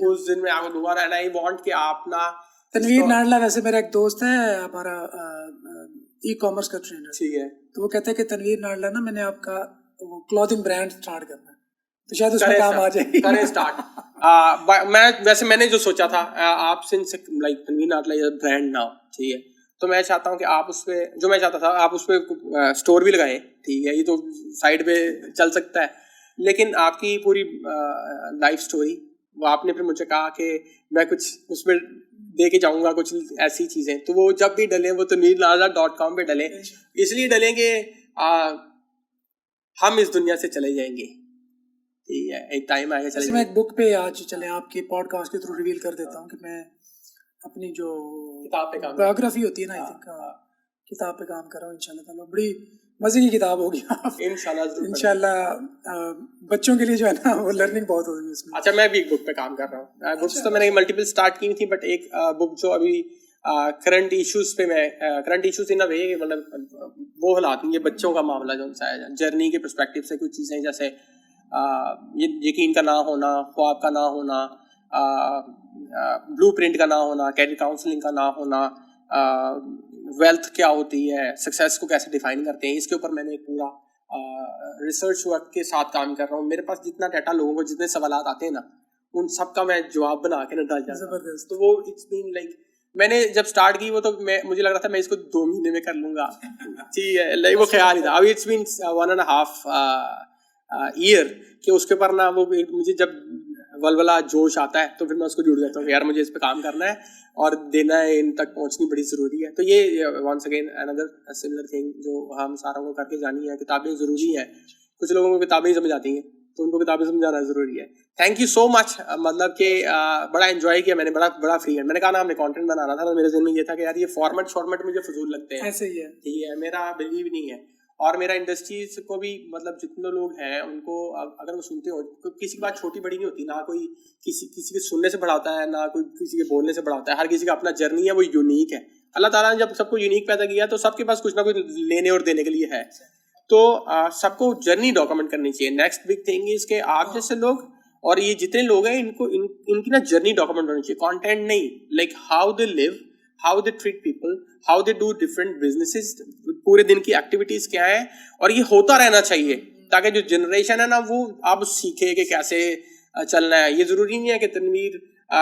उस दिन में आपको दोबारा, एंड आई वांट कि आप ना तनवीर नाडला, वैसे मेरा एक दोस्त है हमारा ई-कॉमर्स का ट्रेनर, ठीक है, तो वो कहता है कि तनवीर नाडला ना, मैंने आपका वो क्लॉथिंग ब्रांड स्टार्ट करना है, तो शायद उसमें काम आ जाए, करें स्टार्ट। मैंने जो सोचा था, आप सिंस लाइक तनवीर नाडला ये ब्रांड नाउ, ठीक है, तो मैं चाहता हूँ कि आप उस पे, जो मैं चाहता था आप उस पे स्टोर भी लगाएं, ठीक है, ये तो साइड पे चल सकता है, लेकिन आपकी पूरी लाइफ स्टोरी, वो आपने फिर मुझे कहा कि मैं कुछ उसमें दे के जाऊंगा, कुछ ऐसी चीजें, तो वो जब भी डलें वो tanveernadla.com पे डलें, इसलिए डलें कि हम इस दुनिया से चले जाएंगे, ठीक है, एक टाइम आएगा चले। मैं एक बुक पे आज चले आपके पॉडकास्ट के थ्रू रिवील कर देता हूँ कि मैं अपनी जो किताब पे काम, बायोग्राफी होती है ना, आई थिंक किताब पे काम कर रहा हूँ इंशाल्लाह ताला। बड़ी मजे की किताब होगी इंशाल्लाह जरूर इंशाल्लाह बच्चों के लिए जो है ना वो लर्निंग बहुत होगी उसमें। अच्छा, मैं भी एक बुक पे काम कर रहा हूँ। बुक्स तो मैंने मल्टीपल स्टार्ट की थी, बट एक बुक जो अभी करंट इश्यूज पे मैं करंट इश्यूज इन अ वे, मतलब वो हालात नहीं, ये बच्चों का मामला जो है जर्नी के पर्सपेक्टिव से कुछ चीज़ें जैसे ये यकीन का ना होना, ख्वाब का ना होना, ब्लूप्रिंट का ना होना, कैरियर काउंसलिंग का ना होना, वेल्थ क्या होती है, सक्सेस को कैसे डिफाइन करते हैं, इसके ऊपर मैंने एक पूरा रिसर्च वर्क के साथ काम कर रहा हूँ। मेरे पास जितना डाटा, लोगों को जितने सवाल आते हैं ना, उन सब का मैं जवाब बना के डाल जाता हूँ। तो वो इट्स बीन लाइक, मैंने जब स्टार्ट की वो तो मुझे लग रहा था मैं इसको 2 महीने में कर लूंगा, ठीक है, लाइक वो ख्याल ही था। अभी इट्स बीन 1.5 ईयर कि उसके ऊपर ना वो मुझे जब वलवला जोश आता है तो फिर मैं उसको जुड़ जाता हूँ, यार मुझे इस पे काम करना है और देना है, इन तक पहुंचनी बड़ी ज़रूरी है। तो ये once again another similar thing जो हम सारों को करके जानी है। किताबें ज़रूरी हैं, कुछ लोगों को किताबें ही समझ आती हैं, तो उनको किताबें समझाना ज़रूरी है। थैंक यू सो मच, मतलब कि बड़ा एंजॉय किया मैंने, बड़ा फ्री है। मैंने कहा ना हमें कंटेंट बनाना था, तो मेरे ज़हन में ये था कि यार ये फॉर्मेट मुझे फजूल लगते हैं, ऐसे ही है, ठीक है, मेरा बिलीव नहीं है। और मेरा इंडस्ट्रीज को भी, मतलब जितने लोग हैं उनको अगर वो सुनते हो, तो किसी की बात छोटी बड़ी नहीं होती, ना कोई किसी के सुनने से बढ़ाता है, ना कोई किसी के बोलने से बढ़ाता है। हर किसी का अपना जर्नी है, वो यूनिक है। अल्लाह ताला ने जब सबको यूनिक पैदा किया तो सबके पास कुछ ना कुछ लेने और देने के लिए है। तो सबको जर्नी डॉक्यूमेंट करनी चाहिए। नेक्स्ट बिग थिंग इज के आप जैसे लोग और ये जितने लोग हैं इनकी ना जर्नी डॉक्यूमेंट होनी चाहिए, कंटेंट नहीं, like how they live, how they treat people, how they do different businesses, पूरे दिन की एक्टिविटीज क्या है, और ये होता रहना चाहिए ताकि जो जनरेशन है ना वो अब सीखे कि कैसे चलना है। ये जरूरी नहीं है कि तनवीर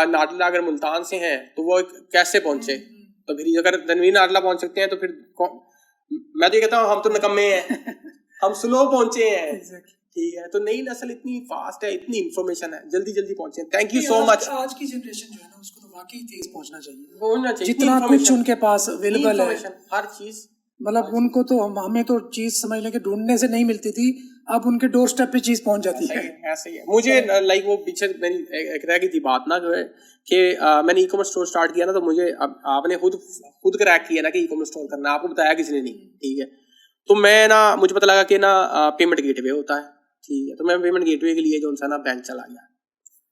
नाडला अगर मुल्तान से हैं तो वो कैसे पहुंचे, तो फिर अगर तनवीर नाडला पहुंच सकते हैं तो फिर मैं तो ये कहता हूँ हम तो निकम्मे हैं, हम स्लो पहुंचे हैं, ठीक है। तो नई नस्ल इतनी फास्ट है, इतनी इन्फॉर्मेशन है, जल्दी जल्दी पहुंचे। Thank you so much. आज की जनरेशन जो है ना उसको तो वाकई तेज पहुंचना चाहिए, जितना कुछ उनके पास अवेलेबल है, हर चीज, मतलब उनको तो हमें तो चीज समझ लें कि ढूंढने से नहीं मिलती थी, अब उनके डोर स्टेप पे चीज पहुंच जाती है। ऐसे ही है। मुझे लाइक वो पीछे मेरी एक रह गई थी बात ना कि मैंने ई कॉमर्स स्टोर स्टार्ट किया ना, तो मुझे आपने खुद क्रैक किया ना कि ई कॉमर्स स्टोर करना, आपको बताया किसी ने नहीं, ठीक है। तो मैं ना, मुझे पता लगा कि ना पेमेंट गेटवे होता है, ठीक है। तो मैं पेमेंट गेटवे के लिए जो सा ना बैंक चला गया,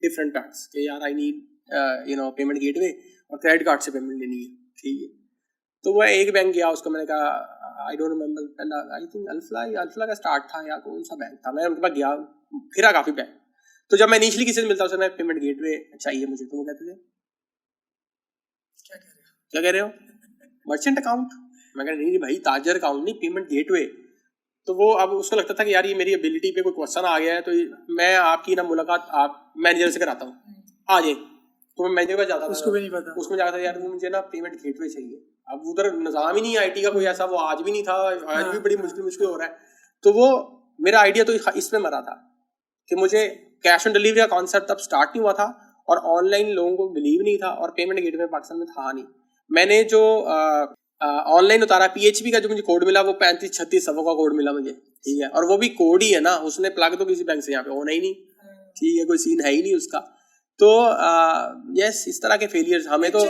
डिफरेंट बैंक्स के, यार आई नीड पेमेंट गेटवे और क्रेडिट कार्ड से पेमेंट लेनी है, ठीक है। तो वह एक बैंक गया, उसको मैंने कहा, I don't remember, I think Alfalah का स्टार्ट था या कौन सा बैंक था, मैं उनके पास गया, फिरा काफ़ी बैंक। तो जब मैं इनिशियली किसी से मिलता उससे मैं पेमेंट गेटवे चाहिए मुझे, तो वो कहते थे क्या कह रहे हो, मर्चेंट अकाउंट। मैं कह नहीं भाई, ताजर अकाउंट नहीं, पेमेंट गेटवे। तो वो अब उसको लगता था कि यार ये मेरी एबिलिटी पे कोई क्वेश्चन आ गया है, तो मैं आपकी ना मुलाकात आप मैनेजर से कराता हूँ, आ जाए। तो मैं मैनेजर के पास जाता था, उसको भी नहीं पता, उसमें जाता था, यार वो मुझे ना पेमेंट गेटवे चाहिए। अब उधर निज़ाम ही नहीं आईटी का कोई ऐसा, वो आज भी नहीं था, आज भी बड़ी मुश्किल हो रहा है। तो वो मेरा आइडिया तो इसमें मरा था कि मुझे कैश ऑन डिलीवरी का कॉन्सेप्ट तब स्टार्ट नहीं हुआ था और ऑनलाइन लोगों को बिलीव नहीं था और पेमेंट गेटवे पाकिस्तान में था नहीं। मैंने जो ऑनलाइन उतारा पीएचपी का, जो मुझे कोड मिला वो 35-36 सफ़ों का कोड मिला मुझे, ठीक है। और वो भी कोड ही है ना, उसने प्लग तो किसी बैंक से यहाँ पे होना ही नहीं, ठीक है, कोई सीन है ही नहीं उसका। तो यस, इस तरह के फेलियर्स हमें तो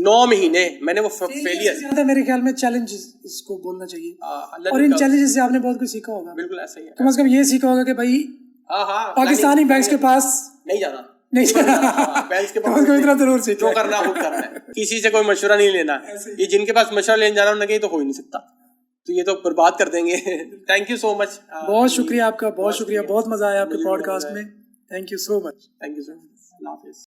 9 महीने मैंने वो फेलियर ज़्यादा मेरे ख्याल में चैलेंजेस इसको बोलना चाहिए, और इन चैलेंजेस से आपने बहुत कुछ सीखा होगा। बिल्कुल ऐसा ही है, कम से कम ये सीखा होगा कि भाई पाकिस्तानी बैंक्स के पास नहीं जाना, बैंक्स के पास इतना जरूर सीखो, जो करना खुद करना है, किसी से कोई मशवरा नहीं लेना। ये जिनके पास मशवरा लेने जाना उन्हें तो हो ही नहीं सकता, तो ये तो बर्बाद कर देंगे। थैंक यू सो मच, बहुत शुक्रिया आपका, बहुत शुक्रिया, बहुत मजा आया आपके पॉडकास्ट में। Thank you so much, thank you so much. अल्लाह हाफिज़।